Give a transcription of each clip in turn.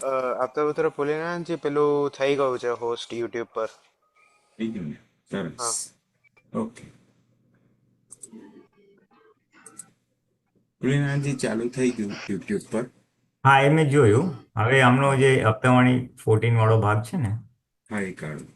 આપતા પુત્ર ભોલેનાથજી પેલું થઈ ગયું છે હોસ્ટ યુટ્યુબ પર. થઈ ગયું ને? સરસ. હા. ઓકે. ભોલેનાથજી ચાલુ થઈ ગયું યુટ્યુબ પર. હા એ મેં જોયું. હવે આમનો જે હપ્તાવાળી 14 વાળો ભાગ છે ને, હા એ કાઢો.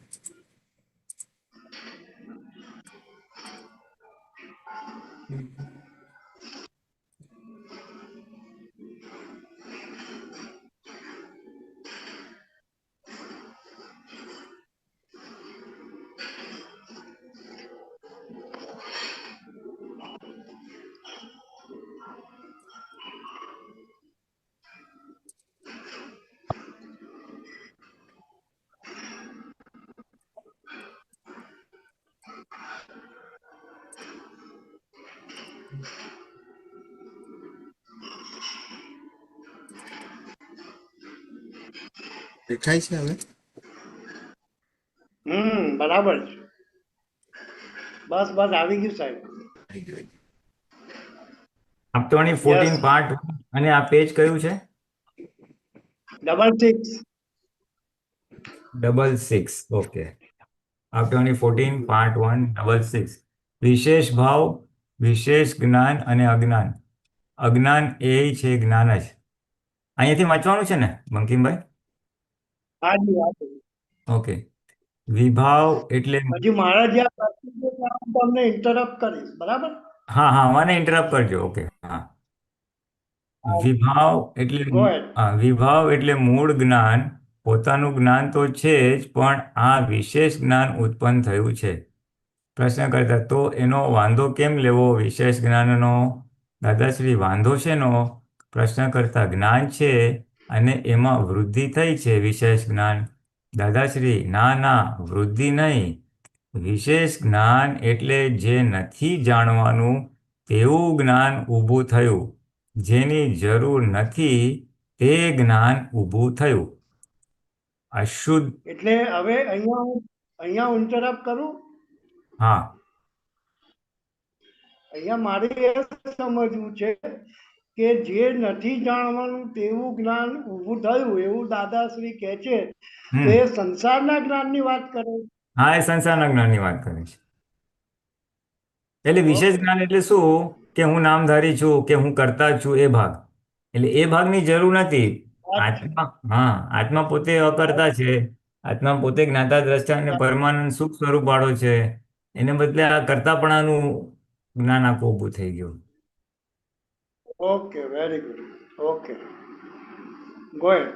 દેખાય છે હવે? બરાબર છે. બસ બસ આવી ગયું સાહેબ. થઈ ગયું. હપ્તાવાળી યસ 14 પાર્ટ અને આ પેજ કયું છે? 66. 66. ઓકે. હપ્તાવાળી 14 પાર્ટ 1 66. વિશેષ ભાવ, વિશેષ જ્ઞાન અને અજ્ઞાન. અજ્ઞાન એ છે જ્ઞાન જ. અહીંયાથી વાંચવાનું છે ને બંકિમભાઈ? હાજી હાજી. ઓકે. વિભાવ એટલે હજી મારા જ્યાં પ્રશ્ન છે ત્યાં હું તમને ઇન્ટરપ્ટ કરીશ, બરાબર? હા હા મને ઇન્ટરપ્ટ કરજો. ઓકે. હા. વિભાવ એટલે ગો હેડ. વિભાવ એટલે મૂળ જ્ઞાન. પોતાનું જ્ઞાન તો છે જ, પણ આ વિશેષ જ્ઞાન ઉત્પન્ન થયું છે. પ્રશ્ન કરતા તો એનો વાંધો કેમ લેવો વિશેષ જ્ઞાનનો? દાદાશ્રી વાંધો શેનો? પ્રશ્ન કરતા જ્ઞાન છે અને એમાં વૃદ્ધિ થઈ છે વિશેષ જ્ઞાન. દાદાશ્રી ના ના વૃદ્ધિ નહીં. વિશેષ જ્ઞાન એટલે જે નથી જાણવાનું તેવું જ્ઞાન ઊભું થયું. જેની જરૂર નથી તે જ્ઞાન ઊભું થયું. અશુદ્ધ. એટલે હવે અહીંયા હું ઇન્ટરપ્ટ કરું. હા. અહીંયા મારે એ સમજવું છે કે જે નથી જાણવાનું તેવું જ્ઞાન ઊભું થયું એવું દાદાશ્રી કહે છે, તો હમ એ સંસારના જ્ઞાનની વાત કરે છે. હા એ સંસારના જ્ઞાનની વાત કરે છે. એટલે વિશેષ ઓકે. જ્ઞાન એટલે શું કે હું નામધારી છું કે હું કરતા જ છું એ ભાગ. એટલે એ ભાગની જરૂર નથી. અચ્છા. આત્મા, હા, આત્મા પોતે અકર્તા છે. આત્મા પોતે જ્ઞાતા દ્રષ્ટા અને પરમાનંદ સુખ સ્વરૂપ વાળો છે. એને બદલે આ કરતાપણાનું જ્ઞાન આખું ઊભું થઈ ગયું. Okay, very good. Okay, go ahead.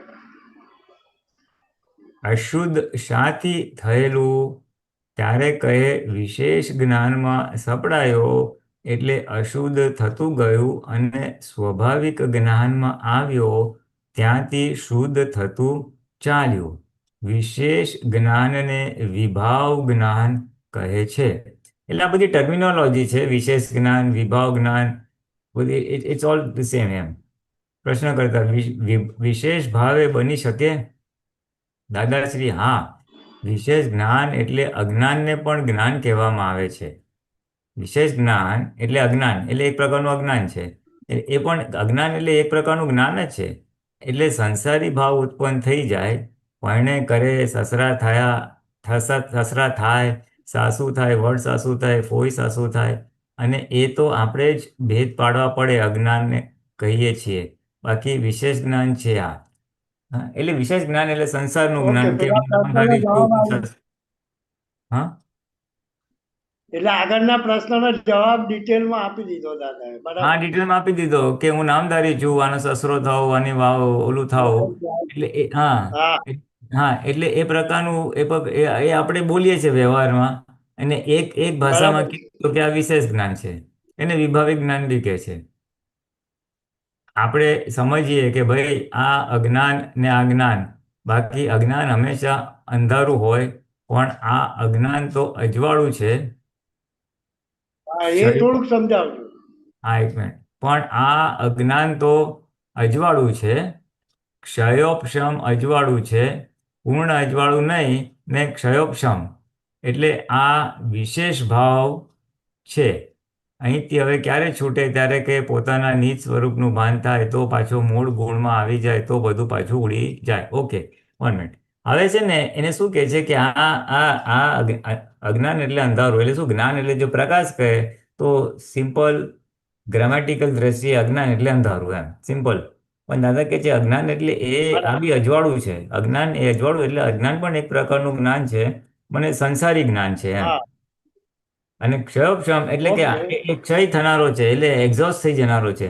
અશુદ્ધ શાથી થયેલું? ત્યારે કહે વિશેષ જ્ઞાનમાં સપડાયો એટલે અશુદ્ધ થતું ગયું અને સ્વાભાવિક જ્ઞાનમાં આવ્યો ત્યાંથી શુદ્ધ થતું ચાલ્યું. વિશેષ જ્ઞાનને વિભાવ જ્ઞાન કહે છે. એટલે આ બધી ટર્મિનોલોજી છે. વિશેષ જ્ઞાન, વિભાવ જ્ઞાન, બધી ઇટ્સ ઓલ ધ સેમ એમ. પ્રશ્ન કરતા વિશેષ ભાવે બની શકે? દાદાશ્રી હા. વિશેષ જ્ઞાન એટલે અજ્ઞાનને પણ જ્ઞાન કહેવામાં આવે છે. વિશેષ જ્ઞાન એટલે અજ્ઞાન એટલે એક પ્રકારનું અજ્ઞાન છે. એ પણ અજ્ઞાન એટલે એક પ્રકારનું જ્ઞાન જ છે. એટલે સંસારી ભાવ ઉત્પન્ન થઈ જાય. પરણે કરે, સસરા થયા, સસરા થાય, સાસુ થાય, વડ સાસુ થાય, ફોઈ સાસુ થાય. અને એ તો આપણે જ ભેદ પાડવા પડે અજ્ઞાનને કહીએ છીએ. બાકી વિશેષ જ્ઞાન છે આ. હા, એટલે વિશેષ જ્ઞાન એટલે સંસારનું ઓકે, જ્ઞાન કે પેલા હું પ્રશ્નનો નામધારી જવાબ છું. આવ્યો. હા. એટલે આગળના પ્રશ્નનો જવાબ ડિટેલમાં આપી દીધો દાદાએ, હા બરાબર? ડિટેલમાં આપી દીધો કે હું નામધારી છું, આનો સસરો થાવ, આની વાવ ઓલું થાવ. એટલે હા. હા. હા એટલે એ પ્રકારનું એ આપણે બોલીએ છીએ વ્યવહારમાં. અને એક ભાષામાં બરાબર છે. કીધું તો કે આ વિશેષ જ્ઞાન છે. એને વિભાવિક જ્ઞાન બી કહે છે. આપણે સમજીએ કે ભાઈ આ અજ્ઞાન ને આ જ્ઞાન. બાકી અજ્ઞાન હંમેશા અંધારું હોય, પણ આ અજ્ઞાન તો અજવાળું છે. હા, એ ક્ષય થોડુંક સમજાવજો. હા એક મિનિટ. પણ આ અજ્ઞાન તો અજવાળું છે. ક્ષયોપશમ અજવાળું છે. પૂર્ણ અજવાળું નહીં ને ક્ષયોપશમ. એટલે આ વિશેષ ભાવ છે. અહીંથી હવે ક્યારે છૂટે ત્યારે કે પોતાના નીચ સ્વરૂપનું ભાન થાય તો પાછો મૂળ ગુણમાં આવી જાય તો બધું પાછું ઉડી જાય. Okay, 1 minute. હવે છે ને એને શું કહે છે કે અજ્ઞાન એટલે અંધારું. એટલે શું? જ્ઞાન એટલે જો પ્રકાશ કહે તો સિમ્પલ ગ્રામેટિકલ દ્રષ્ટિએ અજ્ઞાન એટલે અંધારું, એમ સિમ્પલ. પણ દાદા કહે છે અજ્ઞાન એટલે એ આ બી અજવાળું છે. અજ્ઞાન એ અજવાળું એટલે અજ્ઞાન પણ એક પ્રકારનું જ્ઞાન છે, મને સંસારી જ્ઞાન છે એમ. હા અને ક્ષયોક્ષમ એટલે કે ઓકે એ ક્ષય થનારો છે, એટલે એક્ઝોસ્ટ થઈ જનારો છે.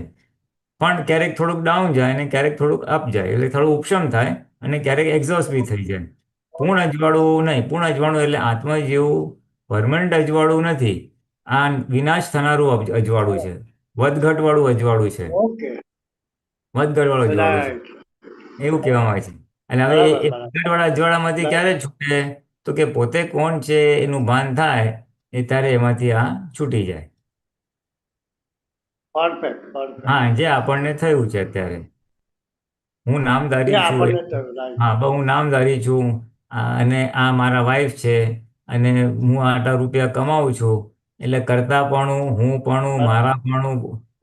પણ ક્યારેક થોડુંક ડાઉન જાય અને ક્યારેક થોડુંક અપ જાય, એટલે થોડું ઉપશમ થાય અને ક્યારેક એક્ઝોસ્ટ બી થઈ જાય. પૂર્ણ અજવાળું નહીં. પૂર્ણ અજવાળું એટલે આત્મા જેવું પરમનન્ટ અજવાળું નથી. આ વિનાશ થનારું અજવાળું છે, વધઘટ વાળું અજવાળું છે, ઓકે વધઘટ વાળું અજવાળું છે, રાઈટ એવું કહેવામાં આવે છે. અને હવે બરાબર એ બરાબર વધઘટ વાળા અજવાળામાંથી ક્યારે છૂટે? તો કે પોતે કોણ છે એનું ભાન થાય એ ત્યારે એમાંથી આ છૂટી જાય. પરફેક્ટ પરફેક્ટ હા, જે આપણને થયું છે અત્યારે. હું જે નામધારી છું. આપણને થયું રાઈટ હા, હું નામધારી છું. અને આ મારા વાઈફ છે અને હું આટલા રૂપિયા કમાઉં છું. એટલે કરતાપણું, હું પણ, મારા પણ,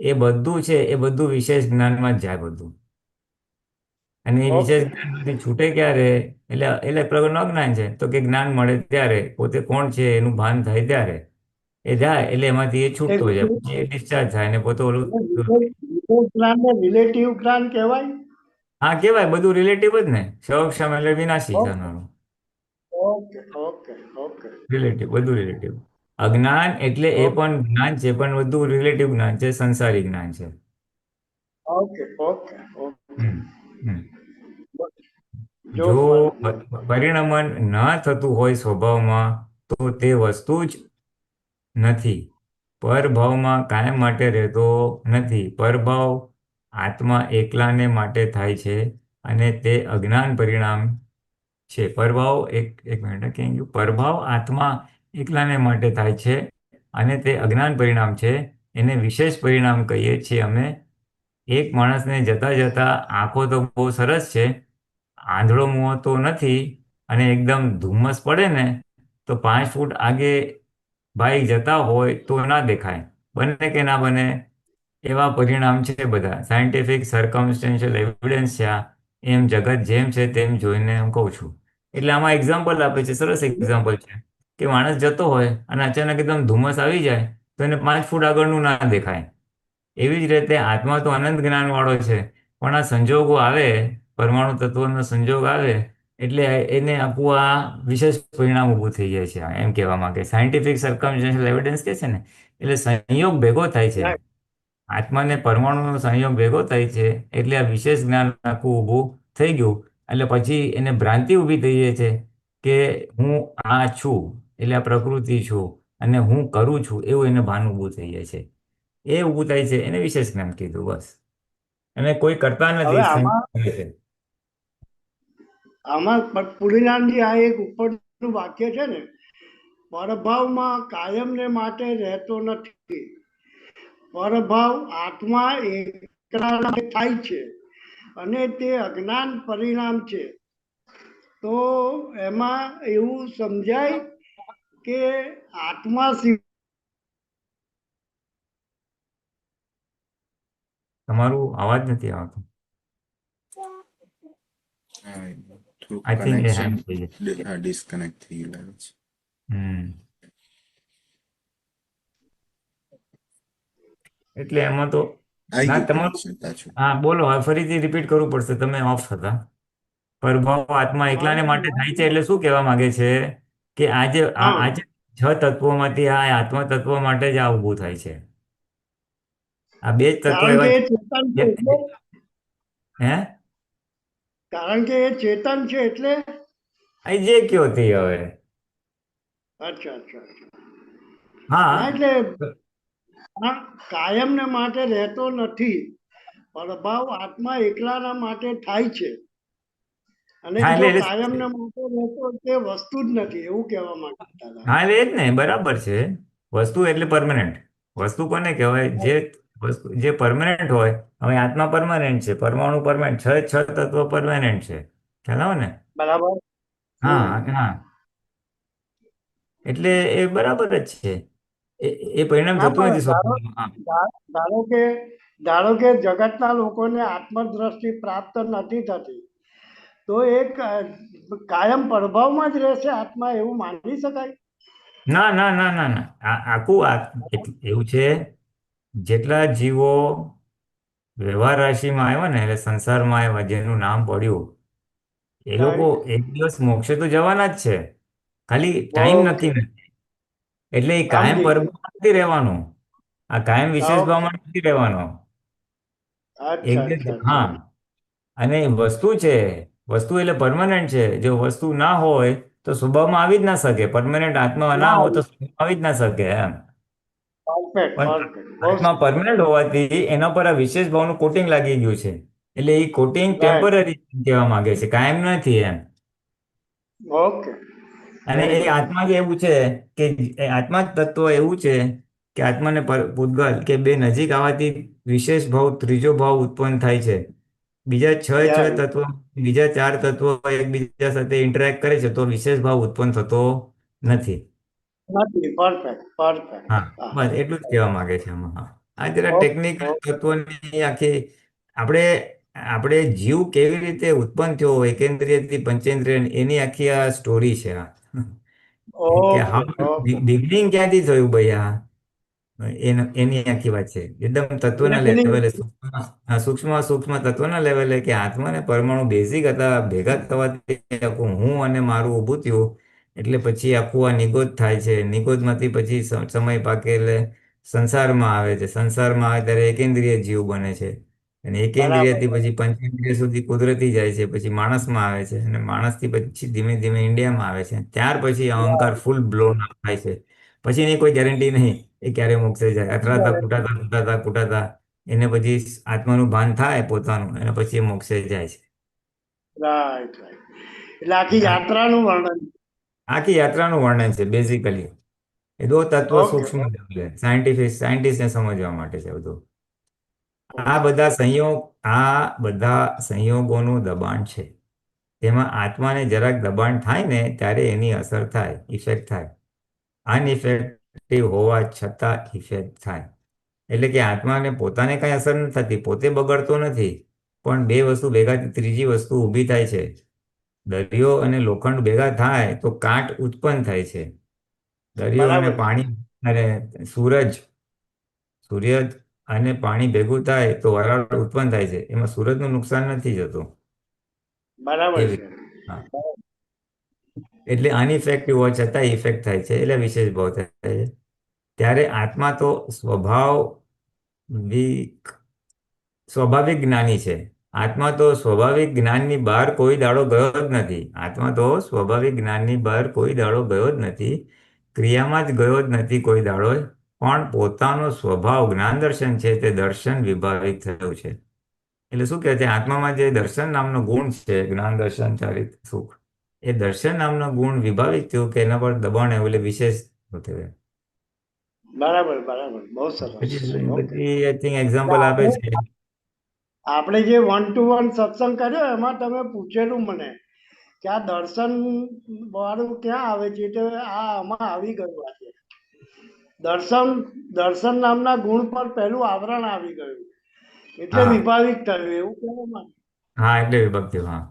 એ બધું છે એ બધું વિશેષ જ્ઞાનમાં જ જાય બધું. અને એ ઓકે વિશેષ જ્ઞાનમાંથી છૂટે ક્યારે? એટલે પ્રગટનું અજ્ઞાન છે. તો કે જ્ઞાન મળે ત્યારે, પોતે કોણ છે એનું ભાન થાય ત્યારે એ જાય, એટલે એમાંથી એ એ છૂટતો જાય, વિશેષ પછી એ ડિસ્ચાર્જ થાય ને પોતે ઓલું. વિશેષ જ્ઞાનને રિલેટિવ જ્ઞાન કહેવાય હા, કહેવાય. બધું રિલેટિવ જ ને. ક્ષમ એટલે વિનાશી થનારું. ઓકે ઓકે ઓકે રિલેટિવ, બધું રિલેટિવ. અજ્ઞાન એટલે એ ઓકે પણ જ્ઞાન છે, પણ બધું રિલેટિવ જ્ઞાન છે, સંસારી જ્ઞાન છે. ઓકે ઓકે ઓકે હમ હમ. જો જો સ્વામી પરિણમન ન થતું હોય સ્વભાવમાં તો તે વસ્તુ જ નથી. પરભાવમાં કાયમ માટે રહેતો નથી. પરભાવ આત્મા એકલાને માટે થાય છે અને તે અજ્ઞાન પરિણામ છે. પરભાવ એક મિનિટ, ક્યાં ગયું? પરભાવ આત્મા એકલાને માટે થાય છે અને તે અજ્ઞાન પરિણામ છે. એને વિશેષ પરિણામ કહીએ છીએ અમે. એક માણસને જતા જતા આંખો તો બહુ સરસ છે, આંધળો મુવો તો નથી, અને એકદમ ધુમ્મસ પડે ને તો 5 ફૂટ આગે બાઈક જતા હોય તો ના દેખાય. બને કે ના બને? એવા પરિણામ છે બધા. સાયન્ટિફિક સર્કમસ્ટેન્શિયલ એવિડન્સ છે આ. એમ જગત જેમ છે તેમ જોઈને હું કહું છું. એટલે આમાં એક્ઝામ્પલ આપે છે, સરસ એક્ઝામ્પલ છે કે માણસ જતો હોય અને અચાનક એકદમ ધુમ્મસ આવી જાય તો એને 5 ફૂટ આગળનું ના દેખાય. એવી જ રીતે આત્મા તો અનંત જ્ઞાન વાળો છે, પણ આ સંજોગો આવે, પરમાણુ તત્વનો સંજોગ આવે એટલે એને આપવું આ વિશેષ પરિણામ ઊભું થઈ જાય છે. એમ કહેવા માંગે સાયન્ટિફિક સર્કમસ્ટેન્શિયલ એવિડન્સ કે છે ને, એટલે સંયોગ ભેગો થાય છે. રાઈટ આત્માને પરમાણુનો સંયોગ ભેગો થાય છે એટલે આ વિશેષ જ્ઞાન આખું ઊભું થઈ ગયું. એટલે પછી એને ભ્રાંતિ ઊભી થઈ જાય છે કે હું આ છું, એટલે આ પ્રકૃતિ છું અને હું કરું છું, એવું એને ભાન ઊભું થઈ જાય છે. એ ઊભું થાય છે એને વિશેષ જ્ઞાન કીધું, બસ. અને કોઈ કરતા હવે નથી, આમાં સંયોગ કરે છે. આમાં પુરીલાલજી આ એક ઉપરનું વાક્ય છે ને, પરભાવમાં કાયમને માટે રહેતો નથી. પરભાવ આત્મા એકલા થાય છે અને તે અજ્ઞાન પરિણામ છે. તો એમાં એવું સમજાય કે આત્મા તમારું અવાજ નથી આવતો. હા, થોડુંક આઈ થિંક એ કનેક્શન હેંગ થઈ જાય. ડિસ્કનેક્ટ થઈ ગયું લાગે છે. હમ. એટલે એમાં તો આવી ના ગયું તમારું. કનેક્શન પાછું. હા, બોલો. હવે ફરીથી રિપીટ કરવું પડશે, તમે ઓફ હતા. પ્રભાવ આત્મા એકલાને માટે થાય છે એટલે શું કહેવા માંગે છે કે હા આજે 6 તત્વોમાંથી આ આત્મા તત્વ માટે જ આ ઊભું થાય છે. આ 2 જ તત્વો કારણ એવા કે છે. એ ચેતન છે એટલે હે? કારણ કે એ ચેતન છે એટલે અહીં જે કયો તે હવે. અચ્છા અચ્છા અચ્છા હા. ના એટલે કાયમને માટે રહેતો નથી. પ્રભાવ આત્મા એકલાના માટે થાય છે અને હા, જો એટલે કાયમને માટે રહેતો તે વસ્તુ જ નથી, એવું કહેવા માંગતા હતા. હા, એટલે એ જ ને, બરાબર છે. વસ્તુ એટલે પરમનન્ટ. વસ્તુ કોને કહેવાય? જે વસ્તુ જે પરમનન્ટ હોય. હવે આત્મા પરમનન્ટ છે, પરમાણુ પરમનન્ટ, 6 તત્વો પરમનન્ટ છે. ખ્યાલ આવે ને? બરાબર હા હા. એટલે એ બરાબર જ છે. એ પરિણામ ના થતું પણ નથી સ્વભાવમાં. હા. ધારો કે જગતના લોકોને આત્મદ્રષ્ટિ પ્રાપ્ત નથી થતી, તો એ કાયમ પ્રભાવમાં જ રહેશે આત્મા, એવું માની શકાય? ના ના ના ના ના આખું એવું છે, જેટલા જીવો વ્યવહાર રાશિમાં આવ્યા ને એટલે સંસારમાં આવ્યા જેનું નામ પડ્યું એ લોકો રાઈટ. એક દિવસ મોક્ષે તો જવાના જ છે, ખાલી ટાઈમ ઓકે, નક્કી નથી. એટલે એ કાયમ સમજી ગયો. પરમાં નથી રહેવાનું, આ કાયમ વિશેષ ઓકે. ભાવમાં નથી રહેવાનો. એક અચ્છા, દિવસ અચ્છા, હા. અચ્છા. અને વસ્તુ છે, વસ્તુ એટલે પરમાનન્ટ છે. જો વસ્તુ ના હોય તો સ્વભાવમાં આવી જ ના શકે. પરમાનન્ટ આત્મા ના ના, હોય તો સ્વભાવમાં આવી જ ના શકે એમ. પરફેક્ટ, પણ પરફેક્ટ. બહુ આત્મા સરસ. પરમાનન્ટ હોવાથી એના પર આ વિશેષ ભાવનું કોટિંગ લાગી ગયું છે. એટલે એ કોટિંગ રાઈટ. ટેમ્પરરી કહેવા માંગે છે, કાયમ નથી એમ. ઓકે. અને વેરી એ ગુડ. આત્મા જ એવું છે કે એ આત્મા જ તત્વ એવું છે કે આત્માને પૂતગલ કે બે નજીક આવવાથી વિશેષ ભાવ, ત્રીજો ભાવ ઉત્પન્ન થાય છે. બીજા છ યા તત્વો, બીજા ચાર તત્વો એકબીજા સાથે ઇન્ટરેક્ટ કરે છે તો વિશેષ ભાવ ઉત્પન્ન થતો નથી. નથી. Perfect, perfect. હા, હા. બસ એટલું જ કહેવા માંગે છે આમાં. હા, આ જરા ઓકે, ટેકનિકલ ઓકે. તત્વોની આખી આપણે આપણે જીવ કેવી રીતે ઉત્પન્ન થયો એકેન્દ્રિયથી પંચેન્દ્રિય એની આખી આ સ્ટોરી છે આ. કે ઓકે, હા, ઓકે. બિગનિંગ ક્યાંથી થયું ભાઈ આ, એની આખી વાત છે. એકદમ તત્વના Awakening. લેવલે સૂક્ષ્મ સૂક્ષ્મ તત્વના લેવલે કે આત્મા અને પરમાણુ બેઝિક હતા, ભેગા થવાથી આખું હું અને મારું ઊભું થયું. એટલે પછી આખું આ નિગોદ થાય છે. નિગોદમાંથી પછી સમય પાકે એટલે સંસારમાં આવે છે. સંસારમાં આવે ત્યારે એકેન્દ્રિય જીવ બને છે. અને બરાબર, એકેન્દ્રિયથી પછી પંચેન્દ્રિય સુધી કુદરતી જાય છે. પછી માણસમાં આવે છે. અને માણસથી પછી ધીમે ધીમે ઇન્ડિયામાં આવે છે. ત્યાર પછી અહંકાર ફૂલ બ્લોન થાય છે. પછી એની કોઈ ગેરંટી નહીં એ ક્યારે મોક્ષે જાય. અથડાતા બરાબર. કૂટાતા કૂટાતા કૂટાતા એને પછી આત્માનું ભાન થાય પોતાનું, અને પછી એ મોક્ષે જાય છે. Right, right. એટલે આખી આ યાત્રાનું વર્ણન. આખી યાત્રાનું વર્ણન છે બેઝિકલી. એ દો તત્વ ઓકે, સૂક્ષ્મ લેવલે સાયન્ટિસ્ટને સમજવા માટે છે બધું. આ ઓકે. બધા સંયોગ, આ બધા સંયોગોનું દબાણ છે. તેમાં આત્માને જરાક દબાણ થાય ને ત્યારે એની અસર થાય, ઇફેક્ટ થાય. અનઇફેક્ટિવ હોવા છતાં ઇફેક્ટ થાય. એટલે કે આત્માને પોતાને કઈ અસર નથી થતી, પોતે બગડતો નથી. પણ બે વસ્તુ ભેગાથી ત્રીજી વસ્તુ ઊભી થાય છે. દરિયો અને લોખંડ ભેગા થાય તો કાટ ઉત્પન્ન થાય છે. દરિયો અને બરાબર છે. પાણી અને સૂર્ય અને પાણી ભેગું થાય તો વરાળ ઉત્પન્ન થાય છે. એમાં સૂરજનું નુકસાન નથી જતું. બરાબર એવી છે. હા. એટલે અનઇફેક્ટિવ હોવા છતાં ઇફેક્ટ થાય છે, એટલે વિશેષ ભાવ થાય છે. ત્યારે આત્મા તો સ્વાભાવિક સ્વાભાવિક જ્ઞાની છે. આત્મા તો સ્વાભાવિક જ્ઞાનની બહાર કોઈ દાડો ગયો જ નથી. આત્મા તો સ્વાભાવિક જ્ઞાનની બહાર કોઈ દાડો ગયો જ નથી. ક્રિયામાં જ ગયો જ નથી કોઈ દાડો. પણ પોતાનો સ્વભાવ જ્ઞાન દર્શન છે તે દર્શન વિભાવિક થયું છે. એટલે શું કહે છે, આત્મામાં જે દર્શન નામનો ગુણ છે, જ્ઞાન દર્શન ચારિત સુખ, એ દર્શન નામનો ગુણ વિભાવિક થયું કે એના પર દબાણ આવ્યું એટલે વિશેષ થયું. બરાબર, બરાબર. બહુ સરસ. પછી ઓકે. બધી આઈ થિંક એટલે એક્ઝામ્પલ આપે છે. આપણે જે 1-to-1 સત્સંગ કર્યો એમાં તમે પૂછેલું મને કે આ દર્શન વાળું ક્યાં આવે છે, તો આ આમાં આવી ગયું આજે. દર્શન દર્શન નામના ગુણ પર પહેલું આવરણ આવી ગયું, એટલે હા વિભાવિક થયું, એવું કહેવા માંગે. હા, એટલે વિભક્તિ. હા.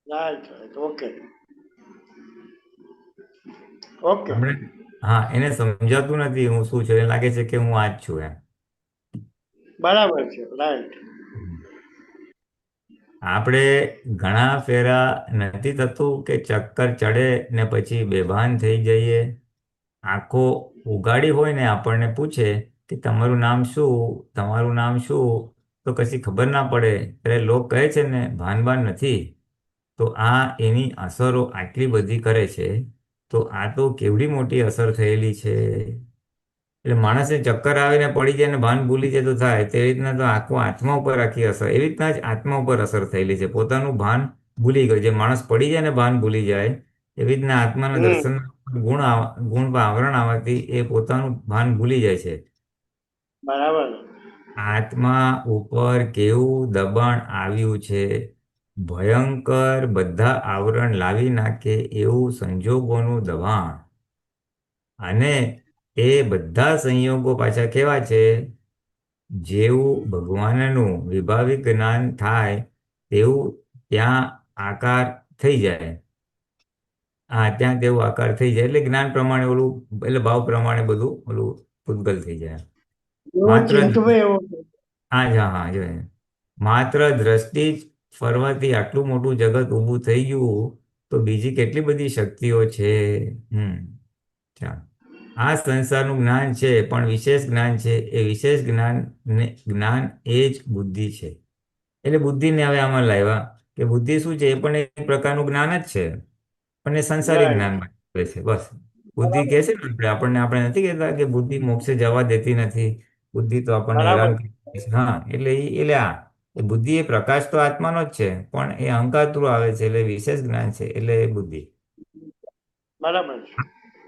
Right, right. Okay, okay. આપણે હા, એને સમજાતું નથી હું શું છું. એને લાગે છે કે હું આ જ છું એમ. બરાબર છે. રાઈટ. આપણે ઘણા ફેરા નથી થતું કે ચક્કર ચડે ને પછી બેભાન થઈ જઈએ. આંખો ઉગાડી હોય ને આપણને પૂછે કે તમારું નામ શું, તમારું નામ શું, તો કશી ખબર ના પડે ત્યારે લોક કહે છે ને ભાન નથી. તો આ એની અસરો આટલી બધી કરે છે. તો આ તો કેવડી મોટી અસર થયેલી છે. એટલે માણસને ચક્કર આવીને પડી જાય ને ભાન ભૂલી જાય તો થાય તેવી રીતના તો આખું આત્મા ઉપર આખી અસર એવી રીતના જ આત્મા ઉપર અસર થયેલી છે. પોતાનું ભાન ભૂલી ગયું. જે માણસ પડી જાય ને ભાન ભૂલી જાય એવી રીતના આત્માના હમ. દર્શન ગુણ પર આવરણ આવવાથી એ પોતાનું ભાન ભૂલી જાય છે. બરાબર. આત્મા ઉપર કેવું દબાણ આવ્યું છે, ભયંકર, બધા આવરણ લાવી નાખે એવું સંજોગોનું દબાણ. અને એ બધા સંયોગો પાછા કેવા છે? જેવું ભગવાનનું વિભાવિક જ્ઞાન થાય તેવું ત્યાં આકાર થઈ જાય. હા, ત્યાં તેવું આકાર થઈ જાય એટલે જ્ઞાન પ્રમાણે ઓલું, એટલે ભાવ પ્રમાણે બધું ઓલું પૂતગલ થઈ જાય. જેવો માત્ર ચિંતવે એવો છે. હા જો માત્ર દ્રષ્ટિ જ ફરવાથી આટલું મોટું જગત ઊભું થઈ ગયું તો બીજી કેટલી બધી શક્તિઓ છે. ચાલો. આ સંસારનું જ્ઞાન છે પણ વિશેષ જ્ઞાન છે. એ વિશેષ જ્ઞાન એ જ બુદ્ધિ છે. એટલે બુદ્ધિને હવે આમાં લાવ્યા કે બુદ્ધિ શું છે? એ પણ એક પ્રકારનું જ્ઞાન જ છે, પણ એ સંસારિક રાઈટ. જ્ઞાન માટે છે. બસ બુદ્ધિ બરાબર કહે છે ને આપણે નથી કહેતા કે બુદ્ધિ મોક્ષે જવા દેતી નથી, બુદ્ધિ તો આપણને બરાબર. હેરાન કરે છે. હા, એટલે એ બુદ્ધિ, એ પ્રકાશ તો આત્માનો જ છે, પણ એ અહંકાર થ્રુ આવે છે એટલે વિશેષ જ્ઞાન છે એટલે એ બુદ્ધિ. બરાબર છે.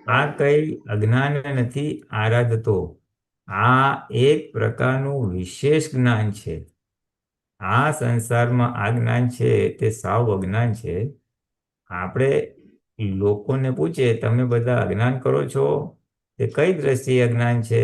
આ બરાબર. કઈ અજ્ઞાન નથી આરાધતો, આ એક પ્રકારનું વિશેષ જ્ઞાન છે. આ સંસારમાં આ જ્ઞાન છે તે સાવ અજ્ઞાન છે. આપણે લોકોને પૂછીએ, તમે બધા અજ્ઞાન કરો છો તે કઈ દ્રષ્ટિએ અજ્ઞાન છે?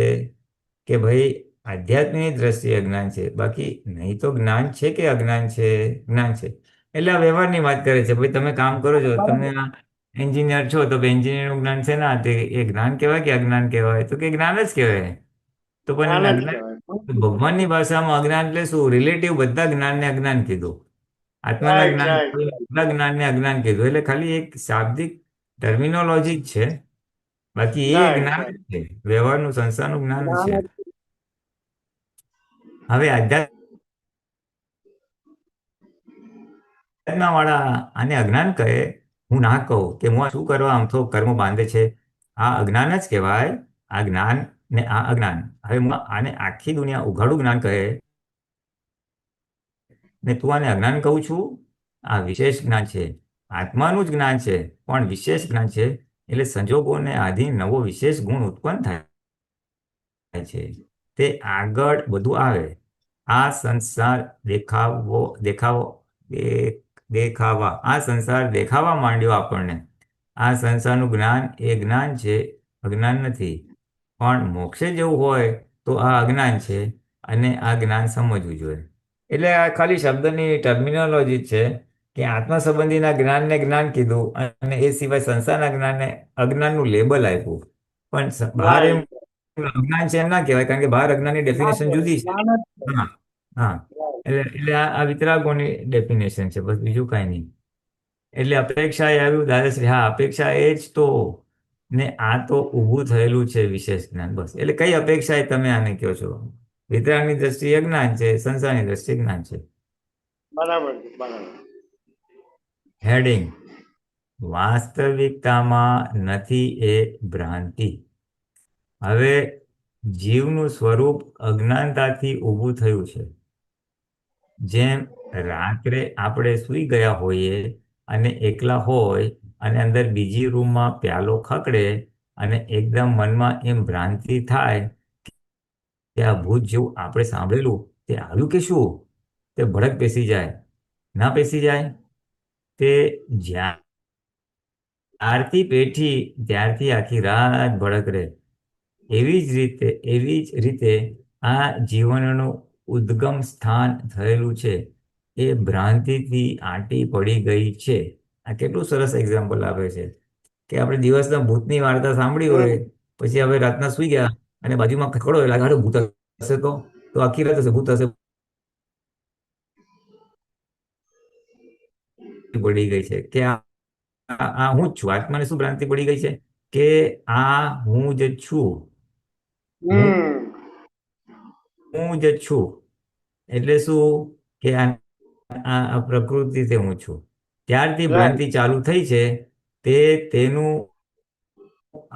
કે ભાઈ આધ્યાત્મિક દ્રષ્ટિએ અજ્ઞાન છે, બાકી નહીં તો જ્ઞાન છે કે અજ્ઞાન છે? જ્ઞાન છે. એટલે આ વ્યવહારની વાત કરે છે. ભાઈ તમે કામ કરો છો, તમે બરાબર. એન્જિનિયર છો તો એન્જિનિયરનું જ્ઞાન છે ના, તે એ જ્ઞાન કહેવાય કે અજ્ઞાન કહેવાય? તો કે જ્ઞાન જ કહેવાય. તો પણ એને જ્ઞાન જ અજ્ઞાન, કહેવાય. ભગવાનની ભાષામાં અજ્ઞાન એટલે શું? રિલેટિવ બધા જ્ઞાનને અજ્ઞાન કીધું. આત્માના રાઈટ, જ્ઞાન, રાઈટ. બધા જ્ઞાનને અજ્ઞાન કીધું. એટલે ખાલી એક શાબ્દિક ટર્મિનોલોજી જ છે, બાકી એ રાઈટ, જ્ઞાન જ રાઈટ. છે, વ્યવહારનું સંસારનું જ્ઞાન જ છે. જ્ઞાન જ. હવે અજ્ઞાનના વાળા આને અજ્ઞાન કહે. હું ના કહું કે હું આ શું કરવા આમ તો કર્મ બાંધે છે, આ અજ્ઞાન જ કહેવાય. આ જ્ઞાન ને આ અજ્ઞાન, હવે હું આને આખી દુનિયા ઉઘાડું જ્ઞાન કહે ને તું આને અજ્ઞાન કહું છું. આ વિશેષ જ્ઞાન છે, આત્માનું જ જ્ઞાન છે પણ વિશેષ જ્ઞાન છે. એટલે સંજોગોને આધીન નવો વિશેષ ગુણ ઉત્પન્ન થાય છે, તે આગળ બધું આવે. આ સંસાર દેખાવા, આ સંસાર દેખાવા માંડ્યો આપણને. આ સંસારનું જ્ઞાન એ જ્ઞાન છે, અજ્ઞાન નથી. પણ મોક્ષે જવું હોય તો આ અજ્ઞાન છે અને આ જ્ઞાન સમજવું જોઈએ. એટલે આ ખાલી શબ્દની ટર્મિનોલોજી છે કે આત્મા સંબંધીના જ્ઞાનને જ્ઞાન કીધું અને એ સિવાય સંસારના જ્ઞાનને અજ્ઞાનનું લેબલ આપ્યું. પણ બહાર એમ રાઈટ. અજ્ઞાન છે એમ ના કહેવાય, કારણ કે બહાર અજ્ઞાનની ના ડેફિનેશન કહેવાય. જુદી છે. જ્ઞાન જ કહેવાય. હા હા. રાઈટ. એટલે આ વિતરાગોની ડેફિનેશન છે, બસ બીજું કાંઈ નહીં. એટલે અપેક્ષા એ આવ્યું દાદાશ્રી, હા અપેક્ષા એ જ તો, ને આ તો ઊભું થયેલું છે વિશેષ જ્ઞાન. બસ એટલે કઈ અપેક્ષા એ તમે આને કહો છો? વિતરાગની દ્રષ્ટિએ જ્ઞાન છે, સંસારની દ્રષ્ટિએ જ્ઞાન છે. બરાબર છે. બરાબર. હેડિંગ: વાસ્તવિકતામાં નથી એ ભ્રાંતિ. હવે જીવનું સ્વરૂપ અજ્ઞાનતાથી ઊભું થયું છે. જેમ રાત્રે આપણે સૂઈ ગયા હોઈએ અને એકલા હોય અને અંદર બીજી રૂમમાં પ્યાલો ખકડે અને એકદમ મનમાં એમ ભ્રાંતિ થાય કે આ ભૂત જેવું આપણે સાંભળેલું તે આવ્યું કે શું, તે ભડક બેસી જાય. ના બેસી જાય? તે જ્યારથી પેઠી ત્યારથી આખી રાત ભડક રહે. એવી જ રીતે આ જીવનનું ઉદ્ગમ સ્થાન થયેલું છે એ ભ્રાંતિથી આંટી પડી ગઈ છે. આ કેટલું સરસ એક્ઝામ્પલ આપે છે કે આપણે દિવસના ભૂતની વાર્તા સાંભળી હોય, પછી હવે રાતના સુઈ ગયા અને બાજુમાં ખકડો એટલે લાગે, "અરે ભૂત હશે તો આખી રાત હશે, ભૂત હશે." પડી ગઈ છે કે આ હું જ છું. આત્માને શું ભ્રાંતિ પડી ગઈ છે કે આ હું જ છું, હું હમ. હું જ છું. એટલે શું કે આ પ્રકૃતિથી હું છું. ત્યારથી રાઈટ. ભ્રાંતિ ચાલુ થઈ છે. તેનું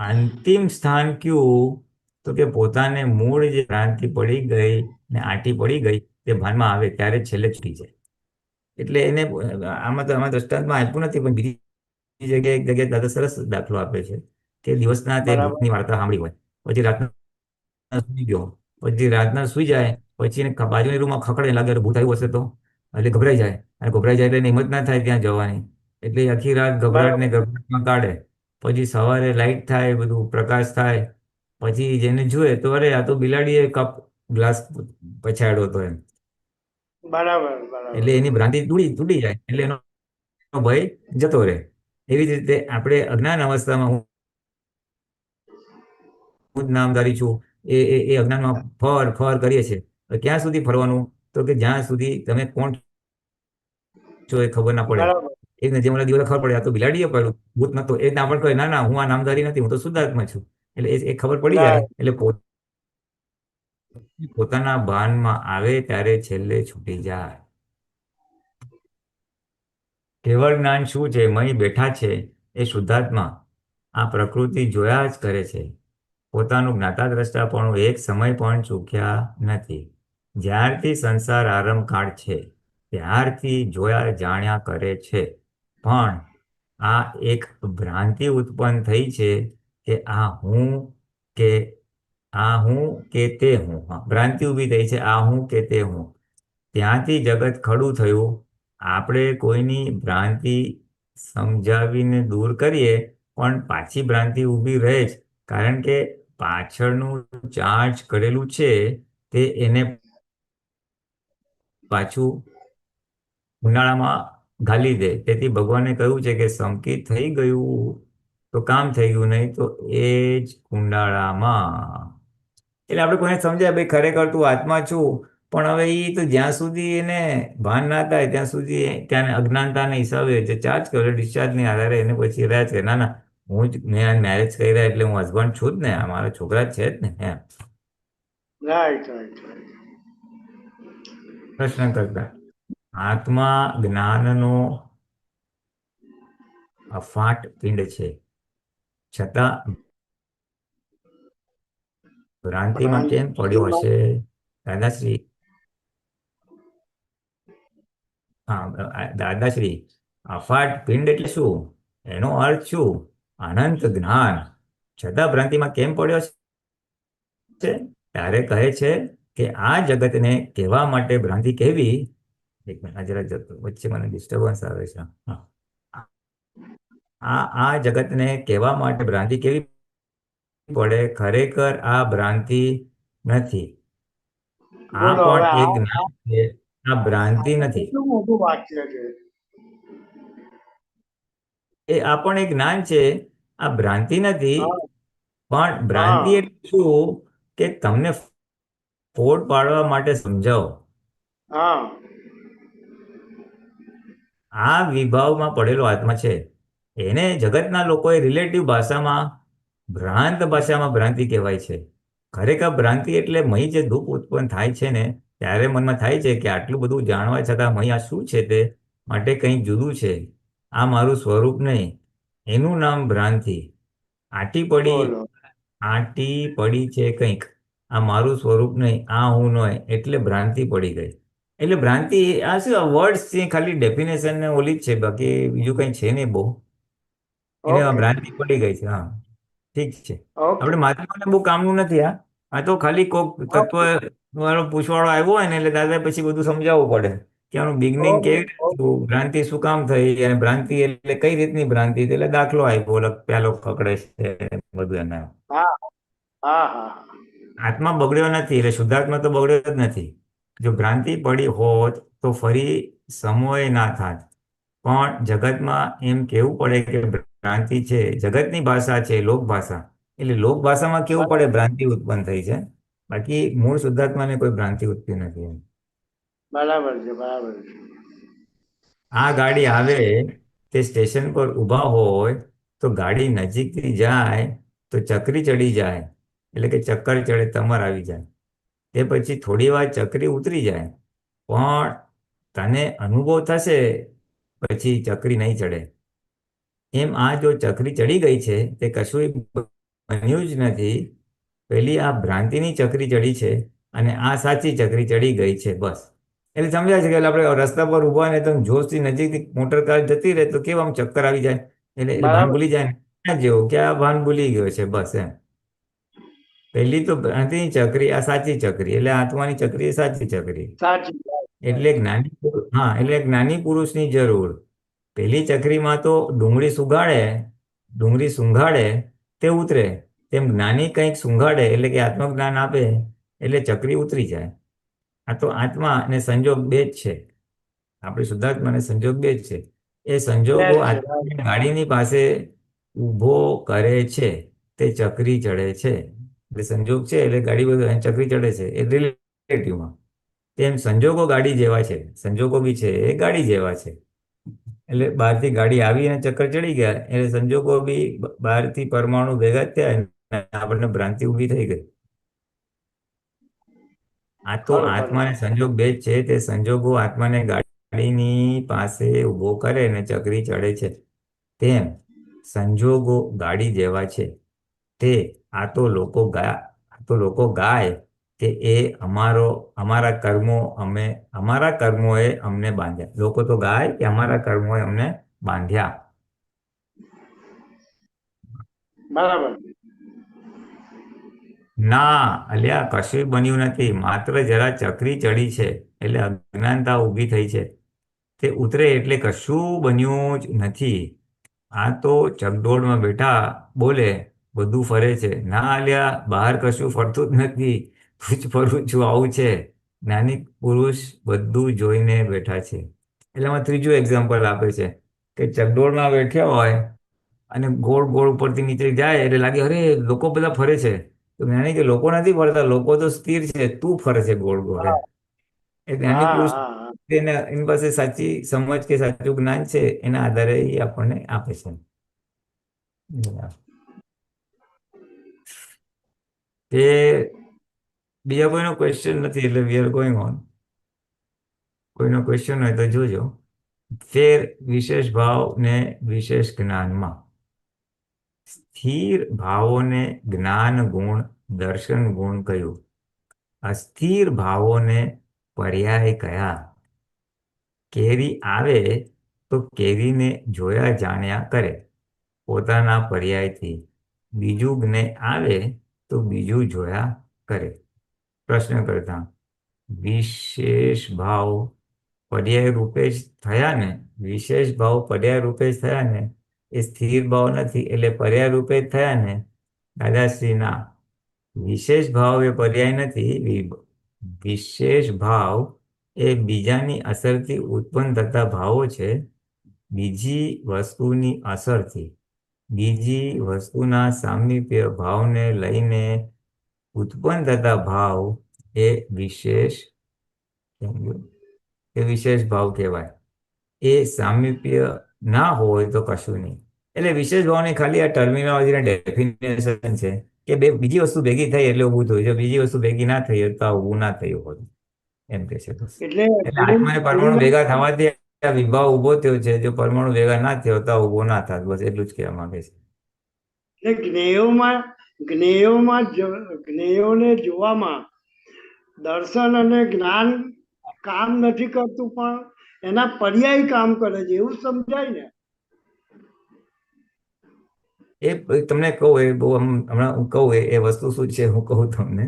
અંતિમ સ્થાન કયું? તો કે પોતાને મૂળ જે ભ્રાંતિ પડી ગઈ ને આંટી પડી ગઈ તે ભાનમાં આવે ત્યારે છેલ્લે છૂટી જાય. એટલે એને આમાં દ્રષ્ટાંતમાં આપ્યું નથી, પણ બીજી જગ્યાએ એક જગ્યાએ દાદા સરસ દાખલો આપે છે કે દિવસના તે બરાબર. ભૂતની વાર્તા સાંભળી હોય, પછી રાતના સુઈ ગયો, પછી રાતના સુઈ જાય, પછી એને બાજુની રૂમમાં ખખડે, લાગે "અરે ભૂત આવ્યું હશે તો", એટલે ગભરાઈ જાય. અને ગભરાઈ જાય એટલે એની હિંમત ના થાય ત્યાં જવાની, એટલે એ આખી રાત બરાબર. ગભરાટમાં કાઢે. પછી સવારે લાઈટ થાય, બધું પ્રકાશ થાય, પછી જેને જુએ તો અરે આ તો બિલાડીએ કપ ગ્લાસ પછાડ્યો હતો એમ. બરાબર એટલે બરાબર. એની ભ્રાંતિ તૂટી જાય એટલે એનો ભય જતો રહે. એવી જ રીતે આપણે અજ્ઞાન અવસ્થામાં હું જ નામધારી છું એ અજ્ઞાનમાં ફર ફર કરીએ છીએ. હવે ક્યાં સુધી ફરવાનું? તો કે જ્યાં સુધી તમે કોણ છો એ ખબર ના પડે. બરાબર. એને જે મને દિવસ ખબર પડે આ તો બિલાડીએ પડ્યું, ભૂત નતો, એ ના પણ કહે ના ના હું આ નામધારી નથી, હું તો શુદ્ધાત્મા છું. એટલે એ ખબર પડી જાય રાઈટ. એટલે પોતાના ભાનમાં આવે ત્યારે છેલ્લે છૂટી જાય. કેવળ જ્ઞાન શું છે? મહી બેઠા છે એ શુદ્ધાત્મા આ પ્રકૃતિ જોયા જ કરે છે. પોતાનું જ્ઞાતા દ્રષ્ટાપણું એક સમય પણ ચૂક્યા નથી. જ્યારથી સંસાર આરંભકાળ છે ત્યારથી જોયા જાણ્યા કરે છે. પણ આ એક ભ્રાંતિ ઉત્પન્ન થઈ છે કે કે હું કે તે હું. હા, ભ્રાંતિ ઊભી થઈ છે આ હું કે તે હું. ત્યાંથી જગત ખડું થયું. આપણે કોઈની ભ્રાંતિ સમજાવીને દૂર કરીએ પણ પાછી ભ્રાંતિ ઊભી રહે જ. કારણ કે પાછળનું ચાર્જ કરેલું છે તે એને પાછું ઉનાળામાં ઘાલી દે. તેથી ભગવાને કહ્યું છે કે સંકિત થઈ ગયું તો કામ થઈ ગયું, નહીં તો એ જ કુંડાળામાં. એટલે આપણે કોઈને સમજાય ભાઈ ખરેખર તું આત્મા છું, પણ હવે એ તો જ્યાં સુધી એને ભાન ના થાય ત્યાં સુધી ત્યાં અજ્ઞાનતાના હિસાબે જે ચાર્જ કર્યો ડિસ્ચાર્જની આધારે એને પછી રહ્યા છે ના ના હું જ મેં મેરેજ કર્યા એટલે હું હસબન્ડ છું જ ને, આ મારા છોકરા જ છે જ ને એમ રાઈટ રાઈટ રાઈટ. પ્રશ્ન કરતા. આત્મા જ્ઞાનનો અફાટ પિંડ છે છતાં ભ્રાંતિમાં કેમ પડ્યો હશે? દાદાશ્રી દાદાશ્રી અફાટ પિંડ એટલે શું? એનો અર્થ શું? અનંત જ્ઞાન છતાં ભ્રાંતિમાં કેમ પડ્યો છે? ત્યારે કહે છે કે આ જગતને કહેવા માટે ભ્રાંતિ કહેવી. એક મિનિટ જરા વચ્ચે મને ડિસ્ટર્બન્સ આવે છે. હા. આ જગતને કહેવા માટે ભ્રાંતિ કેવી પડે? ખરેખર આ ભ્રાંતિ નથી. આ બોલો હવે પણ એક જ્ઞાન છે, આ ભ્રાંતિ આ નથી. કેટલું મોટું વાક્ય છે. આ પણ એક જ્ઞાન છે, આ ભ્રાંતિ નથી. હા પણ ભ્રાંતિ હા એટલે શું? કે તમને ફોડ પાડવા માટે સમજાવો. હા આ વિભાવમાં પડેલો આત્મા છે. એને જગતના લોકોએ રિલેટિવ ભાષામાં ભ્રાંત ભાષામાં ભ્રાંતિ કહેવાય છે. ખરેખર ભ્રાંતિ એટલે મહી જે દુઃખ ઉત્પન્ન થાય છે ને ત્યારે મનમાં થાય છે કે આટલું બધું જાણવા છતાં મહી આ શું છે તે માટે કંઈક જુદું છે, આ મારું સ્વરૂપ નહીં. એનું નામ ભ્રાંતિ. આટી પડી બોલો. આટી પડી છે કંઈક, આ મારું સ્વરૂપ નહીં, આ હું નહીં, એટલે ભ્રાંતિ પડી ગઈ. એટલે ભ્રાંતિ આ શું વર્ડ્સ છે, ખાલી ડેફિનેશન ને ઓલી જ છે, બાકી બીજું કંઈ છે નહીં બહુ. એટલે આ ઓકે ભ્રાંતિ પડી ગઈ છે. હા, ઠીક છે. ઓકે આપણે મહાત્માને બહુ કામનું નથી. આ તો ખાલી કોક તત્વ ઓકે વાળો પૂછવાળો આવ્યો હોય ને એટલે દાદા પછી બધું સમજાવવું પડે કે આનું બિગનિંગ ઓકે કેવી રીતે થયું, ભ્રાંતિ શું કામ થઈ, અને ભ્રાંતિ એટલે કઈ રીતની ભ્રાંતિ, એટલે દાખલો આપ્યો ઓલો પેલો પકડે છે બધું એને. હા હા હા આત્મા બગડ્યો નથી એટલે શુદ્ધાત્મા તો બગડ્યો જ નથી. જો ભ્રાંતિ પડી હોત તો ફરી સમોય ના થાત. પણ જગતમાં એમ કેવું પડે કે ભ્રાંતિ છે. જગતની ભાષા છે લોક ભાષા, એટલે લોક ભાષામાં કેવું પડે ભ્રાંતિ ઉત્પન્ન થઈ છે, બાકી મૂળ શુદ્ધાત્માને કોઈ ભ્રાંતિ ઉત્પન્ન નથી. બરાબર છે બરાબર છે. આ ગાડી આવે તે સ્ટેશન પર ઊભા હોય તો ગાડી નજીકથી જાય તો ચકરી ચડી જાય, એટલે કે ચક્કર ચડે, તમર આવી જાય. તે પછી થોડી વાર ચકરી ઉતરી જાય પણ તને અનુભવ થશે પછી ચકરી નહીં ચડે. એમ આ જો ચકરી ચડી ગઈ છે તે કશું બન્યું જ નથી. પેલી આ ભ્રાંતિની ચકરી ચડી છે અને આ સાચી ચકરી ચડી ગઈ છે, બસ. એટલે સમજાય છે કે આપણે રસ્તા પર ઉભા ને તો જોશથી નજીકથી મોટર કાર જતી રહે તો કેવા આમ ચક્કર આવી જાય, એટલે ભાન બરાબર ભૂલી જાય ને જેવું કે આ ભાન ભૂલી ગયો છે, બસ એમ. પહેલી તો ભ્રાંતિની ચકરી, આ સાચી ચકરી, એટલે આત્માની ચકરી એ સાચી ચકરી. સાચી વાત. એટલે એટલે જ્ઞાની પુરુષની જરૂર. પેલી ચકરીમાં તો ડુંગળી સુંઘાડે તે ઉતરે, તેમ જ્ઞાની કંઈક સૂંઘાડે એટલે કે આત્મજ્ઞાન આપે એટલે ચક્રી ઉતરી જાય. આ તો આત્મા અને સંજોગ બે જ છે. આપણે શુદ્ધાત્મા અને સંજોગ બે જ છે. એ સંજોગો બે જ છે. આત્માને ગાડીની પાસે ઊભો કરે છે તે ચક્રી ચડે છે. એટલે સંજોગ છે એટલે ગાડી બધું ચક્રી ચડે છે એ રિલેટિવમાં. તેમ સંજોગો ગાડી જેવા છે. સંજોગો બી છે એ ગાડી જેવા છે. એટલે બહારથી ગાડી આવી અને ચક્કર ચડી ગયા એટલે સંજોગો બી બહારથી પરમાણુ ભેગા જ થયા અને આપણને ભ્રાંતિ ઊભી થઈ ગઈ. આ તો ખરું આત્મા ખરું. અને સંજોગ બે જ છે. તે સંજોગો આત્માને ગાડીની પાસે ઊભો કરે અને ચક્રી ચડે છે. તેમ સંજોગો ગાડી જેવા છે. તે આ તો લોકો ગાય કે એ અમારા કર્મોએ અમને બાંધ્યા. લોકો તો ગાય કે અમારા કર્મોએ અમને બાંધ્યા. બરાબર. ના અલ્યા કશું બન્યું નથી. માત્ર જરા ચક્રી ચડી છે એટલે અજ્ઞાનતા ઊભી થઈ છે. તે ઉતરે એટલે કશું બન્યું જ નથી. આ તો ચકડોળમાં બેઠા બોલે બધું ફરે છે. ના અલ્યા બહાર કશું ફરતું જ નથી. તું જ ફરું છું આવું છે. જ્ઞાની પુરુષ બધું જોઈને બેઠા છે. એટલે એમાં ત્રીજું એક્ઝામ્પલ આપે છે કે ચકડોળમાં બેઠ્યા હોય અને ગોળ ગોળ ઉપરથી નીચે જાય એટલે લાગે અરે લોકો બધા ફરે છે. તો જ્ઞાની કે લોકો નથી ફરતા, લોકો તો સ્થિર છે, તું ફરે છે ગોળ ગોળ એમ. એ જ્ઞાની હા પુરુષ હા હા. એની પાસે સાચી સમજ કે સાચું જ્ઞાન છે એના આધારે એ આપણને આપે છે. તે બીજા કોઈનો ક્વેશ્ચન નથી એટલે વી આર ગોઈંગ ઓન. કોઈનો ક્વેશ્ચન હોય તો જોજો. ફેર વિશેષ ભાવ ને વિશેષ જ્ઞાનમાં. સ્થિર ભાવોને જ્ઞાન ગુણ દર્શન ગુણ કહ્યું. અસ્થિર ભાવોને પર્યાય કયા. કેરી આવે તો કેરીને જોયા જાણ્યા કરે પોતાના પર્યાયથી. બીજું જ્ઞે આવે તો બીજું જોયા કરે. પ્રશ્ન કરતા વિશેષ ભાવ પર્યાય રૂપે જ થયા ને. વિશેષ ભાવ પર્યાય રૂપે જ થયા ને. એ સ્થિર ભાવ નથી એટલે પર્યાય રૂપે જ થયા ને. દાદાશ્રી ના, વિશેષ ભાવ એ પર્યાય નથી. વિશેષ ભાવ એ બીજાની અસરથી ઉત્પન્ન થતા ભાવો છે. બીજી વસ્તુની અસરથી બીજી વસ્તુના સામીપ્ય ભાવને લઈને ઉત્પન્ન થતા ભાવ એ વિશેષ ભાવ કહેવાય. એ સામીપ્ય ના હોય તો કશું નહીં. એટલે વિશેષ ભાવની ખાલી આ ટર્મિનોલોજીના ડેફિનેશન છે કે બીજી વસ્તુ ભેગી થઈ એટલે ઊભું થયું. જો બીજી વસ્તુ ભેગી ના થઈ હોત તો આ ઊભું ના થયું હોત એમ કે છે બસ. એટલે એટલે આત્મા અને પરમાણુ ભેગા થવાથી આ વિભાવ ઊભો થયો છે. જો પરમાણુ ભેગા ના થયો તો આ ઊભો ના થાત. બસ એટલું જ કહેવા માંગે છે. જ્ઞેયોને જોવામાં દર્શન અને જ્ઞાન કામ નથી કરતું પણ એના પર્યાય કામ કરે છે એવું સમજાય ને. એ તમને કહું એ બહુ હમણાં હું કહું એ વસ્તુ શું છે હું કહું તમને.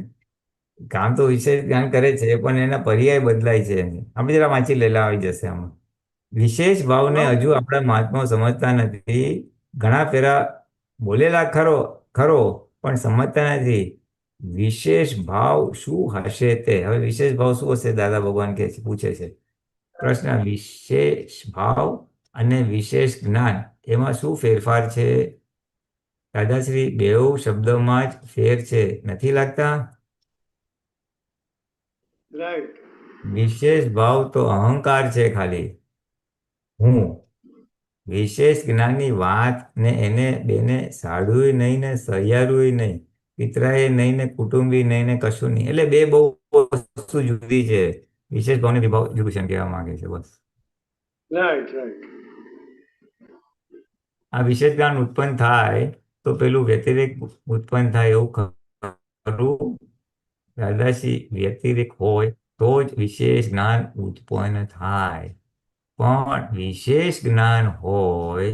કામ તો વિશેષ જ્ઞાન કરે છે પણ એના પર્યાય બદલાય છે. આપણે જરા વાંચી લેલા આવી જશે આમાં. વિશેષ ભાવને હજુ આપણા મહાત્માઓ સમજતા નથી. ઘણા ફેરા બોલેલા ખરો ખરો પણ સમજતા નથી. વિશેષ ભાવ શું હશે તે. હવે વિશેષ ભાવ શું હશે દાદા ભગવાન કે પૂછે છે પ્રશ્ન. વિશેષ ભાવ અને વિશેષ જ્ઞાન એમાં શું ફેરફાર છે દાદાશ્રી? બેઉ શબ્દોમાં જ ફેર છે નથી લાગતા? રાઈટ. વિશેષ ભાવ તો અહંકાર છે ખાલી. હું વિશેષ જ્ઞાનની વાત ને એને બેને સાડુય નહીં ને સહિયારુય નહીં, પિતરાએ નહીં ને કુટુંબી નહીં ને કશું નહીં. એટલે બે બહુ વસ્તુ જુદી છે. વિશેષ ભાવને વિભાવ જુદું છે એમ કહેવા માંગે છે બસ. Right right. આ વિશેષ જ્ઞાન ઉત્પન્ન થાય તો પેલું વ્યતિરેક ઉત્પન્ન થાય એવું ખરું દાદાશ્રી? વ્યતિરેક હોય તો જ વિશેષ જ્ઞાન ઉત્પન્ન થાય. પણ વિશેષ જ્ઞાન હોય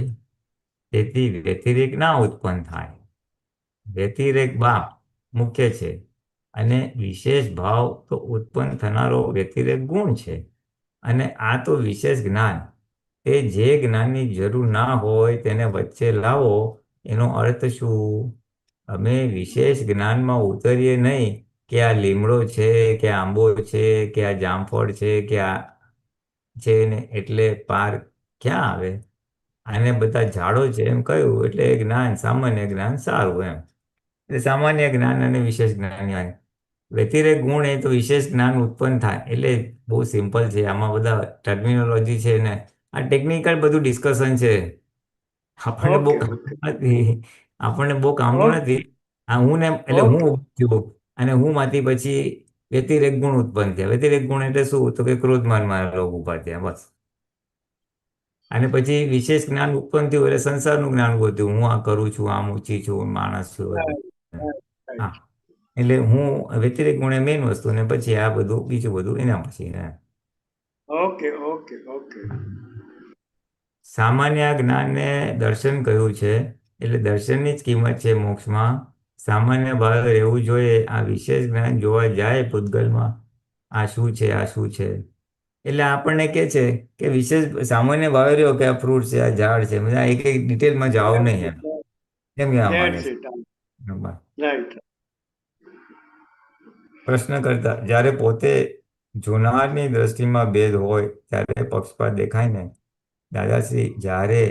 તેથી વ્યતિરેક ના ઉત્પન્ન થાય. વ્યતિરેક બાપ મુખ્ય છે અને વિશેષ ભાવ તો ઉત્પન્ન થનારો વ્યતિરેક ગુણ છે. અને આ તો વિશેષ જ્ઞાન એ જે જ્ઞાનની જરૂર ના હોય તેને વચ્ચે લાવો. એનો અર્થ શું? અમે વિશેષ જ્ઞાનમાં ઉતરીએ નહીં કે આ લીમડો છે કે આંબો છે કે આ જામફળ છે કે આ છે ને એટલે પાર ક્યાં આવે? આને બધા ઝાડો છે એમ કહ્યું એટલે એ જ્ઞાન સામાન્ય જ્ઞાન સારું એમ. એટલે સામાન્ય જ્ઞાન અને વિશેષ જ્ઞાન વ્યતિરેક ગુણ એ તો વિશેષ જ્ઞાન ઉત્પન્ન થાય એટલે બહુ સિમ્પલ છે. આમાં બધા ટર્મિનોલોજી છે ને આ ટેકનિકલ બધું ડિસ્કશન છે. આપણને બહુ ઓકે ઓકે કામનું નથી. આપણને બહુ કામનું ઓકે નથી. આ હું ને એટલે હું ઓકે ઊભો થયો અને હું માંથી પછી વ્યતિરેક ગુણ ઉત્પન્ન થયા. વ્યતિરેક ગુણ એટલે શું? તો કે ક્રોધમાનમાં લોભ ઉભા થયા બસ. અને પછી વિશેષ જ્ઞાન ઉત્પન્ન થયું એટલે સંસારનું જ્ઞાન ગોત્યું. હું આ કરું છું, આમ ઊંચી છું, માણસ છું. રાઈટ હા, રાઈટ એટલે હું વ્યતિરેક ગુણ એ મેઇન વસ્તુ ને પછી આ બધું બીજું બધું એના પછી ને. ઓકે ઓકે ઓકે સામાન્ય જ્ઞાનને દર્શન કહ્યું છે એટલે દર્શનની જ કિંમત છે મોક્ષમાં. સામાન્ય ભાવે રહેવું જોઈએ. આ વિશેષ જ્ઞાન જોવા જાય પૂતગલમાં આ શું છે આ શું છે એટલે આપણને કે છે કે વિશેષ સામાન્ય ભાવે રહ્યો કે આ ફ્રૂટ છે આ ઝાડ છે બધા એક એક ડિટેલમાં જાઓ નહીં એમ કહેવા માંગે ધેટ્સ છે. ઇટ બરાબર. રાઈટ પ્રશ્ન કરતા જ્યારે પોતે જોનારની દ્રષ્ટિમાં ભેદ હોય ત્યારે પક્ષપાત દેખાય ને? દાદાશ્રી, જ્યારે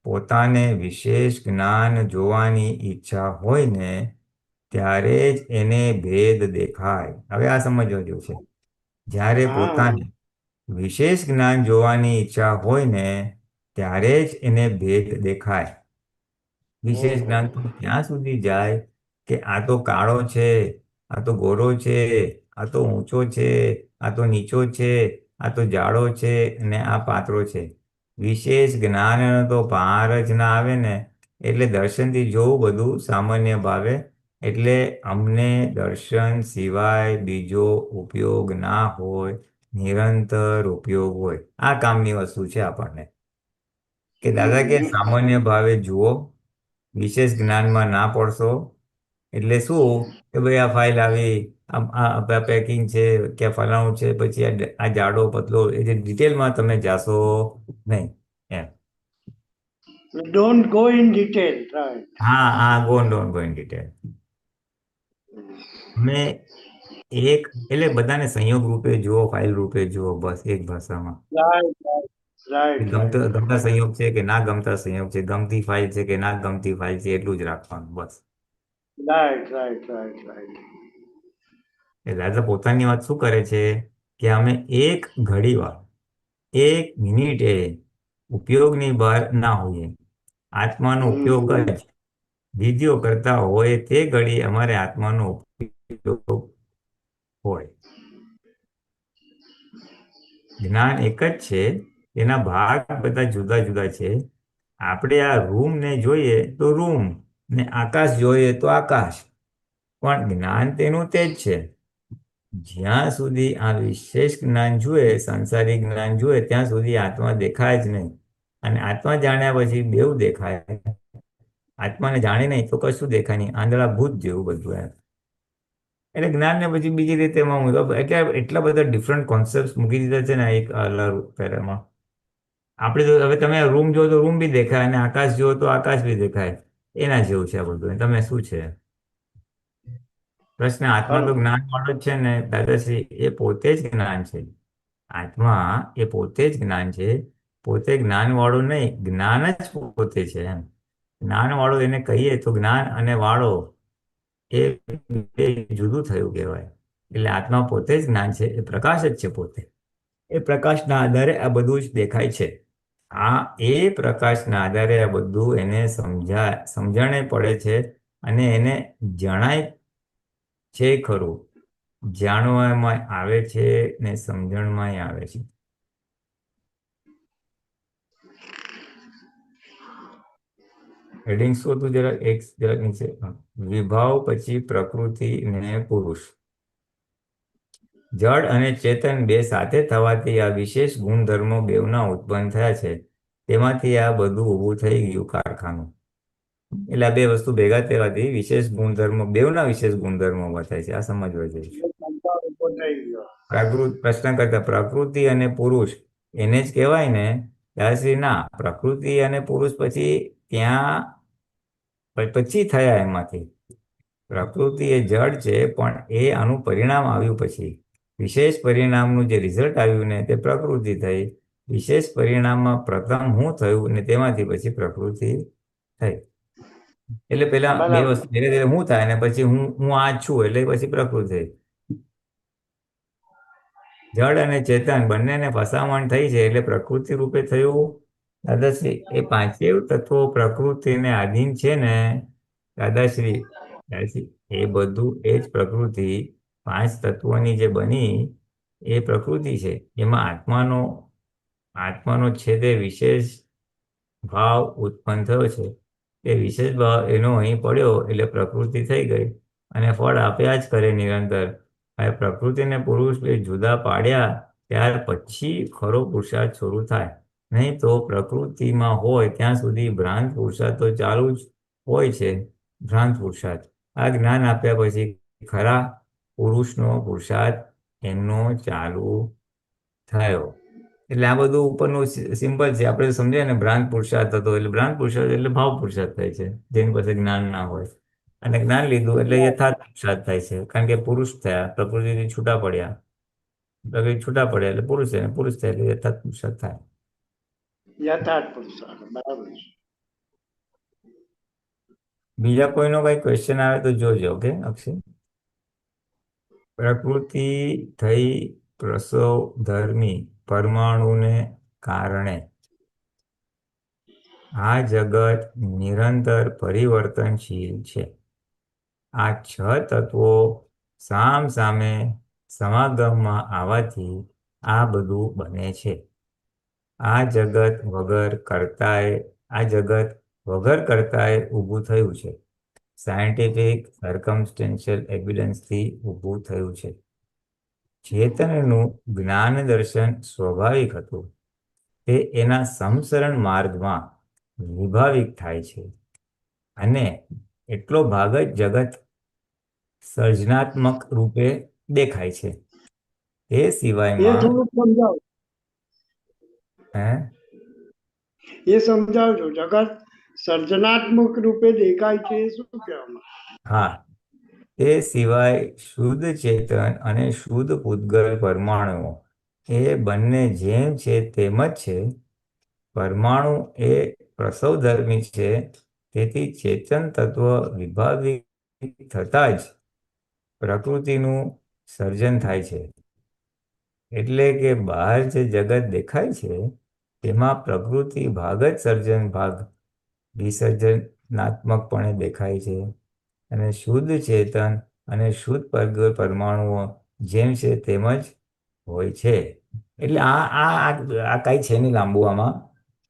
પોતાને વિશેષ જ્ઞાન જોવાની ઈચ્છા હોય ને ત્યારે જ એને ભેદ દેખાય. હવે આ સમજવા જેવું છે. જ્યારે હા પોતાને વિશેષ જ્ઞાન જોવાની ઈચ્છા હોય ને ત્યારે જ એને ભેદ દેખાય. વિશેષ ઓહો જ્ઞાન તો ત્યાં સુધી જાય કે આ તો કાળો છે, આ તો ગોરો છે, આ તો ઊંચો છે, આ તો નીચો છે, આ તો જાડો છે અને આ પાતળો છે. વિશેષ જ્ઞાનનો તો પાર જ ના આવે ને. એટલે દર્શનથી જોવું બધું સામાન્ય ભાવે. એટલે અમને દર્શન સિવાય બીજો ઉપયોગ ના હોય, નિરંતર ઉપયોગ હોય. આ કામની વસ્તુ છે આપણને કે દાદા કે સામાન્ય ભાવે જુઓ, વિશેષ જ્ઞાનમાં ના પડશો. એટલે શું કે ભાઈ આ ફાઇલ આવી, આ પેકિંગ છે કે ફલાણું છે, પછી આ જાડો પતલો એ જે ડિટેલમાં તમે જાશો નહીં એમ. Don't go in detail right હા હા, go don't go in detail. અમે એક એટલે બધાને સંયોગ રૂપે જુઓ, ફાઇલ રૂપે જુઓ, બસ એક ભાષામાં. રાઈટ કે રાઈટ ગમતા રાઈટ ગમતા સંયોગ છે કે ના ગમતા સંયોગ છે, ગમતી ફાઇલ છે કે ના ગમતી ફાઇલ છે, એટલું જ રાખવાનું બસ. રાઈટ રાઈટ રાઈટ રાઈટ એટલે દાદા પોતાની વાત શું કરે છે કે અમે એક ઘડીવાર, એક મિનિટે ઉપયોગની બહાર ના હોઈએ. આત્માનો ઉપયોગ જ વિધિઓ કરતા હોય તે ઘડી અમારે આત્માનો ઉપયોગ હોય. જ્ઞાન એક જ છે, એના ભાગ બધા જુદા જુદા છે. આપણે આ રૂમને જોઈએ તો રૂમ ને આકાશ જોઈએ તો આકાશ, પણ જ્ઞાન તેનું તે જ છે. જ્યાં સુધી આ વિશેષ જ્ઞાન જુએ, સંસારિક જ્ઞાન જુએ ત્યાં સુધી આત્મા દેખાય જ નહીં. અને આત્મા જાણ્યા પછી બેવ દેખાય. આત્માને જાણે નહીં તો કશું દેખાય નહીં, આંધળા ભૂત જેવું બધું એમ. એટલે જ્ઞાનને પછી બીજી રીતે એમાં એટલે એટલા બધા ડિફરન્ટ કોન્સેપ્ટ મૂકી દીધા છે ને એક પેરામાં. આપણે જો હવે તમે રૂમ જો તો રૂમ બી દેખાય અને આકાશ જુઓ તો આકાશ બી દેખાય. એના જેવું છે આ બધું. તમે શું છે પ્રશ્ન? આત્મા તો જ્ઞાન વાળો જ છે ને દાદાશ્રી, એ પોતે જ જ્ઞાન છે. આત્મા એ પોતે જ જ્ઞાન છે, પોતે જ્ઞાન વાળો નહીં, જ્ઞાન જ પોતે છે એમ. જ્ઞાન વાળો એને કહીએ તો જ્ઞાન અને વાળો એ બે જુદું થયું કહેવાય. એટલે આત્મા પોતે જ જ્ઞાન છે, એ પ્રકાશ જ છે પોતે. એ પ્રકાશના આધારે આ બધું જ દેખાય છે. એ પ્રકાશના આધારે આ બધું એને સમજણે પડે છે અને એને જણાય છે ખરું. જાણવામાં આવે છે ને સમજણમાં આવે છે. હેડિંગ શું હતું જરાક નીચે? વિભાવ પછી પ્રકૃતિ ને પુરુષ. જડ અને ચેતન બે સાથે થવાથી આ વિશેષ ગુણધર્મો બેવના ઉત્પન્ન થયા છે. તેમાંથી આ બધું ઊભું થઈ ગયું કારખાનું. એટલે આ બે વસ્તુ ભેગા થવાથી વિશેષ ગુણધર્મો, બેવના વિશેષ ગુણધર્મો ઉભા થાય છે. આ સમજવા જોઈએ. પ્રશ્ન કરતા પ્રકૃતિ અને પુરુષ એને જ કહેવાય ને? દાદાશ્રી ના, પ્રકૃતિ અને પુરુષ પછી ત્યાં પછી થયા એમાંથી. પ્રકૃતિ એ જડ છે, પણ એ આનું પરિણામ આવ્યું પછી વિશેષ પરિણામનું જે રિઝલ્ટ આવ્યું ને તે પ્રકૃતિ થઈ. વિશેષ પરિણામમાં પ્રથમ હું થયું ને તેમાંથી પછી પ્રકૃતિ થઈ. એટલે પેલા બે બરાબર. વસ્તુ ધીરે ધીરે હું થાય ને પછી હું આ જ છું એટલે પછી પ્રકૃતિ થઈ. જડ અને ચેતન બંનેને ફસામણ થઈ છે એટલે પ્રકૃતિ રૂપે થયું. દાદાશ્રી એ પાંચેય તત્વો પ્રકૃતિને આધીન છે ને દાદાશ્રી? દાદાશ્રી એ બધું એ જ પ્રકૃતિ પાંચ તત્વોની જે બની એ પ્રકૃતિ છે. એમાં આત્માનો છે તે વિશેષ ભાવ ઉત્પન્ન થયો છે. એ વિશેષ ભાવ એનો અહીં પડ્યો એટલે પ્રકૃતિ થઈ ગઈ અને ફળ આપ્યા જ કરે નિરંતર. હવે પ્રકૃતિ ને પુરુષ બે જુદા પાડ્યા ત્યાર પછી ખરો પુરુષાર્થ શરૂ થાય. નહીં તો પ્રકૃતિમાં હોય ત્યાં સુધી ભ્રાંત પુરુષાર્થ તો ચાલુ જ હોય છે. ભ્રાંત પુરુષાર્થ. આ જ્ઞાન આપ્યા પછી ખરા પુરુષનો પુરુષાર્થ એમનો ચાલુ થયો. એટલે આ બધું ઉપરનું સિમ્પલ છે. આપણે સમજીએ ને ભ્રાંત પુરુષાર્થ હતો એટલે ભ્રાંત પુરુષાર્થ એટલે ભાવ પુરુષાર્થ થાય છે જેની પાસે જ્ઞાન ના હોય. અને જ્ઞાન લીધું એટલે યથાર્થ પુરુષાર્થ થાય છે કારણ કે પુરુષ થયા, પ્રકૃતિથી છૂટા પડ્યા. પ્રકૃતિ છૂટા પડ્યા એટલે પુરુષ થયા, પુરુષ થયા એટલે યથાર્થ પુરુષાર્થ થાય. યથાર્થ પુરુષાર્થ બરાબર છે. બીજા કોઈનો કઈ ક્વેશ્ચન આવે તો જોજો. ઓકે અક્ષય? પ્રકૃતિ થઈ પ્રસવ ધર્મી પરમાણુને કારણે આ જગત નિરંતર પરિવર્તનશીલ છે. આ છ તત્વો સામ સામે સમાગમમાં આવવાથી આ બધું બને છે. આ જગત વગર કરતાએ ઊભું થયું છે. સાયન્ટિફિક સર્કમસ્ટેન્શિયલ એવિડન્સથી ઊભું થયું છે. ચેતનનું જ્ઞાન દર્શન સ્વાભાવિક હતું. તે એના સમસરણ માર્ગમાં વિભાવિક થાય છે અને એટલો ભાગ જ જગત સર્જનાત્મક રૂપે દેખાય છે. તે એ સિવાયમાં થોડુંક સમજાવો. હે એ સમજાવજો. જગત સર્જનાત્મક રૂપે દેખાય છે એ શું કહેવામાં? હા, તે સિવાય શુદ્ધ ચેતન અને શુદ્ધ પૂતગલ પરમાણુઓ એ બંને જેમ છે તેમ જ છે. પરમાણુ એ પ્રસવધર્મી છે. તેથી ચેતન તત્વ વિભાવિક થતા જ પ્રકૃતિનું સર્જન થાય છે. એટલે કે બહાર જે જગત દેખાય છે તેમાં પ્રકૃતિ ભાગ જ સર્જન ભાગ વિસર્જનાત્મકપણે દેખાય છે અને શુદ્ધ ચેતન અને શુદ્ધ પરમાણુઓ જેમ છે તેમ જ હોય છે. એટલે આ કઈ છે નહીં લાંબુ. આમાં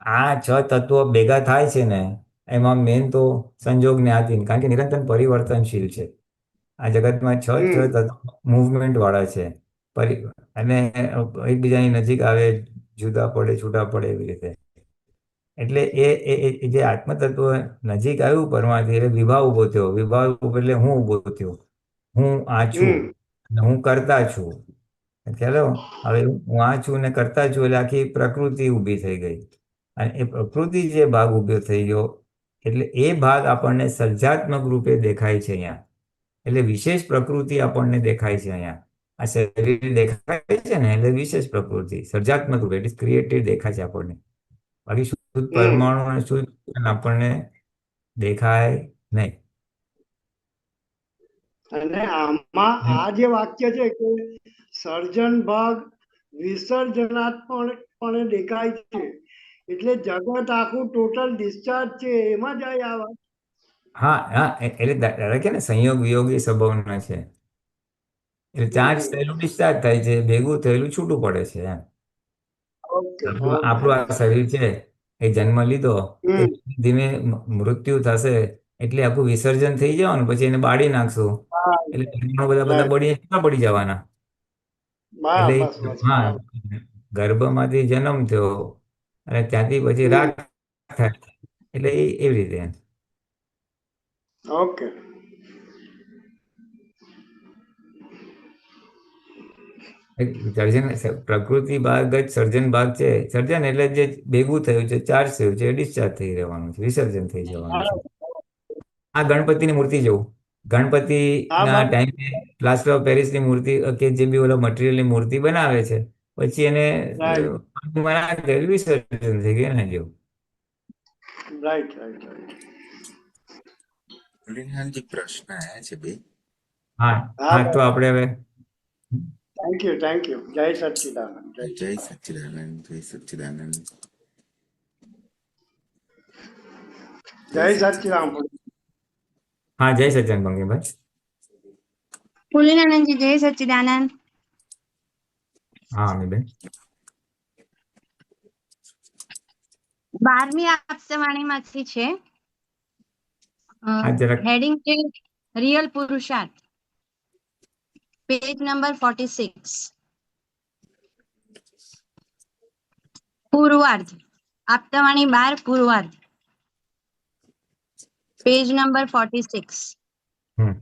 આ છ તત્વો ભેગા થાય છે ને એમાં મેન તો સંજોગને આધીન, કારણ કે નિરંતર પરિવર્તનશીલ છે. આ જગતમાં છ તત્વો મૂવમેન્ટ વાળા છે અને એકબીજાની નજીક આવે, જુદા પડે, છૂટા પડે એવી રીતે. એટલે એ જે આત્મતત્વ નજીક આવ્યું પરમાથી એટલે વિભાવ ઉભો થયો. વિભાવ એટલે હું ઉભો થયો. હું આ છું અને હું કરતા છું. ચાલો હવે હું આ છું ને કરતા છું એટલે આખી પ્રકૃતિ ઊભી થઈ ગઈ. અને એ પ્રકૃતિ જે ભાગ ઊભો થઈ ગયો એટલે એ ભાગ આપણને સર્જાત્મક રૂપે દેખાય છે અહીંયા. એટલે વિશેષ પ્રકૃતિ આપણને દેખાય છે અહીંયા. આ શરીર દેખાય છે ને એટલે વિશેષ પ્રકૃતિ સર્જાત્મક રૂપે એટલે ક્રિએટિવ દેખાય છે આપણને. બાકી શુદ્ધ પરમાણુ અને શુદ્ધ આપણને દેખાય નહીં. અને આમાં આ જે વાક્ય છે કે સર્જન ભાગ વિસર્જનાત્મકપણે દેખાય છે એટલે જગત આખું ટોટલ ડિસ્ચાર્જ છે એમાં જાય આ વાત. હા, એટલે દાદા કે ને સંયોગ વિયોગી સંભાવના છે. એટલે ચાર્જ થયેલું ડિસ્ચાર્જ થાય છે, ભેગું થયેલું છૂટું પડે છે એમ. ઓકે આપણું આ શરીર છે એ જન્મ લીધો કે ધીમે મૃત્યુ થશે એટલે આખું વિસર્જન થઈ જવાનું, પછી એને બાળી નાખશું એટલે બધા પડી જવાના. એટલે હા, ગર્ભમાંથી જન્મ થયો અને ત્યાંથી પછી રાખ થાય એટલે એવી રીતે. ઓકે. સર્જન પ્રકૃતિ ભાગ જ સર્જન ભાગ છે. સર્જન એટલે જે ભેગું થયું છે, ચાર્જ થયું છે, ડિસ્ચાર્જ થઈ રહેવાનું છે, વિસર્જન થઈ જવાનું છે. આ ગણપતિની મૂર્તિ જેવું. હા ગણપતિના બાબા ટાઈમે પ્લાસ્ટર ઓફ પેરિસની મૂર્તિ કે જે બી ઓલા મટીરિયલની મૂર્તિ બનાવે છે પછી એને રાઈટ પાણીમાં નાખે, વિસર્જન થઈ ગયું એના જેવું. રાઈટ રાઈટ રાઈટ ભોલેનાથજી પ્રશ્ન આયા છે બે. હા હા હા, તો બાબા આપણે હવે થેન્ક યુ જય સચ્ચિદાનંદ જય જય સચ્ચિદાનંદ, જય સચ્ચિદાનંદ, જય જય સચ્ચિદાનંદ. સચ્ચિદાનંદ હા, જય સચ્ચિદાનંદ બંગીભાઈ. ભોલેનાનંદજી જય સચ્ચિદાનંદ. હા અમીબેન. 12મી આપતાવાણીમાંથી છે. હા જરાક હેડિંગ છે રિયલ પુરુષાર્થ, પેજ નંબર 46. પૂર્વાર્ધ, આપતાવાણી 12 પૂર્વાર્ધ, પેજ નંબર 46. હમ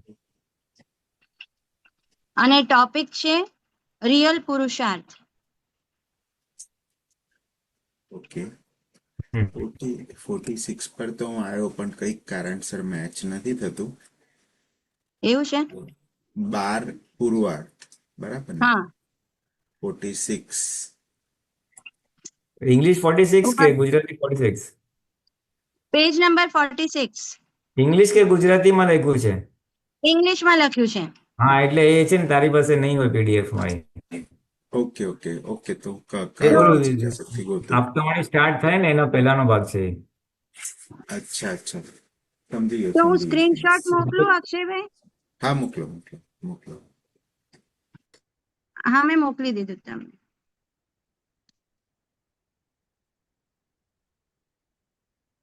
અને ટોપિક છે રિયલ પુરુષાર્થ. ઓકે. હમ 46 પર તો હું આવ્યો પણ કઈક કારણસર મેચ નથી થતું. એવું છે? 12 પૂર્વાર્ધ બરાબર ને? હા. 46 ઇંગ્લિશ 46 કે ઉપર ગુજરાતી 46? પેજ નંબર 46 ઇંગ્લિશ કે ગુજરાતીમાં લખ્યું છે? ઇંગ્લિશમાં લખ્યું છે. હા એટલે એ છે ને તારી પાસે નહીં હોય પીડીએફમાં. ઓકે ઓકે ઓકે, તો એ કયા તો ઓલું વાંચી જશે ગોતું? આપતાવાણી સ્ટાર્ટ થાય ને એનો પહેલાનો ભાગ છે એ. અચ્છા અચ્છા, સમજી ગયો તો હું સમજી સ્ક્રીનશોટ ગયો. મોકલું અક્ષયભાઈ? હા મોકલો મોકલો મોકલો. હા, મેં મોકલી દીધું તમને.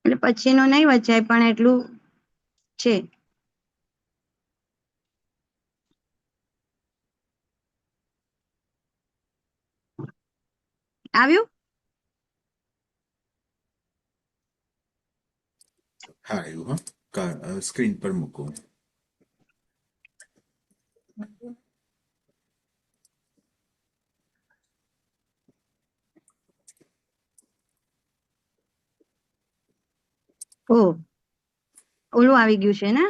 એટલે પછીનું નહીં વચાય પણ એટલું છે. આવ્યું? હા એવું, હા સ્ક્રીન પર મૂકો. ઓહ, ઓલું આવી ગયું છે ને?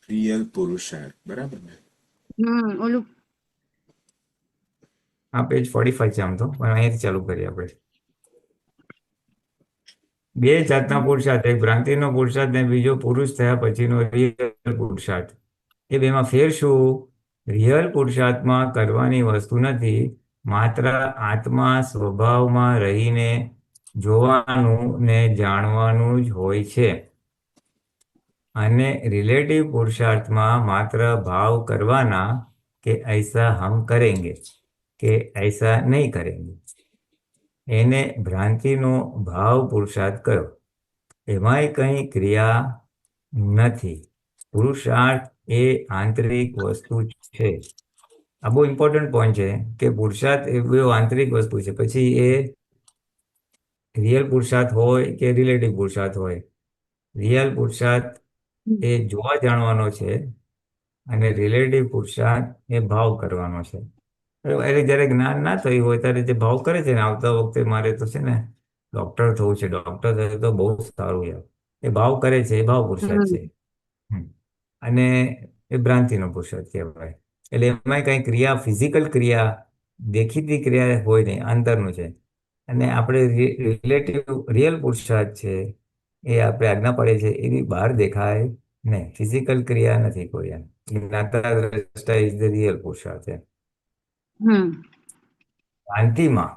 રિયલ પુરુષાર્થ બરાબર ને? ઓલું આ પેજ 45 છે આમ તો, પણ અહીંયાથી ચાલુ કરીએ આપણે. બે જાતના પુરુષાર્થ, એક ભ્રાંતિનો પુરુષાર્થ ને બીજો પુરુષ થયા પછીનો રિયલ પુરુષાર્થ. એ બેમાં ફેર શું? રિયલ પુરુષાર્થમાં કરવાની વસ્તુ નથી, માત્ર આત્મા સ્વભાવમાં રહીને જોવાનું ને જાણવાનું જ હોય છે. અને રિલેટિવ પુરુષાર્થમાં માત્ર ભાવ કરવાના કે ऐसा हम करेंगे કે ऐसा નહીં करेंगे. એને ભ્રાંતિનો ભાવ પુરુષાર્થ કહ્યો. એમાંય કંઈ ક્રિયા નથી. પુરુષાર્થ એ આંતરિક વસ્તુ છે. આ બહુ ઇમ્પોર્ટન્ટ પોઈન્ટ છે કે પુરુષાર્થ એ બહુ આંતરિક વસ્તુ છે. પછી એ રિયલ પુરુષાર્થ હોય કે રિલેટિવ પુરુષાર્થ હોય, રિયલ પુરુષાર્થ એ જોવા જાણવાનો છે અને રિલેટિવ પુરુષાર્થ એ ભાવ કરવાનો છે. એટલે જ્યારે જ્ઞાન ના થયું હોય ત્યારે જે ભાવ કરે છે ને, આવતા વખતે મારે તો છે ને ડોક્ટર થવું છે, ડોક્ટર થશે તો બહુ સારું યાર. એ ભાવ કરે છે એ ભાવ પુરુષાર્થ છે. હમ. અને એ ભ્રાંતિનો પુરુષાર્થ કહેવાય. એટલે એમાં કઈ ક્રિયા, ફિઝિકલ ક્રિયા, દેખીતી ક્રિયા હોય નહીં, અંદરનું છે. અને આપણે રિલેટિવ રિયલ પુરુષાર્થ છે એ આપણે આજ્ઞા પડે છે એની બહાર દેખાય નહીં, ફિઝિકલ ક્રિયા નથી કોઈ એમ. જ્ઞાતા દ્રષ્ટા ઇઝ ધ રિયલ પુરુષાર્થ છે. ભ્રાંતિમાં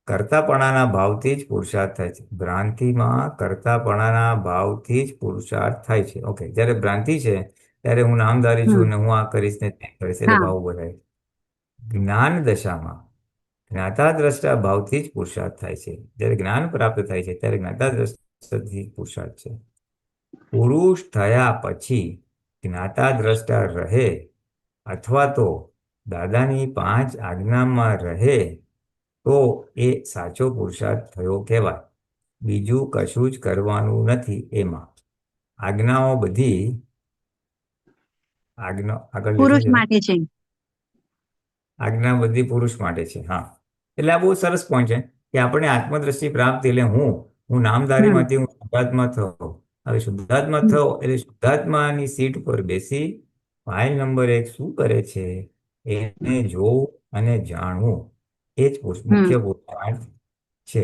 કર્તાપણાના ભાવથી જ પુરુષાર્થ થાય છે. ભ્રાંતિમાં કર્તાપણાના ભાવથી જ પુરુષાર્થ થાય છે. ઓકે, જ્યારે ભ્રાંતિ છે ત્યારે હું નામધારી છું ને હું આ કરીશ ને તે કરીશ એટલે હા. ભાવ બોલાય. જ્ઞાન દશામાં જ્ઞાતા દ્રષ્ટા ભાવથી જ પુરુષાર્થ થાય છે. જ્યારે જ્ઞાન પ્રાપ્ત થાય છે ત્યારે જ્ઞાતા દ્રષ્ટાથી પુરુષાર્થ છે. પુરુષ થયા પછી જ્ઞાતા દ્રષ્ટા રહે અથવા તો દાદાની 5 આજ્ઞામાં રહે તો એ સાચો પુરુષાર્થ થયો કહેવાય. બીજું કશું જ કરવાનું નથી એમાં. આજ્ઞાઓ બધી આગળ લેજો પુરુષ જરા. માટે છે. આજ્ઞા બધી પુરુષ માટે છે. હા, એટલે આ બહુ સરસ પોઈન્ટ છે કે આપણે આત્મદ્રષ્ટિ પ્રાપ્તિ એટલે હું નામધારીમાંથી હું શુદ્ધાત્મા થયો. હવે શુદ્ધાત્મા થયો એટલે શુદ્ધાત્માની સીટ પર બેસી ફાઇલ નંબર 1 શું કરે છે એને જોવું અને જાણવું એ જ મુખ્ય પુરુષાર્થ છે.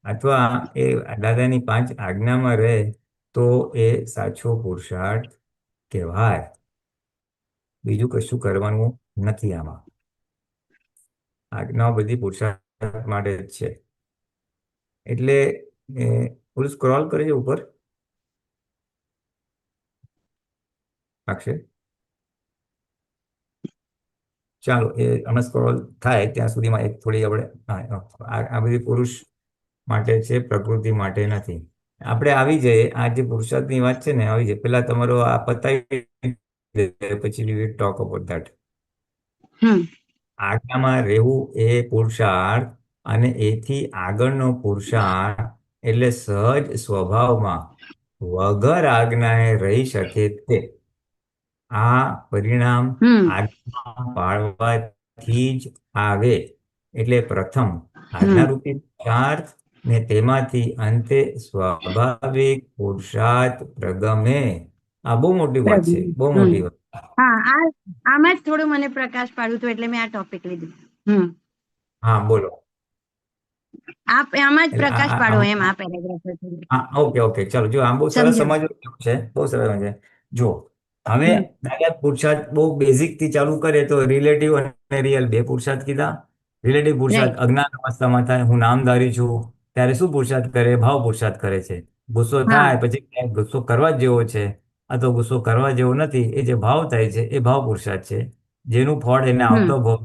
અથવા એ દાદાની 5 આજ્ઞામાં રહે તો એ સાચો પુરુષાર્થ કહેવાય. બીજું કશું કરવાનું નથી આમાં. આજ્ઞાઓ બધી પુરુષાર્થ માટે જ છે. એટલે થોડું સ્ક્રોલ કરજો ઉપર અક્ષય. ચાલો એ હમણાં સ્ક્રોલ થાય ત્યાં સુધીમાં એક થોડી આપણે આ બધી પુરુષ માટે છે, પ્રકૃતિ માટે નથી. આપણે આવી જઈએ આ જે પુરુષાર્થની વાત છે ને, આવી જાય પેલા તમારો આ પતાવી પછી we will talk about that. આજ્ઞામાં રહેવું એ પુરુષાર્થ અને એથી આગળનો પુરુષાર્થ એટલે સહજ સ્વભાવમાં વગર આજ્ઞાએ રહી શકે તે. આ પરિણામ આજ્ઞા પાળવાથી જ આવે. એટલે પ્રથમ આજ્ઞારૂપી પુરુષાર્થ ને તેમાંથી અંતે સ્વાભાવિક પુરુષાર્થ પ્રગમે. આ બહુ મોટી વાત છે, બહુ મોટી વાત. હા, આમાં જ થોડું મને પ્રકાશ પાડવું હતું એટલે મેં આ ટોપિક લીધું. હા બોલો. આમાં જ પ્રકાશ પાડો એમ આ પેરેગ્રાફ. હા, ઓકે ચાલો. જો આમ બહુ સરસ સમજવું છે, બહુ સરસ છે. જો હવે દાદા પુરુષાર્થ બહુ બેઝિક થી ચાલુ કરે તો રિલેટિવ અને રિયલ બે પુરુષાર્થ કીધા. રિલેટિવ પુરુષાર્થ અજ્ઞાન અવસ્થામાં થાય, હું નામધારી છું ત્યારે શું પુરુષાર્થ કરે? ભાવ પુરુષાર્થ કરે છે. ગુસ્સો થાય પછી ગુસ્સો કરવા જેવો છે આ તો ગુસ્સો કરવા જેવો નથી, એ જે ભાવ થાય છે એ ભાવ પુરુષાર્થ છે, જેનું ફળ એને આવતો ભાવ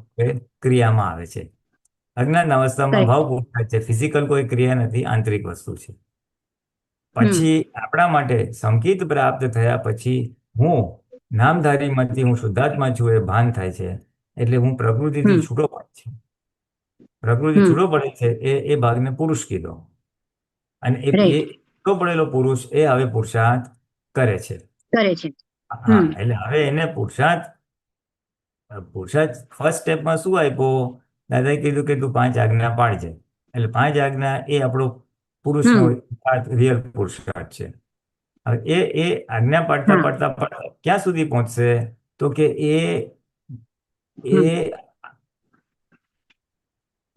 ક્રિયામાં આવે છે. અજ્ઞાન અવસ્થામાં ભાવ પુરુષાર્થ છે, ફિઝિકલ કોઈ ક્રિયા નથી, આંતરિક વસ્તુ છે. પછી આપણા માટે સંકેત પ્રાપ્ત થયા પછી હું નામધારીમાંથી હું શુદ્ધાત્મા છું એ ભાન થાય છે. એટલે હું પ્રકૃતિથી છૂટો પડે છે. પ્રકૃતિ છૂટો પડે છે એ ભાગને પુરુષ કીધો. અને એ છૂટો પડેલો પુરુષ એ હવે પુરુષાર્થ કરે છે. હા, એટલે હવે એને પુરુષાર્થ ફર્સ્ટ સ્ટેપમાં શું આપ્યો? દાદાએ કીધું કે તું 5 આજ્ઞા પાડજે. એટલે 5 આજ્ઞા એ આપણો પુરુષનો રિયલ પુરુષાર્થ છે. હવે એ આજ્ઞા પાડતા પાડતા ક્યાં સુધી પહોંચશે? તો કે એ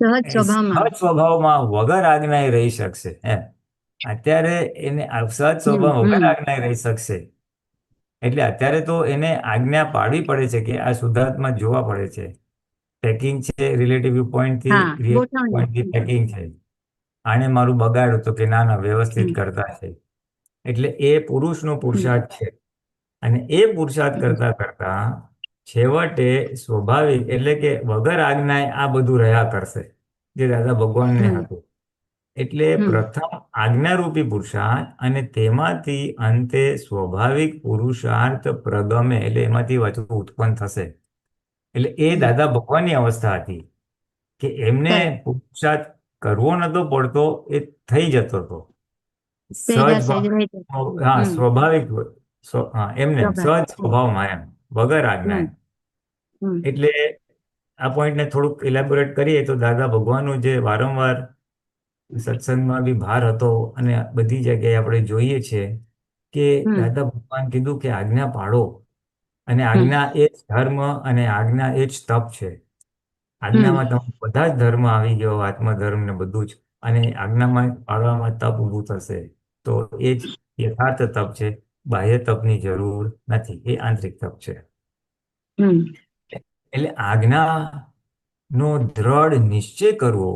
સહજ સ્વભાવમાં વગર આજ્ઞાએ રહી શકશે. અત્યારે એને સહજ સ્વભાવ વગર આજ્ઞાએ રહી શકશે. એટલે અત્યારે તો એને આજ્ઞા પાડવી પડે છે કે આ શુદ્ધાત્મા જોવા પડે છે. પેકિંગ છે, રિલેટિવ વ્યૂ પોઈન્ટથી રિયલ પોઈન્ટથી પેકિંગ છે. આને મારું બગાડ્યું તો કે ના વ્યવસ્થિત કરતા છે. એટલે એ પુરુષનો પુરુષાર્થ છે. અને એ પુરુષાર્થ કરતા કરતા છેવટે સ્વાભાવિક એટલે કે વગર આજ્ઞાએ આ બધું રહ્યા કરશે જે દાદા ભગવાનને હતું. એટલે પ્રથમ આજ્ઞારૂપી પુરુષાર્થ અને તેમાંથી અંતે સ્વાભાવિક પુરુષાર્થ પ્રગમે એટલે એમાંથી વસ્તુ ઉત્પન્ન થશે. એટલે એ દાદા ભગવાનની અવસ્થા હતી કે એમને પુરુષાર્થ કરવો નતો પડતો, એ થઈ જતો હતો. સ્વાભાવિક એમને સહજ સ્વભાવમાં એમ વગર આજ્ઞા. એટલે આ પોઈન્ટને થોડુંક ઇલેબોરેટ કરીએ તો દાદા ભગવાનનું જે વારંવાર સત્સંગમાં બી ભાર હતો અને બધી જગ્યાએ આપણે જોઈએ છે કે દાદા ભગવાન કીધું કે આજ્ઞા પાડો. અને આજ્ઞા એ જ ધર્મ અને આજ્ઞા એ જ તપ છે. આજ્ઞામાં તમે બધા જ ધર્મ આવી ગયો, આત્મધર્મ ને બધું જ. અને આજ્ઞામાં પાડવામાં તપ ઊભું થશે તો એ જ યથાર્થ તપ છે. બાહ્ય તપની જરૂર નથી, એ આંતરિક તપ છે. એટલે આજ્ઞાનો દ્રઢ નિશ્ચય કરવો,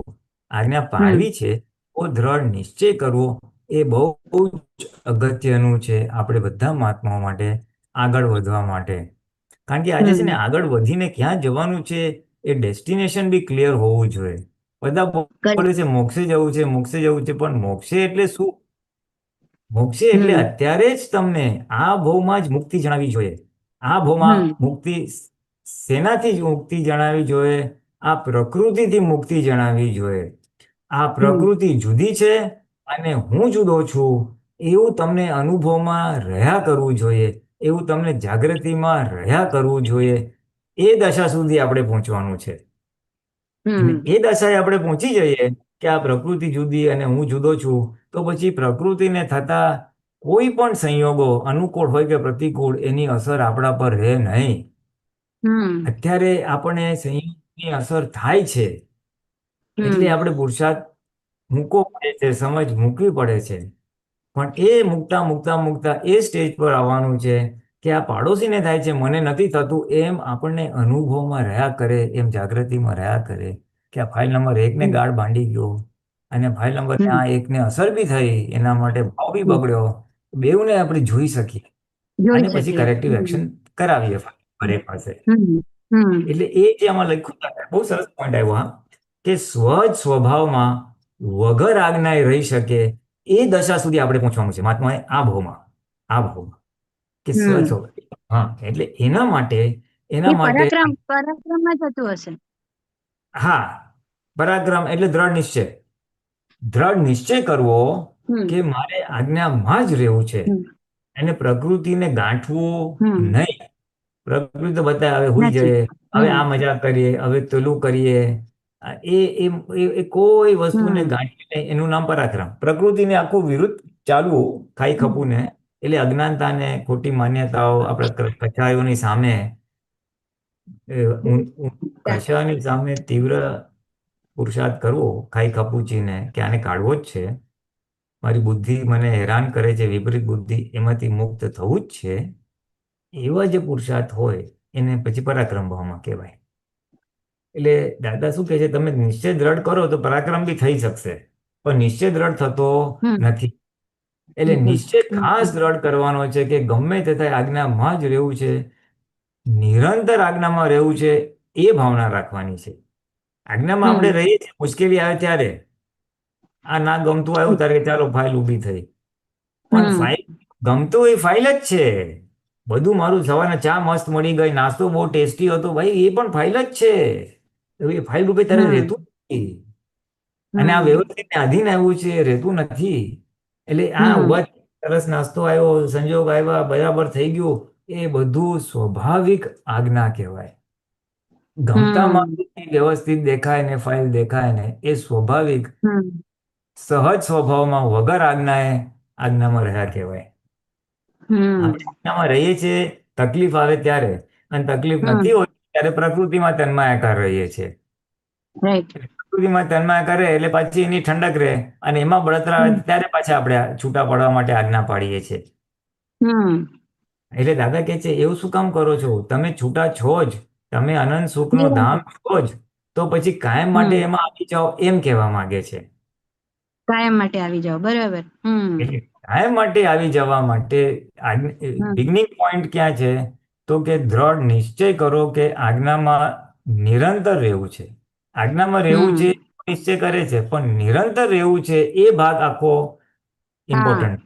આજ્ઞા પાડવી છે તો દ્રઢ નિશ્ચય કરવો એ બહુ જ અગત્યનું છે આપણે બધા મહાત્માઓ માટે આગળ વધવા માટે. કારણ કે આજે છે ને આગળ વધીને ક્યાં જવાનું છે એ ડેસ્ટિનેશન બી ક્લિયર હોવું જોઈએ. બધા બોલે છે મોક્ષે જવું છે, મોક્ષે જવું છે, પણ મોક્ષે એટલે શું? મોક્ષે એટલે અત્યારે જ તમને આ ભાવમાં જ મુક્તિ જણાવી જોઈએ. આ ભાવમાં મુક્તિ શેનાથી મુક્તિ જણાવી જોઈએ? આ પ્રકૃતિથી મુક્તિ જણાવી જોઈએ. આ પ્રકૃતિ જુદી છે અને હું જુદો છું એવું તમને અનુભવમાં રહ્યા કરવું જોઈએ, એવું તમને જાગૃતિમાં રહ્યા કરવું જોઈએ. એ દશા સુધી આપણે પહોંચવાનું છે. એ દશાએ આપણે પહોંચી જઈએ કે આ પ્રકૃતિ જુદી અને હું જુદો છું, તો પછી પ્રકૃતિને થતા કોઈ પણ સંયોગો અનુકૂળ હોય કે પ્રતિકૂળ એની અસર આપણા પર રહે નહીં. અત્યારે આપણને સંયોગની અસર થાય છે એટલે આપણે પુરુષાર્થ મૂકવો પડે છે, સમજ મૂકવી પડે છે. પણ એ મૂકતા એ સ્ટેજ પર આવવાનું છે કે આ પાડોશીને થાય છે મને નથી થતું, એમ આપણને અનુભવમાં રહ્યા કરે, એમ જાગૃતિમાં રહ્યા કરે કે આ ફાઇલ નંબર 1 ને ગાળ બાંધી ગયો અને ફાઇલ નંબર આ 1 ને અસર બી થઈ, એના માટે ભાવ બી બગડ્યો. બેઉને આપણે જોઈ શકીએ અને પછી કરેક્ટિવ એક્શન કરાવીએ ફરી પાસે. એટલે એ જે આમાં લખ્યું છે, બહુ સરસ પોઈન્ટ આવ્યો હા, કે સ્વજ સ્વભાવમાં વગર આજ્ઞાએ રહી શકે એ દશા સુધી આપણે પહોંચવાનું છે મહાત્માએ આ ભાવમાં કે સ્વજ હા, એટલે એના માટે પરાક્રમમાં થતું હશે. હા, પરાક્રમ એટલે દ્રઢ નિશ્ચય કરવો કે મારે આજ્ઞામાં જ રહેવું છે અને પ્રકૃતિને ગાંઠવું નહીં. પ્રકૃતિ તો બતાવે હવે હુઈ જઈએ, હવે આ મજાક કરીએ, હવે પેલું કરીએ, એ કોઈ વસ્તુને ગાંઠી નહીં, એનું નામ પરાક્રમ. પ્રકૃતિને આખું વિરુદ્ધ ચાલવું ખાઈ ખપું ને, એટલે અજ્ઞાનતાને ખોટી માન્યતાઓ આપણે કચાયોની સામે તીવ્ર પુરુષાર્થ કરવો ખાઈ ખપુચીને કે આને કાઢવો જ છે, મારી બુદ્ધિ મને હેરાન કરે છે, વિપરીત બુદ્ધિ, એમાંથી મુક્ત થવું જ છે, એવા જે પુરુષાર્થ હોય એને પછી પરાક્રમ ભાવમાં કહેવાય. એટલે દાદા શું કહે છે, તમે નિશ્ચય દ્રઢ કરો તો પરાક્રમ બી થઈ શકશે, પણ નિશ્ચય દ્રઢ થતો નથી. એટલે નિશ્ચય ખાસ દ્રઢ કરવાનો છે કે ગમે તે થાય આજ્ઞામાં જ રહેવું છે, નિરંતર આજ્ઞામાં રહેવું છે, એ ભાવના રાખવાની છે. આજ્ઞામાં આપણે રહીએ છીએ, મુશ્કેલી આવે ત્યારે આ ના ગમતું આવ્યું ત્યારે ચાલો ફાઇલ ઊભી થઈ, પણ ફાઇલ ગમતું એ ફાઇલ જ છે. બધું મારું સવારના ચા મસ્ત મળી ગઈ, નાસ્તો બહુ ટેસ્ટી હતો, ભાઈ એ પણ ફાઇલ જ છે. એ ફાઇલ રૂપે તારે રહેતું નથી અને આ વ્યવસ્થિત આધીન આવ્યું છે, રહેતું નથી. એટલે આ ઉભા સરસ નાસ્તો આવ્યો, સંજોગ આવ્યા, બરાબર થઈ ગયું, એ બધું સ્વાભાવિક આજ્ઞા કહેવાય. ગમતામાં વ્યવસ્થિત દેખાય ને ફાઇલ દેખાય ને એ સ્વાભાવિક સહજ સ્વભાવમાં વગર આજ્ઞામાં રહ્યા કહેવાય. આપણે આજ્ઞામાં રહીએ છીએ તકલીફ આવે ત્યારે, અને તકલીફ નથી હોતી ત્યારે પ્રકૃતિમાં તન્માયાકાર રહીએ છીએ. પ્રકૃતિમાં તન્માયા કરે એટલે પછી એની ઠંડક રહે અને એમાં બળતરા આવે ત્યારે પાછા આપણે છૂટા પડવા માટે આજ્ઞા પાડીએ છીએ. એટલે દાદા કહે છે એવું શું કામ કરો છો, તમે છૂટા છો જ, તમે અનંત સુખનો ધામ છો જ, તો પછી કાયમ માટે એમાં આવી જાઓ એમ કહેવા માંગે છે. કાયમ માટે આવી જાઓ, બરાબર. એટલે કાયમ માટે આવી જવા માટે બિગનિંગ પોઈન્ટ ક્યાં છે, તો કે દ્રઢ નિશ્ચય કરો કે આજ્ઞામાં નિરંતર રહેવું છે. આજ્ઞામાં રહેવું છે નિશ્ચય કરે છે, પણ નિરંતર રહેવું છે એ ભાગ આખો ઇમ્પોર્ટન્ટ.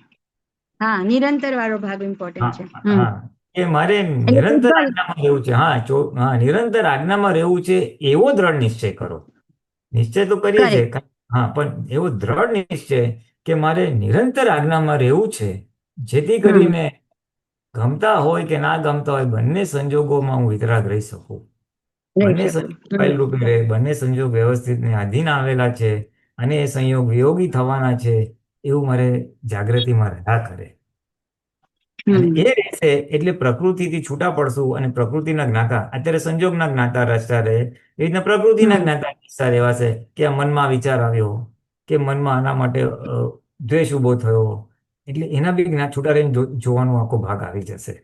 હા, નિરંતર વાળો ભાગ ઇમ્પોર્ટન્ટ છે. હા, કે મારે નિરંતર આજ્ઞામાં રહેવું છે. હા, નિરંતર આજ્ઞામાં રહેવું છે એવો દ્રઢ નિશ્ચય કરો. નિશ્ચય તો કરીએ છે, હા, પણ એવો દ્રઢ નિશ્ચય કે મારે નિરંતર આજ્ઞામાં રહેવું છે, જેથી કરીને ગમતા હોય કે ના ગમતા હોય બંને સંજોગોમાં હું વિતરાગ રહી શકું. બંને સંજોગ રૂપે રહે, બંને સંજોગ વ્યવસ્થિત ને આધીન આવેલા છે અને એ સંયોગ વિયોગી થવાના છે એવું મારે જાગૃતિમાં રહ્યા કરે. અને એ રહેશે એટલે પ્રકૃતિથી છૂટા પડશું અને પ્રકૃતિના જ્ઞાતા, અત્યારે સંજોગના જ્ઞાતા રચતા રહે, એ રીતના પ્રકૃતિના જ્ઞાતા રચતા રહેવાશે કે આ મનમાં વિચાર આવ્યો કે મનમાં આના માટે દ્વેષ ઉભો થયો, એટલે એના બી જ્ઞાત છૂટા રહીને જોવાનો આખો ભાગ આવી જશે.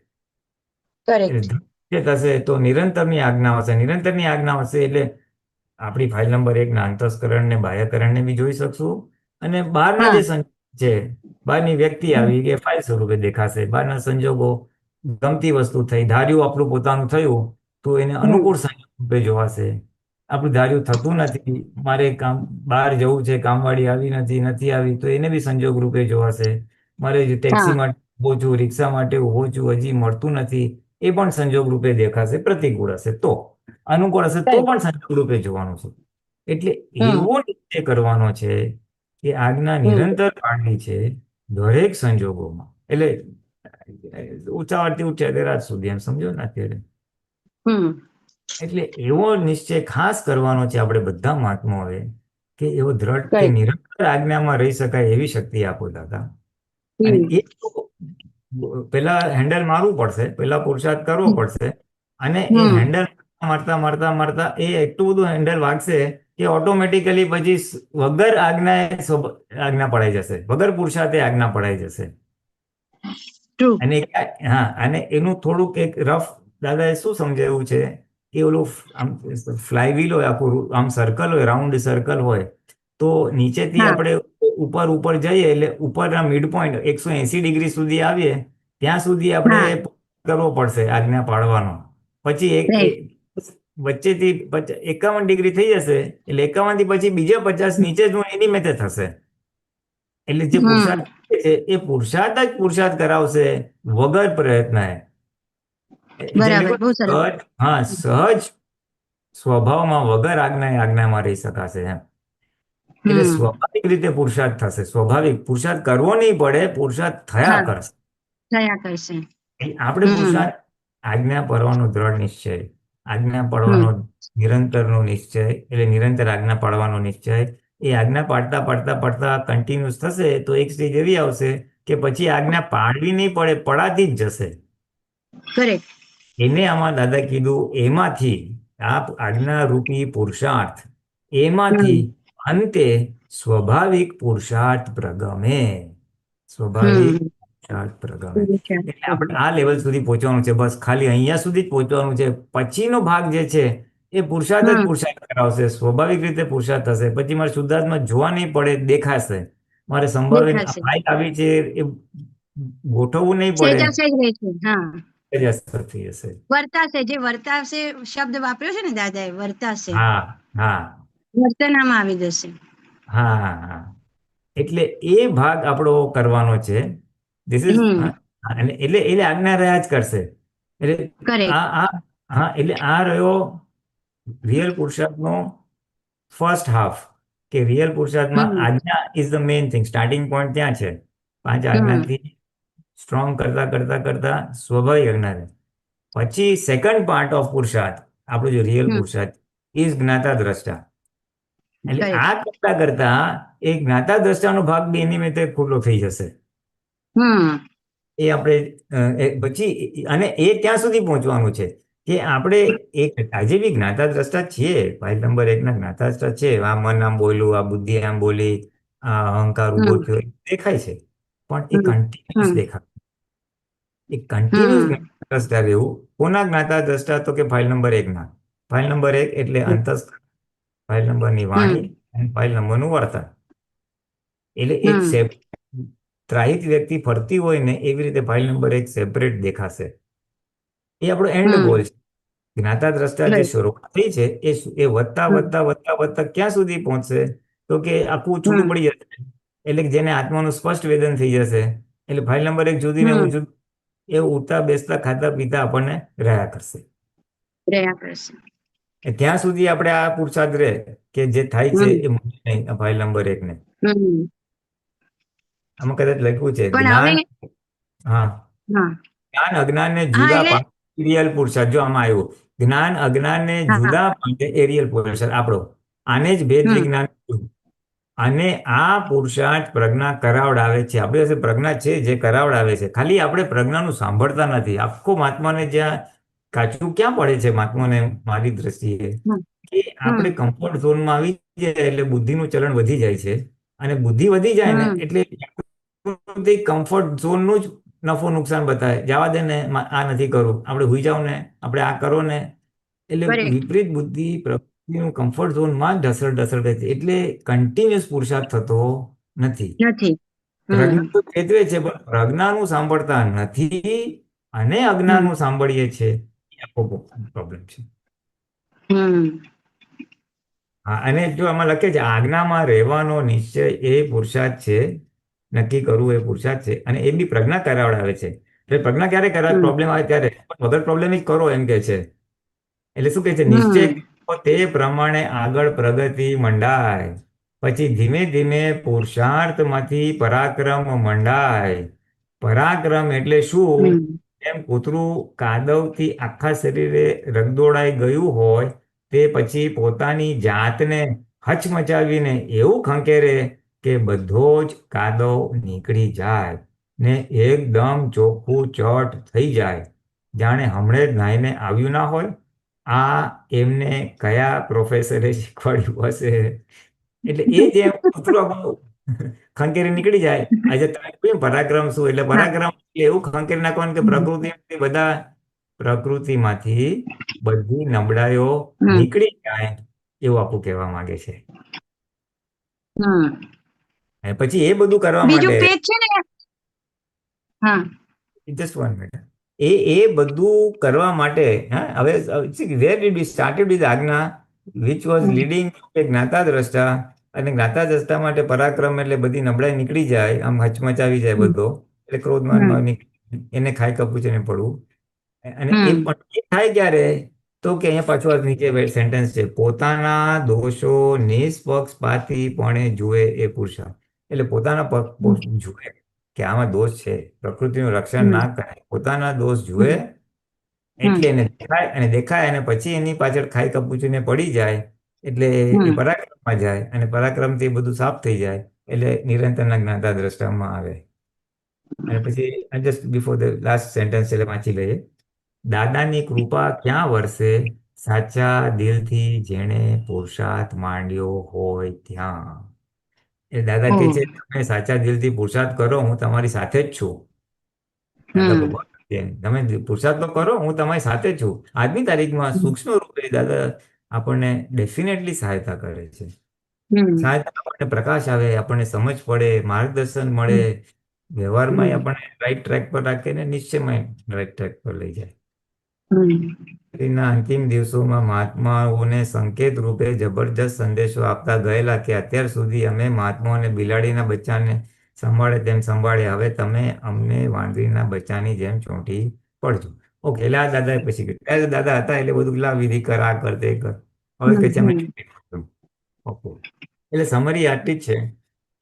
થશે તો નિરંતરની આજ્ઞા હશે. નિરંતરની આજ્ઞા હશે એટલે આપણી ફાઇલ નંબર 1 ના અંતસ્કરણ ને બાહ્યકરણને બી જોઈ શકશું અને બહારના જે સંજોગ છે, બહારની વ્યક્તિ આવી કે ફાઇલ સ્વરૂપે દેખાશે, બહારના સંજોગો, ગમતી વસ્તુ થઈ, ધાર્યું આપણું પોતાનું થયું તો એને અનુકૂળ સંજોગ રૂપે જોવાશે. આપણું ધાર્યું થતું નથી, મારે કામ બહાર જવું છે, કામવાળી આવી નથી આવી તો એને બી સંજોગ રૂપે જોવાશે. મારે ટેક્સી માટે ઉભો છું, રિક્ષા માટે ઉભો છું, હજી મળતું નથી, એ પણ સંજોગ રૂપે દેખાશે. પ્રતિકૂળ હશે તો, અનુકૂળ હશે તો પણ સંજોગ રૂપે જોવાનું છે. એટલે એવો નિશ્ચય કરવાનો છે કે આજ્ઞા નિરંતર પાડવી છે દરેક સંજોગોમાં. એટલે ઊંચાવાથી ઊંચા રાત સુધી, એમ સમજો ને અત્યારે. એટલે એવો નિશ્ચય ખાસ કરવાનો છે આપણે બધા મહાત્માઓએ કે એવો દ્રઢ કે કઈ નિરંતર આજ્ઞામાં રહી શકાય એવી શક્તિ આપો દાદા. અને હમ એ તો પેલા હેન્ડલ મારવું પડશે, પેલા પુરુષાર્થ કરવો પડશે, અને એ હમ હેન્ડલ મારતા મારતા મારતા એ એટલું બધું હેન્ડલ વાગશે કે ઓટોમેટિકલી પછી વગર આજ્ઞા પડાઈ જશે, વગર પુરુષાર્થે આજ્ઞા પડાઈ જશે. ટ્રુ અને હા, અને એનું થોડુંક એક રફ દાદાએ શું સમજાવ્યું છે કે ઓલું આમ ફ્લાયવીલ હોય, આખું આમ સર્કલ હોય, રાઉન્ડ સર્કલ હોય, તો નીચેથી હા આપણે ઉપર ઉપર જઈએ એટલે ઉપરના મિડ પોઈન્ટ 180 ડિગ્રી સુધી આવીએ ત્યાં સુધી આપણે હા કરવો પડશે આજ્ઞા પાડવાનો. પછી રાઈટ વચ્ચેથી 51 ડિગ્રી થઈ જશે એટલે 51 થી પછી બીજા 50 નીચે જ એની મેથે થશે. એટલે જે હમ પુરુષાર્થ છે એ પુરુષાર્થ જ પુરુષાર્થ કરાવશે વગર પ્રયત્ન. જેમ બરાબર, કે બહુ સરસ. સહજ, હા, સહજ સ્વભાવમાં વગર આજ્ઞામાં રહી શકાશે એમ. એટલે હમ સ્વાભાવિક રીતે પુરુષાર્થ થશે, સ્વાભાવિક પુરુષાર્થ કરવો નહીં પડે, પુરુષાર્થ થયા હા કરશે. થયા કરશે. એટલે આપણે હમ પુરુષાર્થ આજ્ઞા પાડવાનો દ્રઢ નિશ્ચય, આજ્ઞા પાડવાનો હમ નિરંતરનો નિશ્ચય, એટલે નિરંતર આજ્ઞા પાડવાનો નિશ્ચય. એ આજ્ઞા પાડતા પાડતા પાડતા કન્ટિન્યુઅસ થશે તો એક સ્ટેજ એવી આવશે કે પછી આજ્ઞા પાડવી નહીં પડે, પડાતી જ જશે. કરેક્ટ. એને આમાં દાદા કીધું એમાંથી આ આજ્ઞારૂપી પુરુષાર્થ, એમાંથી હમ અંતે સ્વાભાવિક પુરુષાર્થ પ્રગમે. સ્વાભાવિક હમ પુરુષાર્થ પ્રગમે. એટલે આપણે આ લેવલ સુધી પહોંચવાનું છે, બસ ખાલી અહીંયા સુધી જ પહોંચવાનું છે. પછીનો ભાગ જે છે એ પુરુષાર્થ જ હમ પુરુષાર્થ કરાવશે, સ્વાભાવિક રીતે પુરુષાર્થ થશે. પછી મારે શુદ્ધાત્મા જોવા નહીં પડે, દેખાશે. મારે સંભાવીને દેખાશે. ફાઇલ આવી છે એ ગોઠવવું નહીં પડે, સહેજા સહેજ રહે છે. હા એ જ અસર થઈ જશે. વર્તાશે, જે વર્તાશે શબ્દ વાપર્યો છે ને દાદાએ, વર્તાશે, હા, હા, વર્તનામાં આવી જશે. હા, હા. એટલે એ ભાગ આપણો કરવાનો છે. ધીસ ઇઝ, હમ અને એટલે એટલે આજ્ઞા રહ્યા જ કરશે. એટલે કરેક્ટ. આ હા, એટલે આ રહ્યો રિયલ પુરુષાર્થનો ફર્સ્ટ હાફ, કે રિયલ પુરુષાર્થમાં હમ આજ્ઞા is the main thing. Starting point ત્યાં છે. 5 હમ આજ્ઞાથી સ્ટ્રોંગ કરતા કરતા કરતા સ્વાભાવિક આજ્ઞા રહે. પછી સેકન્ડ પાર્ટ ઓફ પુરુષાર્થ, આપણું જે રિયલ હમ પુરુષાર્થ ઇઝ જ્ઞાતા દ્રષ્ટા. એટલે કરેક્ટ. આ કરતા કરતા એ જ્ઞાતા દ્રષ્ટાનો ભાગ બી એની મેતે ખુલ્લો થઈ જશે. હમ એ આપણે પછી, અને એ ત્યાં સુધી પહોંચવાનું છે કે આપણે એક આજે બી જ્ઞાતા દ્રષ્ટા છીએ, ફાઇલ નંબર 1 ના જ્ઞાતા દ્રષ્ટા છે. આ મન આમ બોલ્યું, આ બુદ્ધિ આમ બોલી, આ અહંકાર ઉભો હમ થયો, દેખાય છે. પણ એ હમ કન્ટિન્યુઅસ હમ દેખાય. એ કન્ટિન્યુઅસ હમ જ્ઞાતા દ્રષ્ટા રહેવું. કોના જ્ઞાતા દ્રષ્ટા? તો કે ફાઇલ નંબર 1 ના. ફાઇલ નંબર 1 એટલે અંતસ્થ, ફાઇલ નંબરની વાણી, હમ અને ફાઇલ નંબરનું વર્તન. એટલે એક હમ ત્રાહિત વ્યક્તિ ફરતી હોય ને એવી રીતે ફાઇલ નંબર 1 સેપરેટ દેખાશે. એ આપણો એન્ડ હમ ગોલ છે. જ્ઞાતા દ્રષ્ટા જે રાઈટ. શરૂઆત થઈ છે એ વધતા હમ વધતા વધતા વધતા ક્યાં સુધી પહોંચશે? તો કે આખું છૂટું હમ પડી જશે. એટલે જેને આત્માનું સ્પષ્ટ વેદન થઈ જશે. એટલે ફાઇલ નંબર 1 જુદી ને હું હમ જુદું, એ ઉઠતા બેસતા ખાતા પીતા આપણને રહ્યા કરશે. રહ્યા કરશે. ત્યાં સુધી આપણે આ પુરુષાર્થ રહે કે જે થાય છે હમ એ મૂકે નહીં આ ફાઇલ નંબર 1 ને. હમ આમાં કદાચ લખ્યું છે પણ હવે જ્ઞાન, હા, હા જ્ઞાન અજ્ઞાનને હા જુદા એટલે પાડે એ રિયલ પુરુષાર્થ. જો આમાં આવ્યું જ્ઞાન અજ્ઞાનને હા જુદા પાડે એ રિયલ પુરુષાર્થ આપણો. આને જ ભેદ હમ વિજ્ઞાન કીધું. અને આ પુરુષાર્થ પ્રજ્ઞા કરાવડાવે છે. આપણી પાસે પ્રજ્ઞા છે જે કરાવડાવે છે. ખાલી આપણે પ્રજ્ઞાનું સાંભળતા નથી. આખો મહાત્માને જ્યાં કાચું ક્યાં પડે છે મહાત્માને મારી દ્રષ્ટિએ, હમ કે આપણે હમ કમ્ફર્ટ ઝોનમાં આવી જાય એટલે બુદ્ધિનું ચલણ વધી જાય છે. અને બુદ્ધિ વધી જાય ને હમ એટલે કમ્ફર્ટ ઝોનનું જ નફો નુકસાન બતાવે. જવા દે ને, આ નથી કરવું, આપણે હુઈ જાવ ને, આપણે આ કરો ને. એટલે કરેક્ટ. વિપરીત બુદ્ધિ પ્રકૃતિનું કમ્ફર્ટ ઝોનમાં જ ઢસડ રહે છે. એટલે કન્ટિન્યુઅસ પુરુષાર્થ થતો નથી. નથી. હમ પ્રજ્ઞા તો ચેતવે છે પણ પ્રજ્ઞાનું સાંભળતા નથી, અને હમ અજ્ઞાનનું સાંભળીએ છીએ. એ આખો પ્રોબ્લેમ છે. હમ હા, અને જો આમાં લખે છે આજ્ઞામાં રહેવાનો નિશ્ચય એ પુરુષાર્થ છે. નક્કી કરવું એ પુરુષાર્થ છે. અને એ બી પ્રજ્ઞા કરાવડાવે છે. એટલે પ્રજ્ઞા ક્યારે કરાવે? હમ પ્રોબ્લેમ આવે ત્યારે. વગર પ્રોબ્લેમ જ કરો એમ કે છે. એટલે શું કે છે? નિશ્ચય હમ કરો તે પ્રમાણે આગળ પ્રગતિ મંડાય. પછી ધીમે ધીમે પુરુષાર્થમાંથી પરાક્રમ મંડાય. પરાક્રમ એટલે શું? હમ એમ કૂતરું કાદવથી આખા શરીરે રગદોળાઈ ગયું હોય તે પછી પોતાની જાતને હચમચાવીને એવું ખંખેરે કે બધો જ કાદવ નીકળી જાય ને એકદમ ચોખ્ખું ચટ થઈ જાય, જાણે હમણે જ નાહીને આવ્યું ના હોય. આ એમને કયા પ્રોફેસરે શીખવાડ્યું હશે? એટલે એ જે કૂતરો આપણું ખંખેરી નીકળી જાય. આજે તમે કહ્યું પરાક્રમ શું, એટલે હા પરાક્રમ એટલે એવું ખંખેરી નાખવાનું કે પ્રકૃતિમાંથી બધી નબળાઈઓ હમ નીકળી જાય, એવું આપું કહેવા માંગે છે. હમ અને પછી એ બધું કરવા બીજું માટે પેજ છે ને, હા જસ્ટ 1 મિનિટ. એ બધું કરવા માટે, હા, હવે where did we started with આજ્ઞા વિચ વોઝ હમ લીડિંગ જ્ઞાતા દ્રષ્ટા. અને જ્ઞાતા દ્રષ્ટા માટે પરાક્રમ એટલે બધી નબળાઈ નીકળી જાય, આમ હચમચાવી જાય હમ બધો, એટલે ક્રોધમાન હમ એને ખાઈ કપૂચીને પડવું. અને એ હમ પણ એ થાય ક્યારે? તો કે અહીંયા પાછું આ નીચે સેન્ટેન્સ છે, પોતાના દોષો નિષ્પક્ષપાતીપણે જુએ એ પુરુષાર્થ. એટલે પોતાના જુએ કે આમાં દોષ છે, પ્રકૃતિનું રક્ષણ હમ ના કરે, પોતાના દોષ જુએ હમ એટલે હમ એને દેખાય અને પછી એની પાછળ ખાઈ કપૂચીને પડી જાય, એટલે એ હમ પરાક્રમમાં જાય અને પરાક્રમથી બધું સાફ થઈ જાય, એટલે નિરંતરના જ્ઞાતા દ્રષ્ટામાં આવે. અને પછી just before the last sentence એટલે વાંચી લઈએ. દાદાની કૃપા ક્યાં વરસે, સાચા દિલથી જેણે પુરુષાર્થ માંડ્યો હોય ત્યાં. એ દાદા ઓ કે છે, તમે સાચા દિલથી પુરુષાર્થ કરો, હું તમારી સાથે જ છું. દાદા હમ ભગવાન કે તમે પુરુષાર્થ તો કરો, હું તમારી સાથે જ છું. આજની તારીખમાં સૂક્ષ્મ રૂપે દાદા આપણને ડેફિનેટલી સહાયતા કરે છે. હમ સહાયતા આપણને પ્રકાશ આવે, આપણને સમજ પડે, માર્ગદર્શન મળે, વ્યવહારમાં હમ આપણને રાઈટ ટ્રેક પર રાખીને નિશ્ચયમાં રાઈટ ટ્રેક પર લઈ જાય. હમ ના અંતિમ દિવસોમાં મહાત્માઓને સંકેત રૂપે જબરજસ્ત સંદેશો આપતા ગયેલા કે અત્યાર સુધી અમે મહાત્માઓને બિલાડીના બચ્ચાને સંભાળે તેમ સંભાળે, હવે તમે અમને વાંદરીના બચ્ચાની જેમ ચોંટી પડજો. ઓકે, એટલે આ દાદા પછી કહ્યું, ત્યારે દાદા હતા એટલે બધું લા વિધિ કર, આ કર, તે કર. હવે કે છે અમે હમ ઓકે. એટલે સમરી આટલી જ છે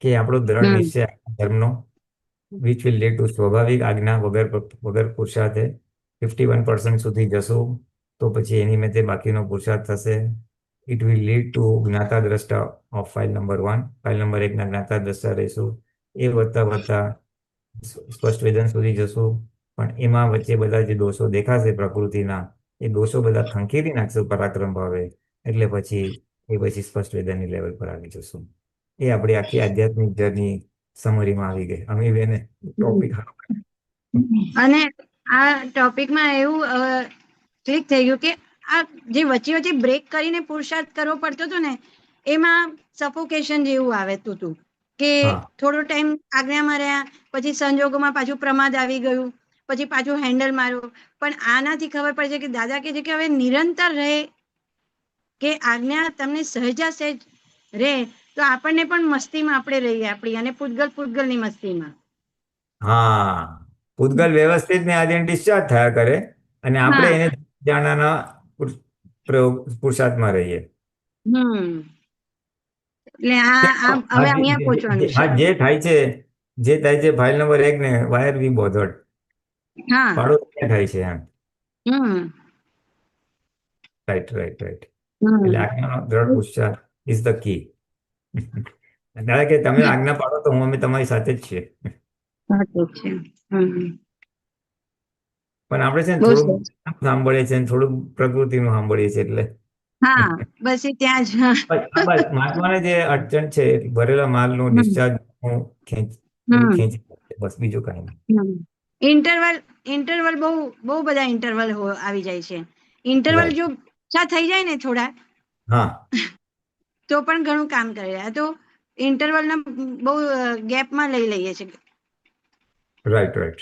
કે આપણો દ્રઢ હમ નિશ્ચય ધર્મનો વિચ વિલ લીડ ટુ સ્વાભાવિક આજ્ઞા વગર પુરુષાર્થે 51% સુધી જશું, તો પછી એની મેં તે બાકીનો પુરુષાર્થ થશે. ઇટ વિલ લીડ ટુ જ્ઞાતા દ્રષ્ટા of file number 1. File number 1ના જ્ઞાતા દ્રષ્ટા રહીશું. એ વધતા વધતા સ્પષ્ટ વેદન સુધી જશું. પણ એમાં વચ્ચે બધા જે દોષો દેખાશે પ્રકૃતિના, એ દોષો બધા ખંખેરી નાખશું પરાક્રમ ભાવે, એટલે પછી સ્પષ્ટ વેદનની લેવલ પર આવી જશું. એ આપણી આખી આધ્યાત્મિક જર્ની સમરીમાં આવી ગઈ. અમે બેને ટોપિક અને આ ટોપિકમાં એવું ક્લિક થઈ ગયું કે આ જે વચ્ચે વચ્ચે બ્રેક કરીને પુરુષાર્થ કરવો પડતો હતો ને, એમાં સફોકેશન જેવું આવતું હતું કે હા થોડો ટાઈમ આજ્ઞામાં રહ્યા, પછી સંજોગોમાં પાછું પ્રમાદ આવી ગયું, પછી પાછું હેન્ડલ માર્યું. પણ આનાથી ખબર પડે છે કે દાદા કહે છે કે હવે નિરંતર રહે, કે આજ્ઞા તમને સહેજા સહેજ રહે તો આપણને પણ મસ્તીમાં આપણે રહીએ આપણી, અને પૂતગલની મસ્તીમાં. હા, પૂતગલ વ્યવસ્થિત ને આજે ડિસ્ચાર્જ થયા કરે અને આપણે હા એને જાણવાના પ્રયોગ પુરુષાર્થમાં રહીએ. એટલે આ હવે અહીંયા પહોંચવાનું છે. હા, જે થાય છે ફાઇલ નંબર 1 ને વાયર વી બોધર્ડ હા પાડો થાય છે એમ. હમ રાઈટ રાઈટ રાઈટ. એટલે હમ આજ્ઞાનો દ્રઢ પુરુષાર્થ ઇઝ ધ કી. દાદા કે તમે આજ્ઞા પાડો તો અમે તમારી સાથે જ છીએ. સાચું છે. પણ આપણે છે ને બહુ થોડુંક સરસ. સાંભળીએ છીએ, થોડુંક પ્રકૃતિનું સાંભળીએ છીએ, એટલે હા બસ એ ત્યાં જ. બસ મહાત્માને જે અડચણ છે ભરેલા માલનું હમ ડિસ્ચાર્જ બધું હમ ખેંચી બસ, બીજું કઈ નહીં. ઇન્ટરવલ બહુ બધા ઇન્ટરવલ આવી જાય છે. Interval right. જો ઓછા થઈ જાય ને થોડા, હા તો પણ ઘણું કામ કરે. આ તો ઇન્ટરવલના બહુ ગેપમાં લઈ લઈએ છીએ. Right right.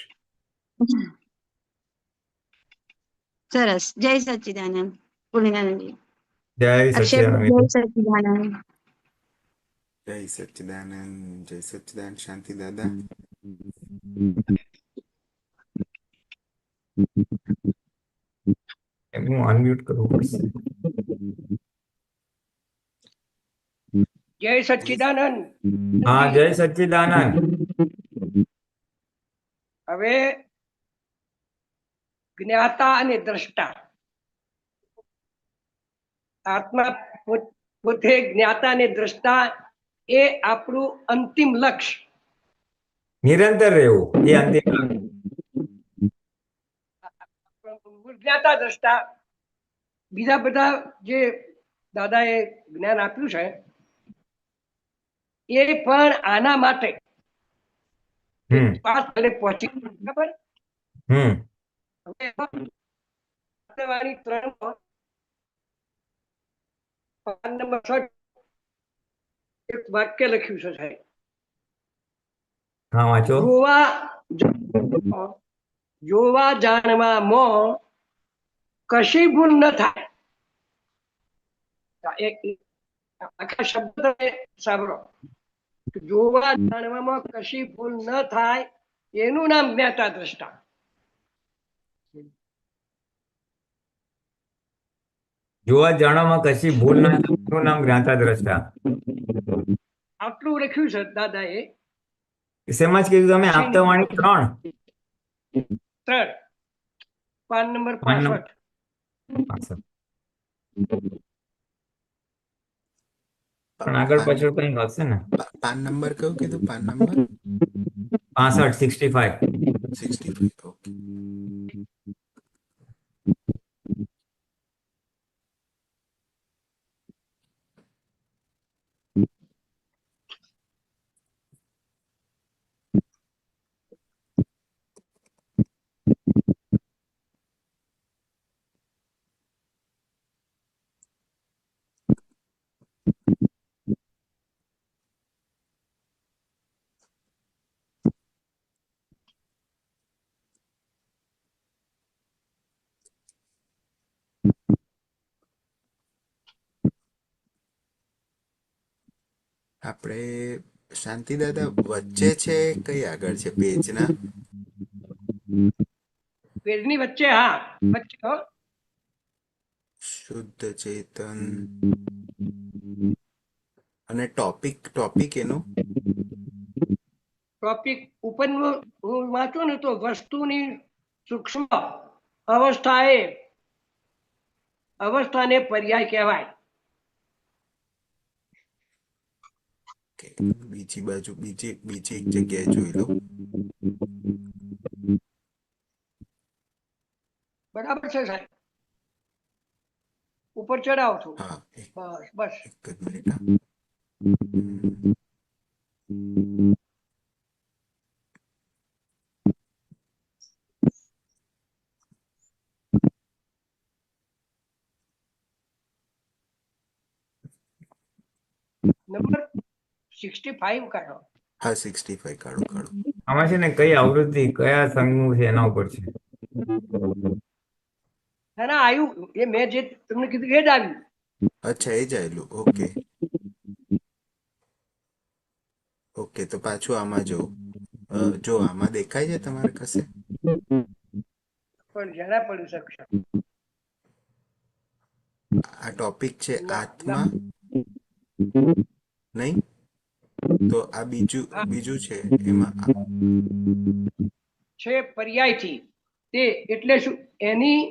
સરસ. જય સચ્ચિદાનંદ. પૂર્ણાનંદજી. જય અક્ષય સચ્ચિદાનંદ. જય સચ્ચિદાનંદ. જય સચ્ચિદાનંદ, જય સચ્ચિદાનંદ. શાંતિ દાદા. એમનું અનમ્યુટ કરવું પડશે. જય સચ્ચિદાનંદ. હા, જય સચ્ચિદાનંદ. હવે જ્ઞાતા અને દ્રષ્ટા, આત્મા પોતે જ્ઞાતા ને દ્રષ્ટા એ આપણું અંતિમ લક્ષ્ય. નિરંતર રહેવું એ અંતિમ લક્ષ્ય. જ્ઞાતા દ્રષ્ટા બીજા બધા જે દાદાએ જ્ઞાન આપ્યું છે એ પણ આના માટે હમ પાસ અને પહોંચી ખબર. હમ હવે વાણી 3 પાન નંબર 6 એક વાક્ય લખ્યું છે સાહેબ. હા વાંચો. જોવા જાણવામાં કશી ભૂલ ન થાય. આખા શબ્દ તમે સાંભળો. જોવા જાણવામાં કશી ભૂલ ન થાય એનું નામ જ્ઞાતા દ્રષ્ટા. જોવા જાણવામાં કશી ભૂલ ના થાય એનું નામ જ્ઞાતા દ્રષ્ટા. આટલું લખ્યું છે દાદાએ. શેમાં જ કીધું તમે? આપતા વાણી 3 પાન નંબર પાન 65. નંબર 65. પણ આગળ પાછળ કઈ હશે ને? પાન નંબર કયું કીધું? PAN number 65 65. ઓકે. આપણે શાંતિ દાદા વચ્ચે છે કઈ આગળ છે પેજના? પેજની વચ્ચે. હા, વચ્ચે હો. શુદ્ધ ચેતન અને ટોપિક એનું ટોપિક ઉપરનું હું વાંચું ને તો વસ્તુની સૂક્ષ્મ અવસ્થાને પર્યાય કહેવાય. બીજી બાજુ બીજી એક જગ્યાએ જોઈ લો. બરાબર છે સાહેબ? ઉપર ચડાવો છો. હા, બસ. એક જ મિનિટ. નંબર 65 કાઢો. હા, 65 કાઢો. આમાં છે ને કઈ આવૃત્તિ કયા સંઘનું છે એના ઉપર છે. ના આવ્યું એ મેં જે તમને કીધું એ જ આવ્યું. અચ્છા, એ જ આવેલું. ઓકે, તો પાછું આમાં જો આમાં દેખાય છે તમારે કશે? પણ જરા પડી શકશે. આ ટોપિક છે આત્મા નહીં? તો આ બીજું છે એમાં છે પર્યાયથી. તે એટલે શું? એની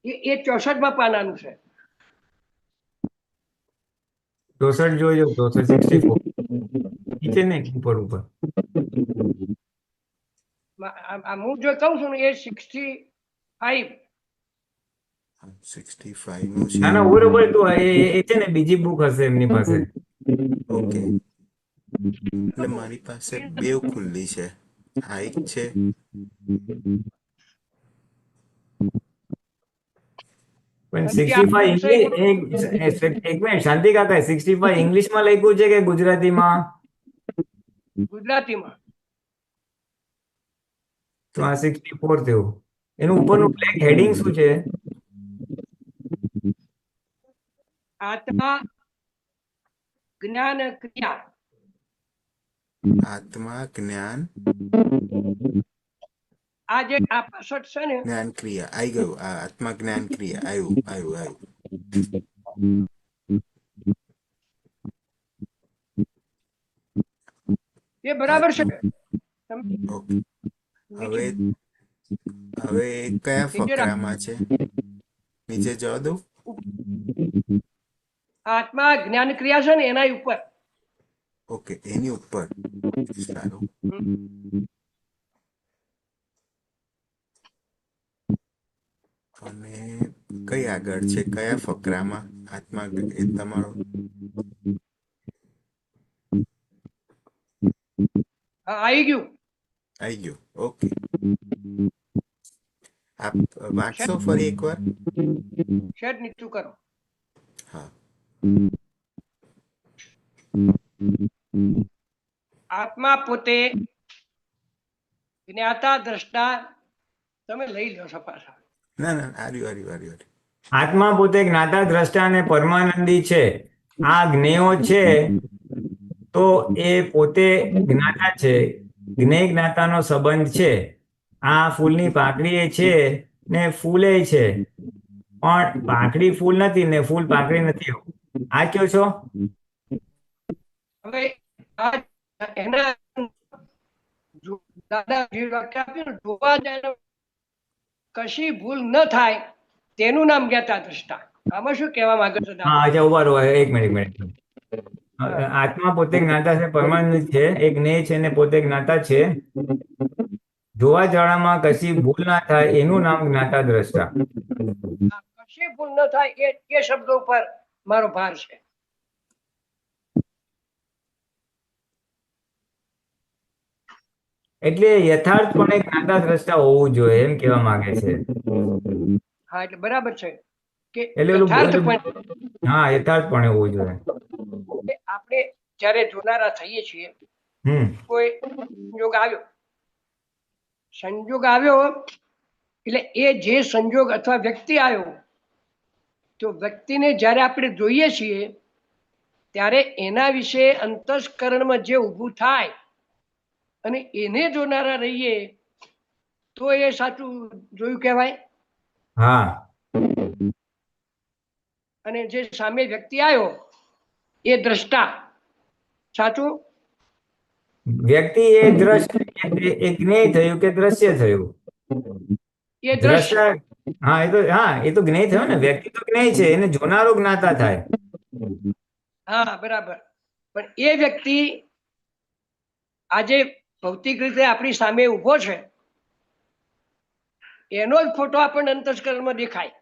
એ 64માં પાનાનું છે. 64 જોજો. 64 નીચે ને ઉપર હું જો કહું છું ને એ 65. 65 નું છે. ના ના બરોબર. તો એ છે ને બીજી બુક હશે એમની પાસે. ઓકે, એટલે મારી પાસે બે ખુલ્લી છે. આ એક છે. પણ 65 ઇંગ્લિશ એક મિનિટ શાંતિ કાકા, 65 ઇંગ્લિશમાં લખ્યું છે કે ગુજરાતીમાં? ગુજરાતીમાં. તો આ 64 થયું. એનું ઉપરનું બ્લેક હેડિંગ શું છે? આત્મા જ્ઞાન ક્રિયા. આત્મા જ્ઞાન આ જે આ પાછળ છે ને જ્ઞાન ક્રિયા આવી ગયું. આ આત્મા જ્ઞાન ક્રિયા આવ્યું. એ બરાબર છે. ઓકે. હવે કયા ફકરામાં છે? નીચે જવા દઉં? આત્મા જ્ઞાન ક્રિયા છે ને એના ઉપર. ઓકે, એની ઉપર. સારું. અને કઈ આગળ છે, કયા ફકરામાં આત્મા એ તમારો? હા, આવી ગયું. આવી ગયું. ઓકે, આપ વાંચશો ફરી એકવાર? શેઠ નીચું કરો. હા. આત્મા પોતે જ્ઞાતા દ્રષ્ટા. તમે લઈ લો છો પાછા. ના ના, આર્યું. આત્મા પોતે જ્ઞાતા દ્રષ્ટા અને પરમાનંદી છે. આ જ્ઞેયો છે તો એ પોતે જ્ઞાતા છે. જ્ઞેય જ્ઞાતાનો સંબંધ છે. આ ફૂલની પાંખડી એ છે ને ફૂલે છે, પણ પાંખડી ફૂલ નથી ને ફૂલ પાંખડી નથી. આ કયો છો? હવે આ એના દાદા જે વાક્ય આપ્યું ને, જોવા જાય કશી ભૂલ ન થાય તેનું નામ જ્ઞાતા દ્રષ્ટા. આમાં શું કહેવા માંગે છે દાદા? હા, અચ્છા, ઉભા રહો, એક મિનિટ. આત્મા પોતે જ્ઞાતા છે, પરમાનંદ છે, એ જ્ઞેય છે ને પોતે જ્ઞાતા છે. જોવા જાણામાં કશી ભૂલ ના થાય એનું નામ જ્ઞાતા દ્રષ્ટા. કશી ભૂલ ન થાય એ શબ્દો ઉપર મારો ભાર છે. એટલે યથાર્થપણે જ્ઞાતા દ્રષ્ટા હોવું જોઈએ એમ કહેવા માંગે છે. હા, એટલે બરાબર છે કે એટલે યથાર્થપણે હા, યથાર્થપણે હોવું જોઈએ. આપણે જ્યારે જોનારા થઈએ છીએ, કોઈ સંજોગ આવ્યો એટલે એ જે સંજોગ અથવા વ્યક્તિ આવ્યો, તો વ્યક્તિને જ્યારે આપણે જોઈએ છીએ ત્યારે એના વિશે અંતસ્કરણમાં જે ઊભું થાય અને એને જોનારા રહીએ તો એ સાચું જોયું કહેવાય. હા. અને જે સામે વ્યક્તિ આવ્યો એ દ્રષ્ટા. સાચું? વ્યક્તિ એ દ્રષ્ટા, એ જ્ઞેય થયું કે દ્રશ્ય થયું? એ દ્રશ્ય. હા, એ તો જ્ઞેય થયો ને. વ્યક્તિ તો જ્ઞેય છે, એને જોનારો જ્ઞાતા થાય. હા, બરાબર. પણ એ વ્યક્તિ આજે ભૌતિક રીતે આપણી સામે ઊભો છે, એનો જ ફોટો આપણને અંતસ્કરણમાં દેખાય.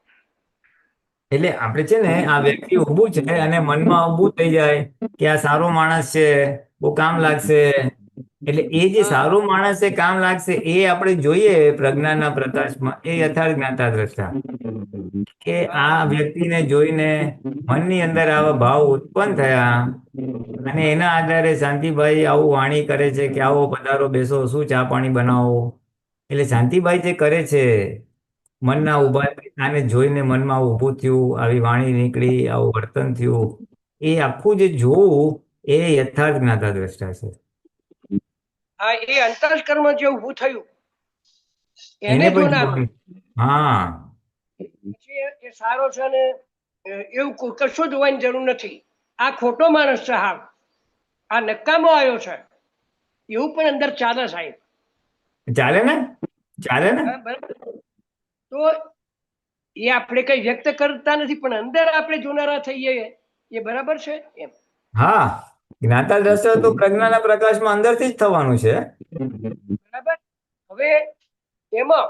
એટલે આપણે છે ને, આ વ્યક્તિ ઊભું છે અને મનમાં ઊભું થઈ જાય કે આ સારો માણસ છે, બહુ કામ લાગશે. એટલે એ જે સારો માણસ છે, કામ લાગશે, એ આપણે જોઈએ પ્રજ્ઞાના પ્રકાશમાં, એ યથાર્થ જ્ઞાતા દ્રષ્ટા. કે આ વ્યક્તિને જોઈને મનની અંદર આવા ભાવ ઉત્પન્ન થયા અને એના આધારે શાંતિભાઈ આવું વાણી કરે છે કે આવો પધારો, બેસો, શું ચા પાણી બનાવો. એટલે શાંતિભાઈ જે કરે છે, મનના ઉભા આને જોઈને મનમાં ઊભું થયું, આવી વાણી નીકળી, આવું વર્તન થયું, એ આખું જે જોવું એ યથાર્થ જ્ઞાતા દ્રષ્ટા છે. હા, એ અંતસ્કરણમાં જે ઊભું થયું એને એને પણ જોનારું. હા, પછી એ સારો છે ને એવું કશું જોવાની જરૂર નથી. આ ખોટો માણસ છે, હા, આ નકામો આવ્યો છે, એવું પણ અંદર ચાલે સાહેબ. ચાલે ને. હા, બરાબર. તો એ આપણે કઈ વ્યક્ત કરતા નથી, પણ અંદર આપણે જોનારા થઈએ એ બરાબર છે એમ. હા, જ્ઞાતા દ્રષ્ટા તો પ્રજ્ઞાના પ્રકાશમાં અંદરથી જ થવાનું છે. બરાબર. હવે એમાં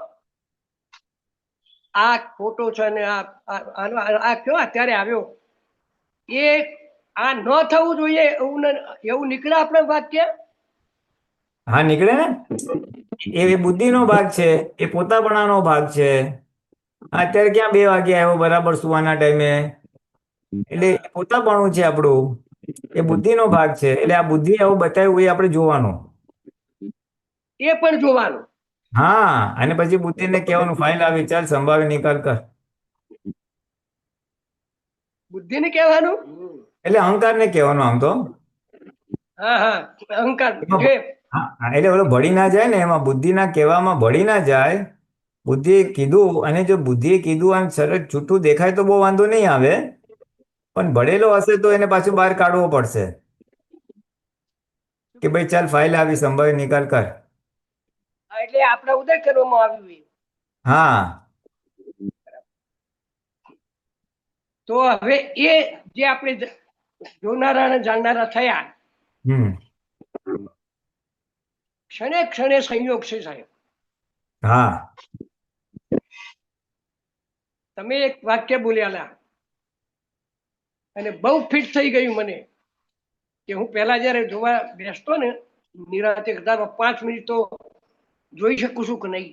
આ ખોટો છે ને આ કયો અત્યારે આવ્યો, એ આ ન થવું જોઈએ એવું નીકળે આપણે વાક્ય. હા, નીકળે ને. એ બુદ્ધિનો ભાગ છે, એ પોતાપણાનો ભાગ છે. અત્યારે ક્યાં 2 વાગે આવ્યો બરાબર સુવાના ટાઈમે? એટલે પોતાપણું છે આપણું, એ બુદ્ધિનો ભાગ છે. એટલે આ બુદ્ધિ આવું બતાવ્યું એ આપણે જોવાનું. એ પણ જોવાનું. હા, અને પછી બુદ્ધિને કહેવાનું ફાઇલ આવી, ચાલ સંભાવે નિકાલ કર. બુદ્ધિને કહેવાનું. એટલે અહંકારને કહેવાનું આમ તો. હા હા, અહંકાર. એટલે ઓલો ભળી ના જાય ને, એમાં બુદ્ધિના કહેવામાં ભળી ના જાય. બુદ્ધિએ કીધું, અને જો બુદ્ધિએ કીધું આમ સરળ છૂટું દેખાય તો બહુ વાંધો નહીં આવે, પણ ભળેલો હશે તો એને પાછું બહાર કાઢવો પડશે કે ભાઈ ચાલ ફાઇલ આવી, સંભાવે નિકાલ કર. એટલે આપણે ઉદય કરવામાં આવ્યું. હા, તો હવે એ જે આપણે જોનારા અને જાણનારા થયા, હમ ક્ષણે ક્ષણે સંયોગ છે સાહેબ. હા તમે એક વાક્ય બોલ્યાલા અને બહુ ફિટ થઈ ગયું મને, કે હું પહેલા જયારે જોવા બેસતો ને નિરાંતે કદાચ 5 મિનિટ તો જોઈ શકું છું કે નહીં.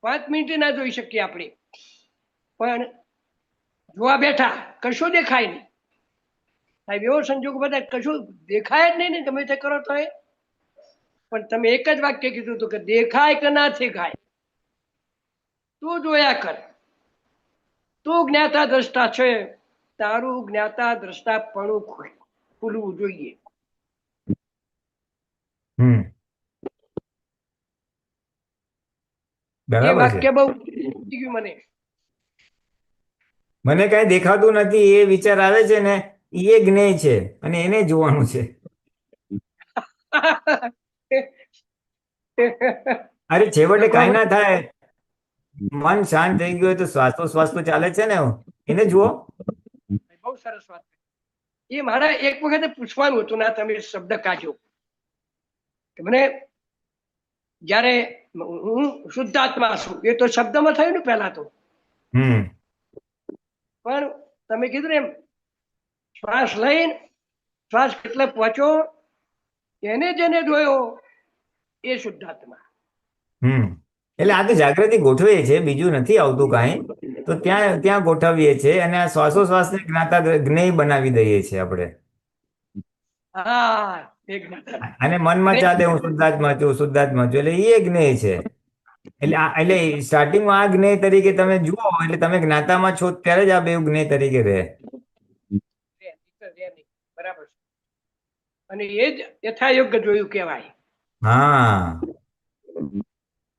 5 મિનિટ ના જોઈ શકીએ આપણે, પણ જોવા બેઠા કશું દેખાય નહીં સાહેબ. એવો સંજોગ બધા કશું દેખાય જ નહીં ને ગમે તે કરો તો એ. પણ તમે એક જ વાક્ય કીધું હતું કે દેખાય કે ના દેખાય તું જોયા કર, તું જ્ઞાતા દ્રષ્ટા છે, તારું જ્ઞાતા દ્રષ્ટા પણ ખુલવું જોઈએ. હમ એ બરાબર છે. વાક્ય બહુ ગમી ગયું મને. મને કઈ દેખાતું નથી એ વિચાર આવે છે ને, એ જ્ઞેય છે અને એને જોવાનું છે. અરે છેવટે કાંઈ ના થાય, મન શાંત થઈ ગયું હોય તો શ્વાસોશ્વાસ તો ચાલે છે ને, એને જુઓ. બહુ સરસ વાત. એ મારા એક વખતે પૂછવાનું હતું ના તમે શબ્દ કાઢ્યો કે મને જ્યારે હું શુદ્ધાત્મા છું એ તો શબ્દમાં થયું ને પહેલા તો, હમ પણ તમે કીધું ને એમ શ્વાસ લઈને શ્વાસ કેટલે પહોંચો એને જેને જોયો એ શુદ્ધાત્મા. હમ એટલે આ તો જાગૃતિ ગોઠવીએ છે, બીજું નથી આવતું કાંઈ. તો ત્યાં ત્યાં ગોઠવીએ છીએ અને આ શ્વાસોશ્વાસને જ્ઞાતા જ્ઞેય બનાવી દઈએ છીએ આપણે. હા એક મિનિટ. અને મનમાં ચાલે હું શુદ્ધાત્મા છું, શુદ્ધાત્મા છું, એટલે એ જ્ઞેય છે. એટલે સ્ટાર્ટિંગમાં આ જ્ઞેય તરીકે તમે જુઓ એટલે તમે જ્ઞાતામાં છો ત્યારે જ આ બે જ્ઞેય તરીકે રહે. બરાબર છે. અને એ જ યથાયોગ્ય જોયું કહેવાય. હા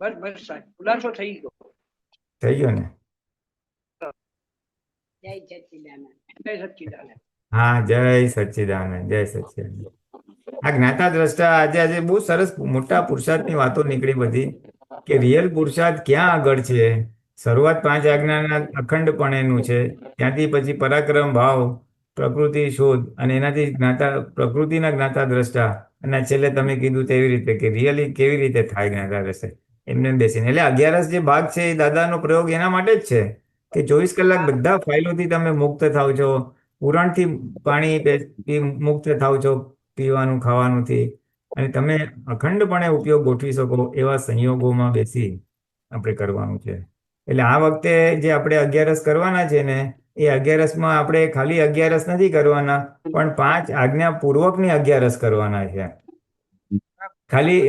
બસ બસ સાહેબ ખુલાસો થઈ ગયો. થઈ ગયો ને. જય સચ્ચિદાનંદ. જય સચ્ચિદાનંદ. હા જય સચ્ચિદાનંદ, જય સચ્ચિદાનંદ. આ જ્ઞાતા દ્રષ્ટા આજે આજે બહુ સરસ મોટા પુરુષાર્થની વાતો નીકળી બધી, કે રિયલ પુરુષાર્થ ક્યાં આગળ છે. શરૂઆત 5 આજ્ઞાના અખંડપણેનું છે, ત્યાંથી પછી પરાક્રમ ભાવ, પ્રકૃતિ શોધ અને એનાથી જ્ઞાતા પ્રકૃતિના જ્ઞાતા દ્રષ્ટા, અને છેલ્લે તમે કીધું તેવી રીતે કે રિયલી કેવી રીતે થાય જ્ઞાતા દ્રષ્ટા એમને બેસીને. એટલે 11 જે ભાગ છે એ દાદાનો પ્રયોગ એના માટે જ છે કે 24 કલાક બધા ફાઇલોથી તમે મુક્ત થાવ છો, પુરાણથી પાણી મુક્ત થાવ છો, પીવાનું ખાવાનુંથી, અને તમે અખંડપણે ઉપયોગ ગોઠવી શકો એવા સંયોગોમાં બેસી આપણે કરવાનું છે. એટલે આ વખતે જે આપણે 11 કરવાના છે ને, એ 11માં આપણે ખાલી 11 નથી કરવાના, પણ 5 આજ્ઞા પૂર્વકની 11 કરવાના છે. ખાલી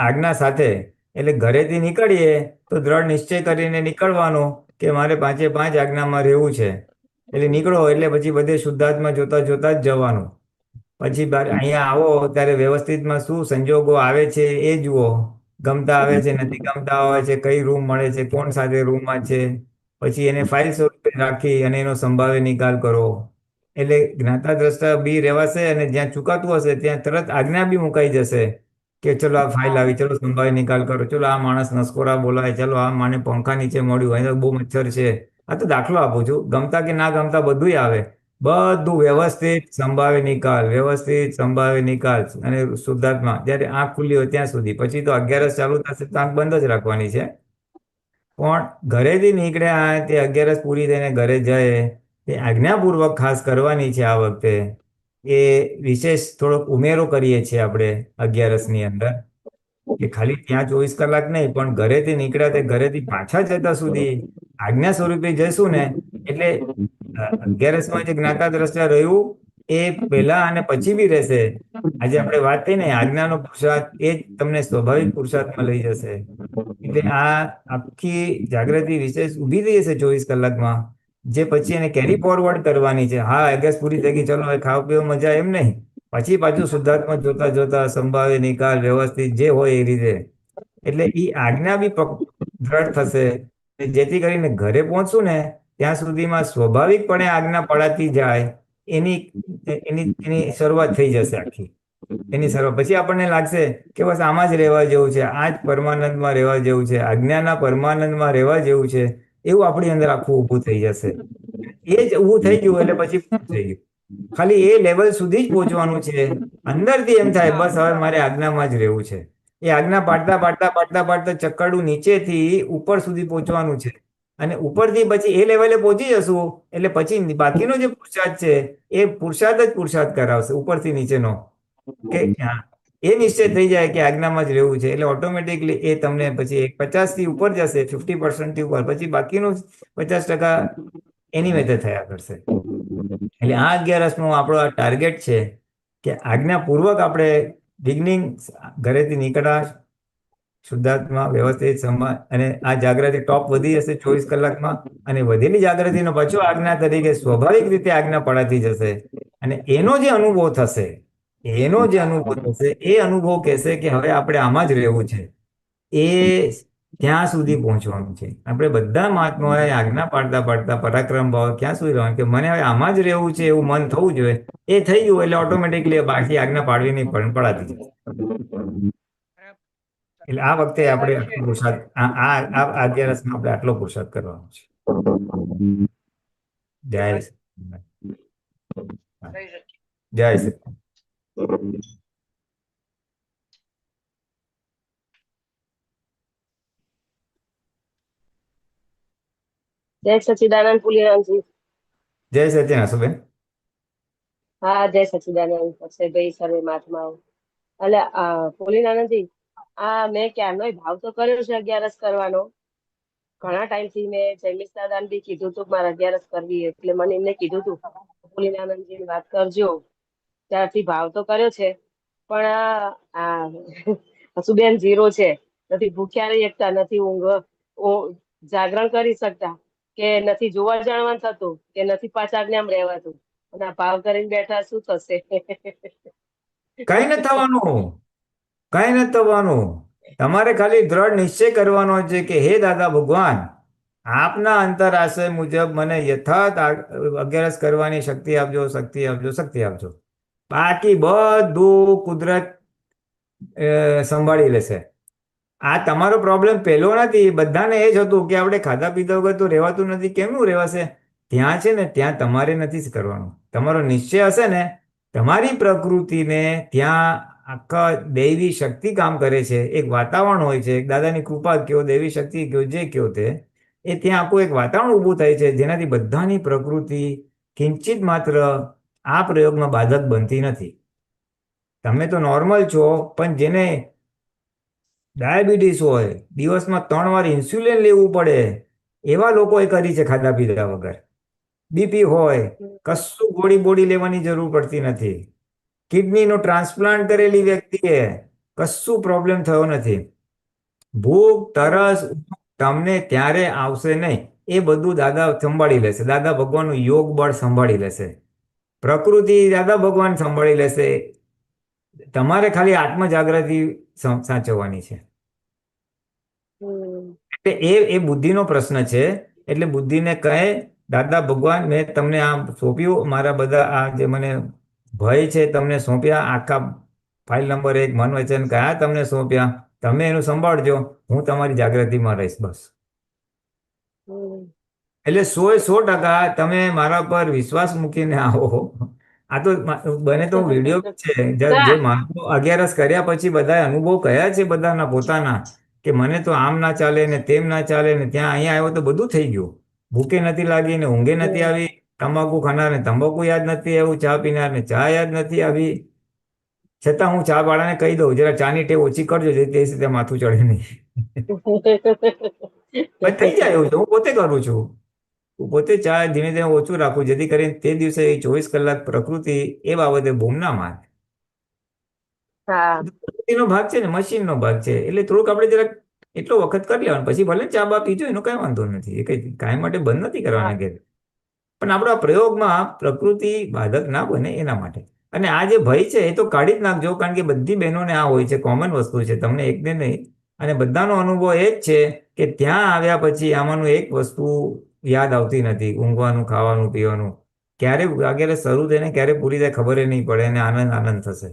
આજ્ઞા સાથે. એટલે ઘરેથી નીકળીએ તો દ્રઢ નિશ્ચય કરીને નીકળવાનો કે મારે 5 આજ્ઞામાં રહેવું છે. એટલે નીકળો એટલે પછી બધે શુદ્ધાત્મા જોતા જોતા જ જવાનું. પછી અહીંયા આવો ત્યારે વ્યવસ્થિતમાં શું સંજોગો આવે છે એ જુઓ, ગમતા આવે છે નથી ગમતા આવે છે, કઈ રૂમ મળે છે, કોણ સાથે રૂમમાં છે, પછી એને ફાઇલ સ્વરૂપે રાખી અને એનો સંભાવે નિકાલ કરો. એટલે જ્ઞાતા દ્રષ્ટા બી રહેવાશે અને જ્યાં ચૂકાતું હશે ત્યાં તરત આજ્ઞા બી મુકાઈ જશે કે ચલો આ ફાઇલ આવી, ચલો સંભાવે નિકાલ કરો, ચલો આ માણસ નસકોરા બોલાય, ચલો આ માને પંખા નીચે મળ્યું, અહીં બહુ મચ્છર છે. આ તો દાખલો આપું છું, ગમતા કે ના ગમતા બધુંય આવે, બધું વ્યવસ્થિત સંભાવે નિકાલ, વ્યવસ્થિત સંભાવે નિકાલ. અને શુદ્ધાત્મા જ્યારે આંખ ખુલ્લી હોય ત્યાં સુધી, પછી તો 11 ચાલુ થશે તો આંખ બંધ જ રાખવાની છે. પણ ઘરેથી નીકળ્યા તે 11 પૂરી થઈને ઘરે જાય એ આજ્ઞાપૂર્વક ખાસ કરવાની છે આ વખતે. એ વિશેષ થોડોક ઉમેરો કરીએ છીએ આપણે 11ની અંદર, કે ખાલી ત્યાં 24 કલાક નહીં, પણ ઘરેથી નીકળ્યા તે ઘરેથી પાછા જતા સુધી આજ્ઞા સ્વરૂપે જઈશું ને, એટલે 11માં જે જ્ઞાતા દ્રષ્ટા રહ્યું એ પહેલા અને પછી બી રહેશે. આજે આપણે વાત થઈ ને આજ્ઞાનો પુરુષાર્થ, એ જ તમને સ્વાભાવિક પુરુષાર્થમાં લઈ જશે. એટલે આ આખી જાગૃતિ વિશેષ ઊભી થઈ જશે 24 કલાકમાં, જે પછી એને કેરી ફોરવર્ડ કરવાની છે. હા 11 પૂરી થઈ ગઈ, ચલો હવે ખાવા પીવા મજા, એમ નહીં. પછી પાછું શુદ્ધાત્મા જોતા જોતા સંભાવે નિકાલ વ્યવસ્થિત જે હોય એ રીતે. એટલે એ આજ્ઞા બી દ્રઢ થશે, જેથી કરીને ઘરે પહોંચશું ને ત્યાં સુધીમાં સ્વાભાવિકપણે આજ્ઞા પડાતી જાય, એની એની શરૂઆત થઈ જશે આખી. એની શરૂઆત પછી આપણને લાગશે કે બસ આમાં જ રહેવા જેવું છે, આ જ પરમાનંદમાં રહેવા જેવું છે, આજ્ઞાના પરમાનંદમાં રહેવા જેવું છે. એવું આપણી અંદર આખું ઊભું થઈ જશે. એ જ ઊભું થઈ ગયું એટલે પછી પૂરું થઈ ગયું. ખાલી એ લેવલ સુધી જ પહોંચવાનું છે. અંદરથી એમ થાય બસ હવે મારે આજ્ઞામાં જ રહેવું છે. એ આજ્ઞા પાડતા પાડતા પાડતા પાડતા ચક્કરડું નીચેથી ઉપર સુધી પહોંચવાનું છે. અને ઉપરથી પછી એ લેવલે પહોંચી જશું એટલે પછી બાકીનો જે પુરુષાર્થ છે એ પુરુષાર્થ જ પુરુષાર્થ કરાવશે ઉપરથી નીચેનો. કે હા, એ નિશ્ચય થઈ જાય કે આજ્ઞામાં જ રહેવું છે એટલે ઓટોમેટિકલી એ તમને પછી 50 થી ઉપર જશે, 50% થી ઉપર, પછી બાકીનું 50% એની મેથે થયા કરશે. એટલે આ 11નો આપણો આ ટાર્ગેટ છે કે આજ્ઞાપૂર્વક આપણે બિગનિંગ ઘરેથી નીકળ્યા, શુદ્ધાત્મા વ્યવસ્થિત સમાજ, અને આ જાગૃતિ ટોપ વધી જશે 24 કલાકમાં, અને વધેલી જાગૃતિનો પાછો આજ્ઞા તરીકે સ્વાભાવિક રીતે આજ્ઞા પડાતી જશે. અને એનો જે અનુભવ થશે એ અનુભવ કહેશે કે હવે આપણે આમાં જ રહેવું છે. એ ત્યાં સુધી પહોંચવાનું છે. આપણે બધા મહાત્માઓએ આજ્ઞા પાડતા પાડતા પરાક્રમ ભાવ ક્યાં સુધી રહેવાનું કે મને હવે આમાં જ રહેવું છે એવું મન થવું જોઈએ. એ થઈ ગયું એટલે ઓટોમેટિકલી બાકી આજ્ઞા પાડવી નહીં પણ પડાતી જશે. એટલે આ વખતે આપણે આટલો પુરુષાર્થ આ 11માં આપણે આટલો પુરુષાર્થ કરવાનો છે. જય સચ્ચિદાનંદ. જય સચ્ચિદાનંદ. જય સચિદાનંદ પુલિરામજી. જય સચ્ચિદાનંદ હસુબેન. હા, જય સચિદાનંદ અક્ષયભાઈ, સર્વે મહાત્માઓ. એટલે પુલિરાનંદજી, મેં ક્યારનો ભાવ તો કર્યો છે 11 કરવાનો. ઘણા ટાઈમથી મેં જયમીશ દાદાને બી કીધું હતું મારે 11 કરવી, એટલે મને એમને કીધું હતું પુલિરાનંદજીની વાત કરજો. ત્યારથી ભાવ તો કર્યો છે પણ આ હસુબેન 0 છે. નથી ભૂખ્યા રહી શકતા, નથી જાગરણ કરી શકતા, કે નથી જોવા જાણવાનું થતું, કે નથી પાછા આજ્ઞામાં રહેવાતું. અને આ ભાવ કરીને બેઠા શું થશે? કઈ નથી થવાનું, કઈ નથી થવાનું. તમારે ખાલી દ્રઢ નિશ્ચય કરવાનો છે કે હે દાદા ભગવાન, આપના અંતર આશય મુજબ મને યથાર્થ 11 કરવાની શક્તિ આપજો, શક્તિ આપજો, શક્તિ આપજો. બાકી બધું કુદરત સંભાળી લેશે. આ તમારો પ્રોબ્લેમ પહેલો નથી. બધાને એ જ હતું કે આપણે ખાધા પીધા વગર તો રહેવાતું નથી. કેમનું રહેવાશે? ત્યાં છે ને ત્યાં તમારે નથી જ કરવાનું. તમારો નિશ્ચય હશે ને, તમારી પ્રકૃતિને ત્યાં આખા દૈવી શક્તિ કામ કરે છે. એક વાતાવરણ હોય છે, એક દાદાની કૃપા કયો, દૈવી શક્તિ કયો, જે કયો તે, એ ત્યાં આખું એક વાતાવરણ ઊભું થાય છે જેનાથી બધાની પ્રકૃતિ કિંચિત માત્ર આ પ્રયોગમાં બાધક બનતી નથી. તમે તો નોર્મલ છો, પણ જેને ડાયાબિટીસ હોય, દિવસમાં 3 વાર ઇન્સ્યુલિન લેવું પડે, એવા લોકોએ કરી છે ખાધા પીધા વગર. બીપી હોય, કશું ગોળી બોડી લેવાની જરૂર પડતી નથી. કિડનીનો ટ્રાન્સપ્લાન્ટ કરેલી વ્યક્તિએ કશું પ્રોબ્લેમ થયો નથી. ભૂખ, તરસ તમને ત્યારે આવશે નહીં. એ બધું દાદા સંભાળી લેશે. દાદા ભગવાનનું યોગ બળ સંભાળી લેશે. પ્રકૃતિ દાદા ભગવાન સંભાળી લેશે. તમારે ખાલી આત્મ જાગૃતિ સાચવવાની છે. એટલે એ બુદ્ધિનો પ્રશ્ન છે. એટલે બુદ્ધિને કહે દાદા ભગવાન, મેં તમને આ સોંપ્યું, મારા બધા આ જે મને ભય છે તમને સોંપ્યા, આખા ફાઇલ નંબર 1 મન વચન કયા તમને સોંપ્યા, તમે એનું સંભાળજો, હું તમારી જાગૃતિમાં રહીશ બસ. એટલે 100% તમે મારા પર વિશ્વાસ મૂકીને આવો. આ તો બને તો વિડીયો છે જે માણસો 11 કર્યા પછી બધા અનુભવ કયા છે બધાના પોતાના, કે મને તો આમ ના ચાલે ને તેમ ના ચાલે ને ત્યાં અહીંયા આવ્યો તો બધું થઈ ગયું. ભૂખે નથી લાગી ને ઊંઘે નથી આવી, તમાકુ ખાનાર ને તંબાકુ યાદ નથી આવ્યું, ચા પીનાર ને ચા યાદ નથી આવી. છતાં હું ચા વાળાને કહી દઉં જરા ચાની ટેવ ઓછી કરજો, જેથી તે માથું ચડે નહીં. થઈ જાય એવું છે. હું પોતે કરું છું. પોતે ચા ધીમે ધીમે ઓછું રાખું, જેથી કરીને તે દિવસે 24 કલાક પ્રકૃતિ એ બાબતે બૂમ ના મારે. પ્રકૃતિનો ભાગ છે ને મશીનનો ભાગ છે. એટલે થોડુંક આપણે જરાક એટલો વખત કરી લેવાનું, પછી ભલે ચા બા પીજો, એનો કઈ વાંધો નથી. એ કઈ કાયમ માટે બંધ નથી કરવાના ઘેર. પણ આપણા પ્રયોગમાં પ્રકૃતિ બાધક ના બને એના માટે. અને આ જે ભય છે એ તો કાઢી જ નાખજો, કારણ કે બધી બહેનોને આ હોય છે, કોમન વસ્તુ છે, તમને એકને નહીં. અને બધાનો અનુભવ એ જ છે કે ત્યાં આવ્યા પછી આમાંનું એક વસ્તુ યાદ આવતી નથી, ઊંઘવાનું, ખાવાનું, પીવાનું. ક્યારે 11 શરૂ થઈને ક્યારે પૂરી થાય ખબર નહીં પડે, અને આનંદ થશે.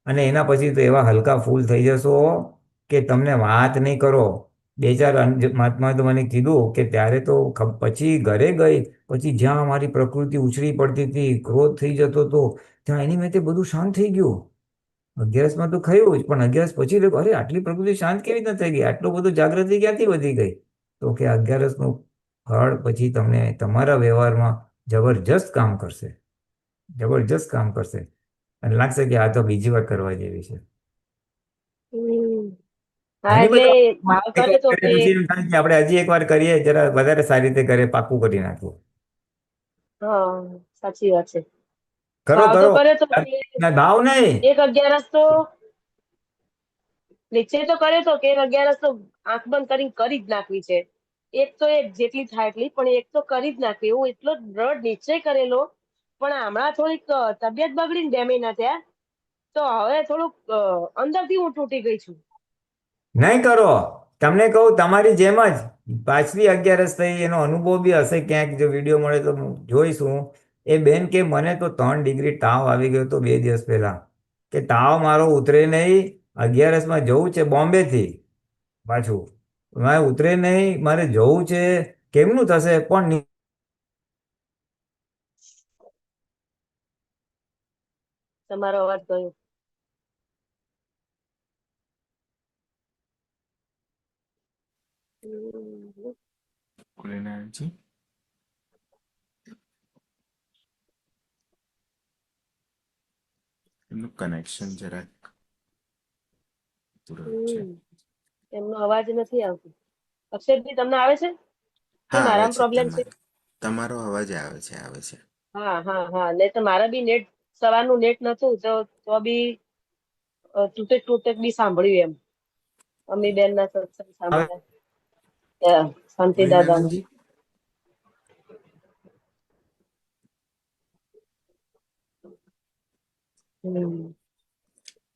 અને એના પછી તો એવા હલકા ફૂલ થઈ જશો કે તમને વાત નહીં કરો. મહાત્માએ તો મને કીધું કે ત્યારે તો પછી ઘરે ગઈ, પછી જ્યાં મારી પ્રકૃતિ ઉછળી પડતી હતી, ક્રોધ થઈ જતો હતો, ત્યાં એની મેં બધું શાંત થઈ ગયું. 11માં તો ખયું જ, પણ 11 પછી લખ્યું, અરે આટલી પ્રકૃતિ શાંત કેવી રીતે થઈ ગઈ, આટલું બધું જાગૃતિ ક્યાંથી વધી ગઈ? તો કે 11નું ફળ પછી તમને તમારા વ્યવહારમાં જબરજસ્ત કામ કરશે, જબરજસ્ત કામ કરશે, અને લાગશે કે આ તો બીજી વાર કરવા જેવી છે. હમ. હા, ઘણી એટલે બધી ભાવ એક કર્યો તો વાર કે પછી એમ થાય કે આપણે હજી એક વાર કરીએ, જરા વધારે સારી રીતે કરીએ, પાક્કું કરી નાખવું. હા, સાચી વાત છે. કરો ભાવ તો કરો, કર્યો તો કે ના ભાવ નહીં. એક 11 તો નિશ્ચય તો કર્યો તો કે 11 તો આંખ બંધ કરીને કરી જ નાખવી છે. એક તો એક જેટલી થાય એટલી, પણ એક તો કરી જ નાખવી, એવું એટલો દ્રઢ નિશ્ચય કરેલો. પણ હમણાં થોડીક તબિયત બગડીને 2 મહિના થયા, તો હવે થોડુંક અંદરથી હું તૂટી ગઈ છું. નહીં કરો, તમને કહું તમારી જેમ જ પાછલી 11 થઈ, એનો અનુભવ બી હશે ક્યાંક, જો વિડીયો મળે તો જોઈશું. એ બેન કે મને તો 3 ડિગ્રી તાવ આવી ગયો હતો 2 દિવસ પહેલા, કે તાવ મારો ઉતરે નહીં, 11માં જવું છે બોમ્બેથી પાછું, મારે ઉતરે નહીં, મારે જવું છે, કેમનું થશે? પણ તમારો અવાજ ગયો. ભોલેનાથજી, એમનું કનેક્શન જરાક તુરંત છે. એમનો અવાજ નથી આવતો. અક્ષરજી, તમને આવે છે કે હા, આવે મારામાં છે. પ્રોબ્લેમ છે? તમારો અવાજ આવે છે, આવે છે. હા હા હા, નહીં તો મારા બી નેટ, સવારનું નેટ નતું, તો બી તૂટેક તૂટેક બી સાંભળ્યું એમ. અમી બેન ના સત્સંગ સાંભળ્યા, શાંતિ દાદા. ભોલેનાથજી,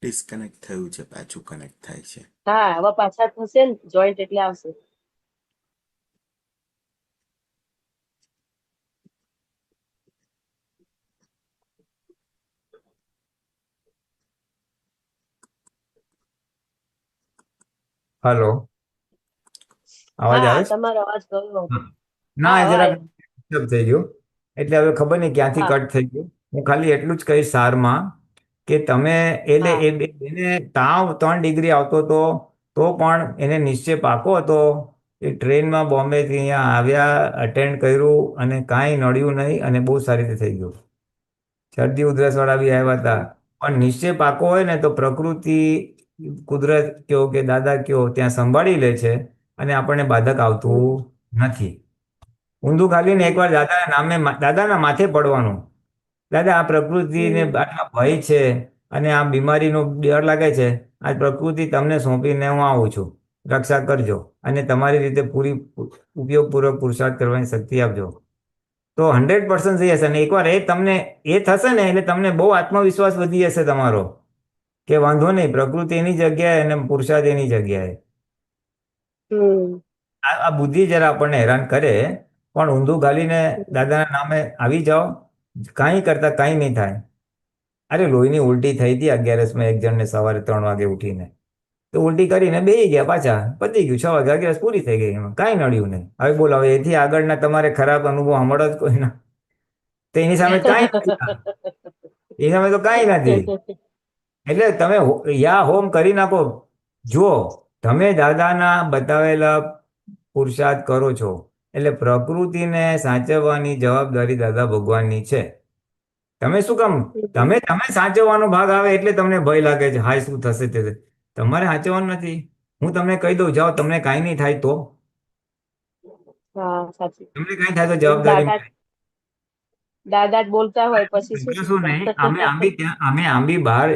ડિસ્કનેક્ટ થયું છે, પાછું કનેક્ટ થાય છે. હા, હવે પાછા થશે ને જોઈન્ટ એટલે આવશે. હલો, અવાજ હા, આવે છે? તમારો અવાજ ગયો હતો. ના, હા, જરાક હવે ડિસ્ટર્બ થઈ ગયું, એટલે હવે ખબર નહીં ક્યાંથી હા કટ થઈ ગયું. હું ખાલી એટલું જ કહીશ સારમાં, કે તમે એટલે હા. એને તાવ 3 ડિગ્રી આવતો હતો, તો પણ એને નિશ્ચય પાકો હતો. એ ટ્રેનમાં બોમ્બેથી અહીંયા આવ્યા, અટેન્ડ કર્યું, અને કાંઈ નડ્યું નહીં, અને બહુ સારી રીતે થઈ ગયું. શરદી ઉધરસ વાળા બી આવ્યા હતા, પણ નિશ્ચય પાકો હોય ને તો પ્રકૃતિ, કુદરત કયો કે દાદા કયો, ત્યાં સંભાળી લે છે, અને આપણને બાધક આવતું નથી. ઊંધું ખાલીને એકવાર દાદાના માથે પડવાનું, દાદા આ પ્રકૃતિને આટલા ભય છે, અને આ બીમારીનો ડર લાગે છે, આ પ્રકૃતિ તમને સોંપીને હું આવું છું, રક્ષા કરજો, અને તમારી રીતે પૂરી ઉપયોગપૂર્વક પુરુષાર્થ કરવાની શક્તિ આપજો. તો 100% થઈ હશે. અને એકવાર એ તમને એ થશે ને, એટલે તમને બહુ આત્મવિશ્વાસ વધી જશે તમારો, કે વાંધો નહીં, પ્રકૃતિ એની જગ્યાએ અને પુરુષાર્થ એની જગ્યાએ. આ બુદ્ધિ જરા આપણને હેરાન કરે, પણ ઊંધું ગાલીને દાદાના નામે આવી જાઓ, કાંઈ કરતા કાંઈ નહીં થાય. અરે લોહીની ઉલટી થઈ હતી 11માં એક જણને, સવારે 3 વાગે ઉઠીને, તો ઉલટી કરીને બેસી ગયા, પાછા પતી ગયું. 6 વાગે 11 પૂરી થઈ ગઈ, એમાં કાંઈ નડ્યું નહીં. હવે બોલો, હવે એથી આગળના તમારે ખરાબ અનુભવ સાંભળો જ કોઈના, તો એની સામે કાંઈ નથી, એની સામે તો કાંઈ નથી. એટલે તમે યા હોમ કરી નાખો. જુઓ, તમે દાદાના બતાવેલા પુરુષાર્થ કરો છો, એટલે પ્રકૃતિને સાચવવાની જવાબદારી દાદા ભગવાનની છે. તમે શું કામ, તમે સાચવવાનો ભાગ આવે એટલે તમને ભય લાગે છે, હાય શું થશે તે. તમારે સાચવવાનું નથી. હું તમને કહી દઉં, જાઓ, તમને કાંઈ નહીં થાય તો, હા, સાચી. તમને કાંઈ થાય તો એવું જવાબદારી દાદા જ બોલતા હોય, પછી શું શું નહીં. અમે શીખવા? આમ બી બહાર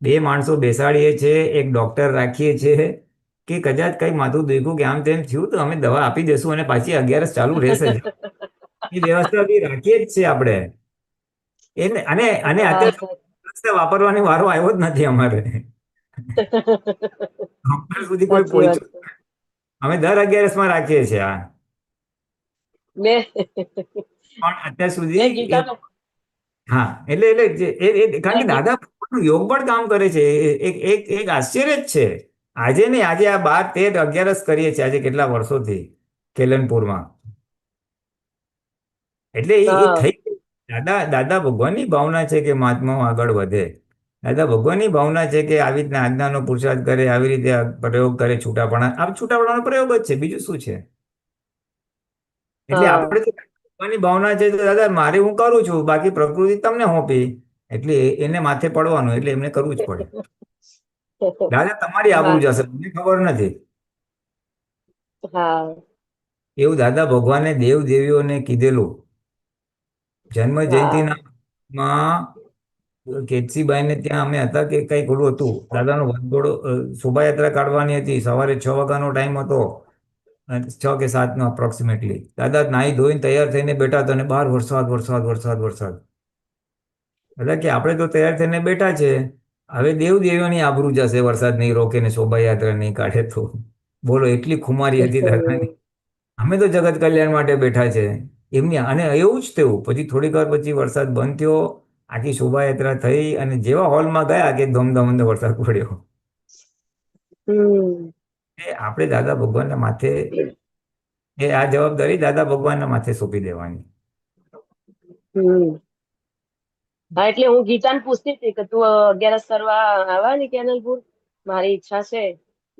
2 માણસો બેસાડીએ છીએ, એક ડોક્ટર રાખીએ છીએ, કે કદાચ કઈ માથું દુખ્યું કે આમ તેમ થયું તો અમે દવા આપી દેશું, અને પાછી 11 ચાલુ રહેશે. એ વ્યવસ્થા બી રાખીએ જ છે આપણે. અને અત્યારે વાપરવાની વારો આવ્યો જ નથી અમારે, ડોક્ટર સુધી કોઈ સાચી વાત પહોંચ્યું. છે. અમે દર 11માં રાખીએ છીએ આ, મેં પણ અત્યાર મેં સુધી ગીતાનો હા, એટલે કારણ કે દાદા યોગ પણ કામ કરે છે. એક એક એક આશ્ચર્ય જ છે. આજે નહીં, આજે આ 12, 13, 11 કરીએ છીએ આજે કેટલા વર્ષોથી કેલનપુરમાં. એટલે એ હા થઈ ગયું. દાદા ભગવાનની ભાવના છે કે મહાત્માઓ આગળ વધે. દાદા ભગવાનની ભાવના છે કે આવી રીતના આજ્ઞાનો પુરુષાર્થ કરે, આવી રીતે આ પ્રયોગ કરે છૂટાપણા. આ છૂટાપણાનો પ્રયોગ જ છે, બીજું શું છે? એટલે હા આપણે તો ભગવાનની ભાવના છે તો દાદા મારે હું કરું છું, બાકી પ્રકૃતિ તમને સોંપી, એટલે એને માથે પડવાનું, એટલે એમને કરવું જ પડે. દાદા તમારી આબરૂ વાત જશે, મને ખબર નથી. હા એવું દાદા ભગવાને દેવ દેવીઓને કીધેલું. જન્મ હા જયંતિના માં કેતસીબાઈને ત્યાં અમે હતા કે કઈક ઓલું હતું, દાદાનો વંદોડો શોભાયાત્રા કાઢવાની હતી. સવારે 6 વાગ્યાનો ટાઈમ હતો, 6 કે 7 નો અપ્રોક્સિમેટલી. દાદા નાહી ધોઈને તૈયાર થઈને બેઠા હતા અને બહાર વરસાદ વરસાદ વરસાદ વરસાદ. દાદા કે આપણે તો તૈયાર થઈને બેઠા છે, હવે દેવ દેવીઓની આબરૂ જશે વરસાદ નહીં રોકે ને શોભાયાત્રા નહીં કાઢે તો. બોલો, એટલી ખુમારી હતી દાદાની. અમે તો જગત કલ્યાણ માટે બેઠા છે એમની. અને એવું જ થયું. પછી થોડીક વાર પછી વરસાદ બંધ થયો, આખી શોભાયાત્રા થઈ અને જેવા હોલમાં ગયા કે ધોમધોમ વરસાદ પડ્યો. હમ એ આપણે દાદા ભગવાનના માથે, એ આ જવાબદારી દાદા ભગવાનના માથે સોંપી દેવાની. હમ હા એટલે હું ગીતાને પૂછતી હતી કે તું 11 કરવા આવવાની કેનલપુર, મારી ઈચ્છા છે.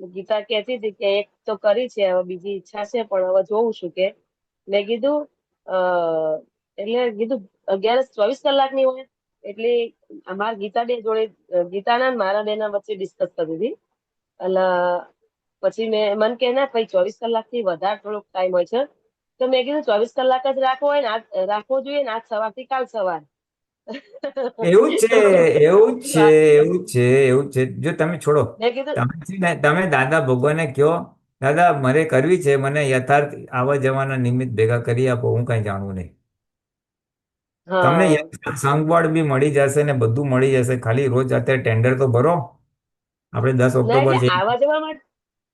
ગીતા કહેતી હતી કે એક તો કરી છે, હવે બીજી ઈચ્છા છે, પણ હવે જોઉં છું કે. મેં કીધું અ એટલે કીધું 11 24 કલાકની હોય, એટલે અમારા ગીતા બે જોડે, ગીતાના ને મારા બેના વચ્ચે ડિસ્કસ કરી હતી. એટલે પછી મને કે ના ભાઈ 24 કલાકથી વધારે થોડોક ટાઈમ હોય છે. તો મેં કીધું 24 કલાક જ રાખવો હોય ને, આજ રાખવો જોઈએ ને, આજ સવારથી કાલ સવાર. એવું જ છે, એવું જ છે, વાત એવું જ છે, એવું જ છે. જો તમે છોડો, મેં કીધું તમે છે ને, તમે દાદા ભગવાનને કહો, દાદા મારે કરવી છે, મને યથાર્થ આવવા જવાના નિમિત્ત ભેગા કરી આપો, હું કઈ જાણવું નહીં. તમને હા સંગવડ બી મળી જશે ને બધું મળી જશે. ખાલી રોજ અત્યારે ટેન્ડર તો ભરો. આપણે 10 ના ઓક્ટોબર એટલે છે.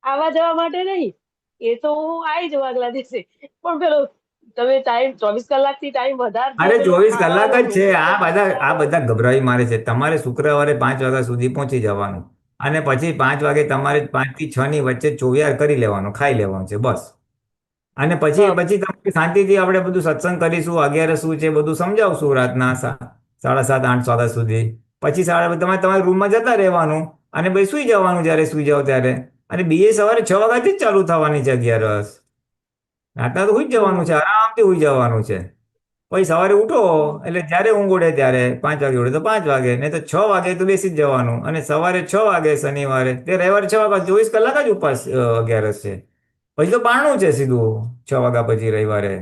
આવા જવા માટે નહીં, એ તો હું આવી જવા આગલા દિવસે. પણ પેલો તમે ટાઈમ 24 કલાકથી ટાઈમ વધારે જો અરે પેલું 24 કલાક ખાવાનું જ ને છે. ઊંઘવાનું આ બધા ગભરાઈ મારે છે. તમારે શુક્રવારે 5 વાગ્યા સુધી પહોંચી જવાનું અને પછી 5 વાગે તમારે 5 થી 6 ની વચ્ચે ચોવિયાર કરી લેવાનું, ખાઈ લેવાનું છે બસ. અને પછી હા પછી તમે શાંતિથી આપણે બધું સત્સંગ કરીશું, 11 શું છે બધું સમજાવશું રાતના 7:30 8 વાગ્યા સુધી. પછી તમારે તમારા રૂમમાં જતા રહેવાનું અને પછી સુઈ જવાનું જ્યારે સુઈ જાવ ત્યારે. અને બીજે સવારે 6 વાગ્યાથી જ ચાલુ થવાની છે 11. રાતના તો સુઈ જ જવાનું છે, હમ આરામથી સુઈ જવાનું છે. પછી સવારે ઉઠો એટલે જ્યારે ઊંઘ ઉડે ત્યારે 5 વાગે ઉડે તો 5 વાગે, નહીં તો 6 વાગે તો બેસી જ જવાનું. અને સવારે 6 વાગે શનિવારે, તે રવિવારે 6 વાગે, 24 કલાક જ ઉપવાસ 11 છે. પછી તો બારણું છે સીધું 6 વાગ્યા પછી રવિવારે.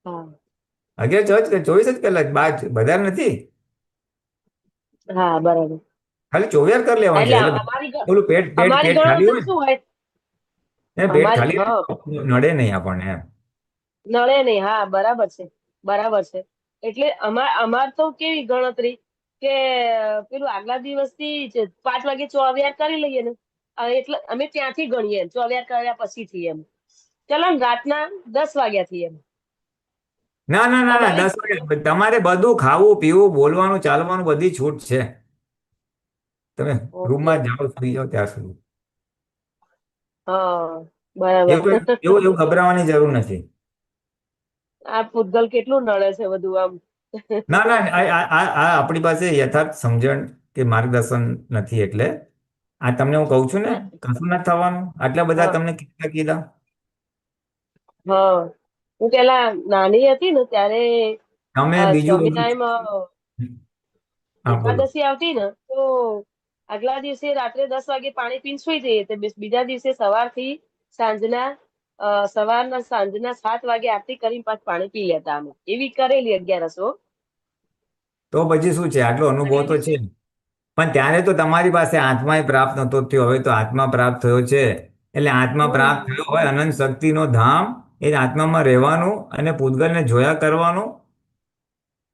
હા 11 6 24 જ કલાક, વધારે નથી. હા બરાબર. ખાલી ચોવિયાર કરી લેવાનું છે એટલે એટલે પેલું પેટ પેટ અમારી પેટ ખાલી ગણતરી હોય શું હોય, ને, પેટ અમારી ખાલી હા હોય ને, નડે નહીં આપણને એમ. નળે નહીં. હા બરાબર છે, બરાબર છે. એટલે અમાર તો કેવી ગણતરી કે પેલું આગલા દિવસથી જ 5 વાગે ચોવિયાર કરી લઈએ ને, એટલે અમે ત્યાંથી ગણીએ ચોવિયાર કર્યા પછીથી એમ. ચલો ને રાતના 10 વાગ્યાથી એમ ના ના ના ના, અમારી 10 વાગે તમારે બધું ખાવું પીવું બોલવાનું ચાલવાનું બધી છૂટ છે. તમે ઓકે. રૂમમાં જાઓ સુઈ જાઓ ત્યાં સુધી. હા બરાબર. એવું ગભરાવાની જરૂર નથી. આ પૂતગલ કેટલું નડે છે બધું આમ. ના ના, આ આપણી પાસે યથાર્થ સમજણ કે માર્ગદર્શન નથી. એટલે આ તમને હું કહું છું ને, કશું નથી થવાનું. આટલા બધા હા તમને કેટલા કીધા. હા હું પેલા નાની હતી ને ત્યારે તમે બીજું બધું, સ્વામિનારાયણ હા બોલો. એકાદશી આવતી ને તો આગલા દિવસે રાત્રે 10 વાગે પાણી પીને સુઈ જઈએ, તો બીજા દિવસે સવારના સાંજના 7 વાગે આરતી કરીને પાછું પાણી પી લેતા અમે. એવી કરેલી 11. તો પછી શું છે, આટલો અનુભવ આગલા તો દિવસે છે. પણ ત્યારે તો તમારી પાસે આત્માએ પ્રાપ્ત નતો થયો. હવે તો આત્મા પ્રાપ્ત થયો છે. એટલે આત્મા પ્રાપ્ત થયો હોય, અનંત શક્તિનો ધામ, એ આત્મામાં રહેવાનું અને પૂતગલને જોયા કરવાનું.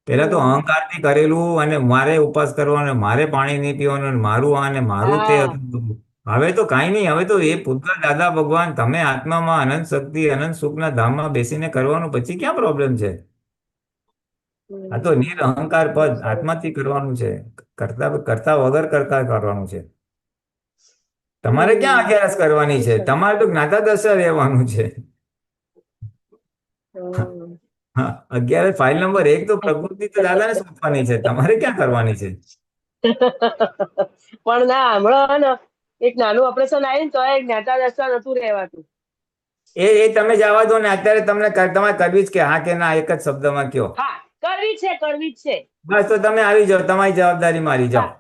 પેલા તો હમ અહંકારથી કરેલું અને મારે ઉપવાસ કરવાનો, મારે પાણી નહીં પીવાનું, અને મારું આ ને મારું તે હા હતું બધું. હવે તો કાંઈ નહીં. હવે તો એ પૂતગલ દાદા ભગવાન, તમે આત્મામાં અનંત શક્તિ અનંત સુખના ધામમાં બેસીને કરવાનું, પછી ક્યાં પ્રોબ્લેમ છે? આ તો નિરહંકાર પદ સરસ. આત્માથી કરવાનું છે. કરતા કરતા વગર કરતા કરવાનું છે. તમારે ક્યાં અગિયારસ કરવાની છે? તમારે તો જ્ઞાતા દશા રહેવાનું છે. હમ. હા, અગિયારસ ફાઇલ નંબર 1 તો પ્રકૃતિ તો દાદાને સોંપવાની છે. તમારે ક્યાં કરવાની છે? પણ ના હમણાં ને એક નાનું ઓપરેશન આવ્યું ને તો એ જ્ઞાતા દશા નતું રહેવાતું. એ તમે જવા દો ને. અત્યારે તમને તમારે કરવી જ કે હા કે ના, એક જ શબ્દમાં કયો. હા, કરવી જ છે. બસ તો તમે આવી જાઓ, તમારી જવાબદારી મારી જાઓ.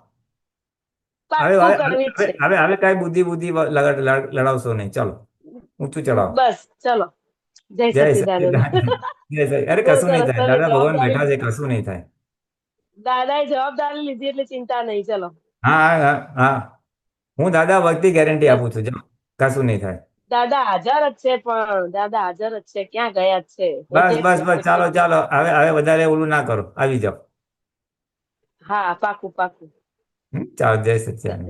હવે પાક્કું હવે કરવી જ હવે છે. હવે હવે કઈ બુદ્ધિ લડાવશો નહીં. ચાલો, ઊંચું ચડાવો. બસ ચલો. જય જય સચ્ચિદાનંદ. સચિદાનંદ. જય સચિદાનંદ. અરે બહુ કશું નહીં સરસ થાય, તમે દાદા ભગવાન બેઠા છે, જવાબદારી કશું નહીં થાય. દાદાએ જવાબદારી લીધી એટલે ચિંતા નહીં. ચલો. હા હા હા હા, હું દાદા ભક્તિ ગેરંટી બસ આપું છું. જાઓ, કશું નહીં થાય. દાદા હાજર જ છે, પણ દાદા હાજર જ છે, ક્યાં ગયા જ બસ છે. બસ બસ, ચાલો ચાલો, હવે વધારે ઓલું ના કરો, આવી જાઓ. હા, પાક્કું. ચાલો, જય સચિદાનંદ.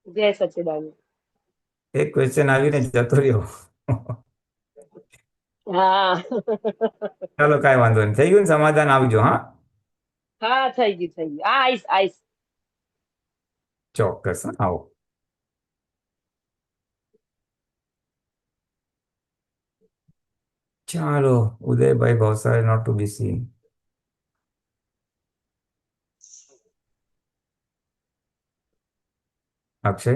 જય સચ્ચિદાનંદ. એક ક્વેશ્ચન આવીને જતો રહ્યો. હા. ચાલો, કાંઈ વાંધો નહીં, થઈ ગયું ને સમાધાન. આવજો. હા, હા, થઈ ગયું. હા, આઈસ. ચોક્કસ. હા, આવો. ચાલો, Udaybhai Bhavsari not to be seen. Akshay.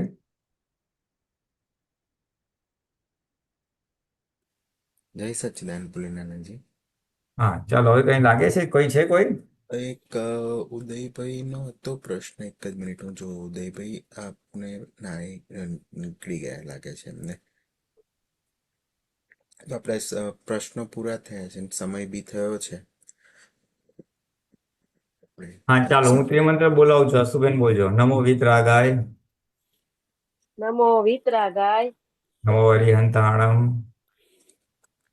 જય સચ્ચિદાનંદ ભોલેનાથજી. હા, ચાલો, હવે કઈ લાગે છે? કોઈ? એક ઉદયભાઈ નો હતો પ્રશ્ન. એક જ મિનિટ, જો ઉદયભાઈ આપને નીકળી ગયા લાગે છે એમને. તો આપણે પ્રશ્નો પૂરા થયા છે, સમય બી થયો છે. હા, ચાલો, હું ત્રિમંત્ર બોલાવું છું. અશુબેન બોલજો. નમો વિતરાગાય, નમો વિતરાગાય, નમો હરિહંતાણમ,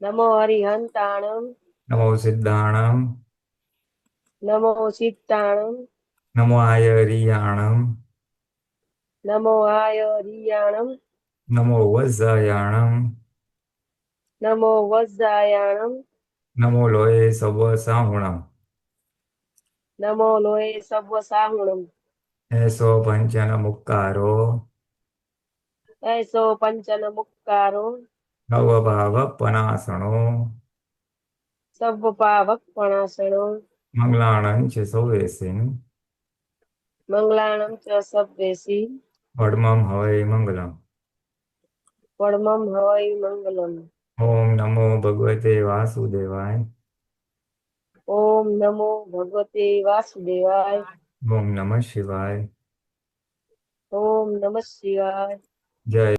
નમો હરિહંતાણમ, નમો સિદ્ધાણમ, નમો સિદ્ધાણમ, નમો આયરિયાણમ, નમો આયરિયાણમ, નમો વજ્જાયાણમ, નમો વજ્જાયાણમ, નમો લોહે સવ સાહુણમ, નમો લોહે સવ્વ સાહુણમ, એસો પંચન મુક્કારો, એસો પંચન મુક્કારો, નવ ભાવ પનાસણો, સવ્વ પાવક પણાસણો, મંગલાણં છે સૌવેસિન, મંગલાણમ ચ સવ્વેસી, વડમમ હવૈ મંગલમ. પરમમ હવૈ મંગલમ. ઓમ નમો ભગવતે વાસુદેવાય, ઓમ નમો ભગવતે વાસુદેવાય, ઓમ નમઃ શિવાય. ઓમ નમઃ શિવાય. જય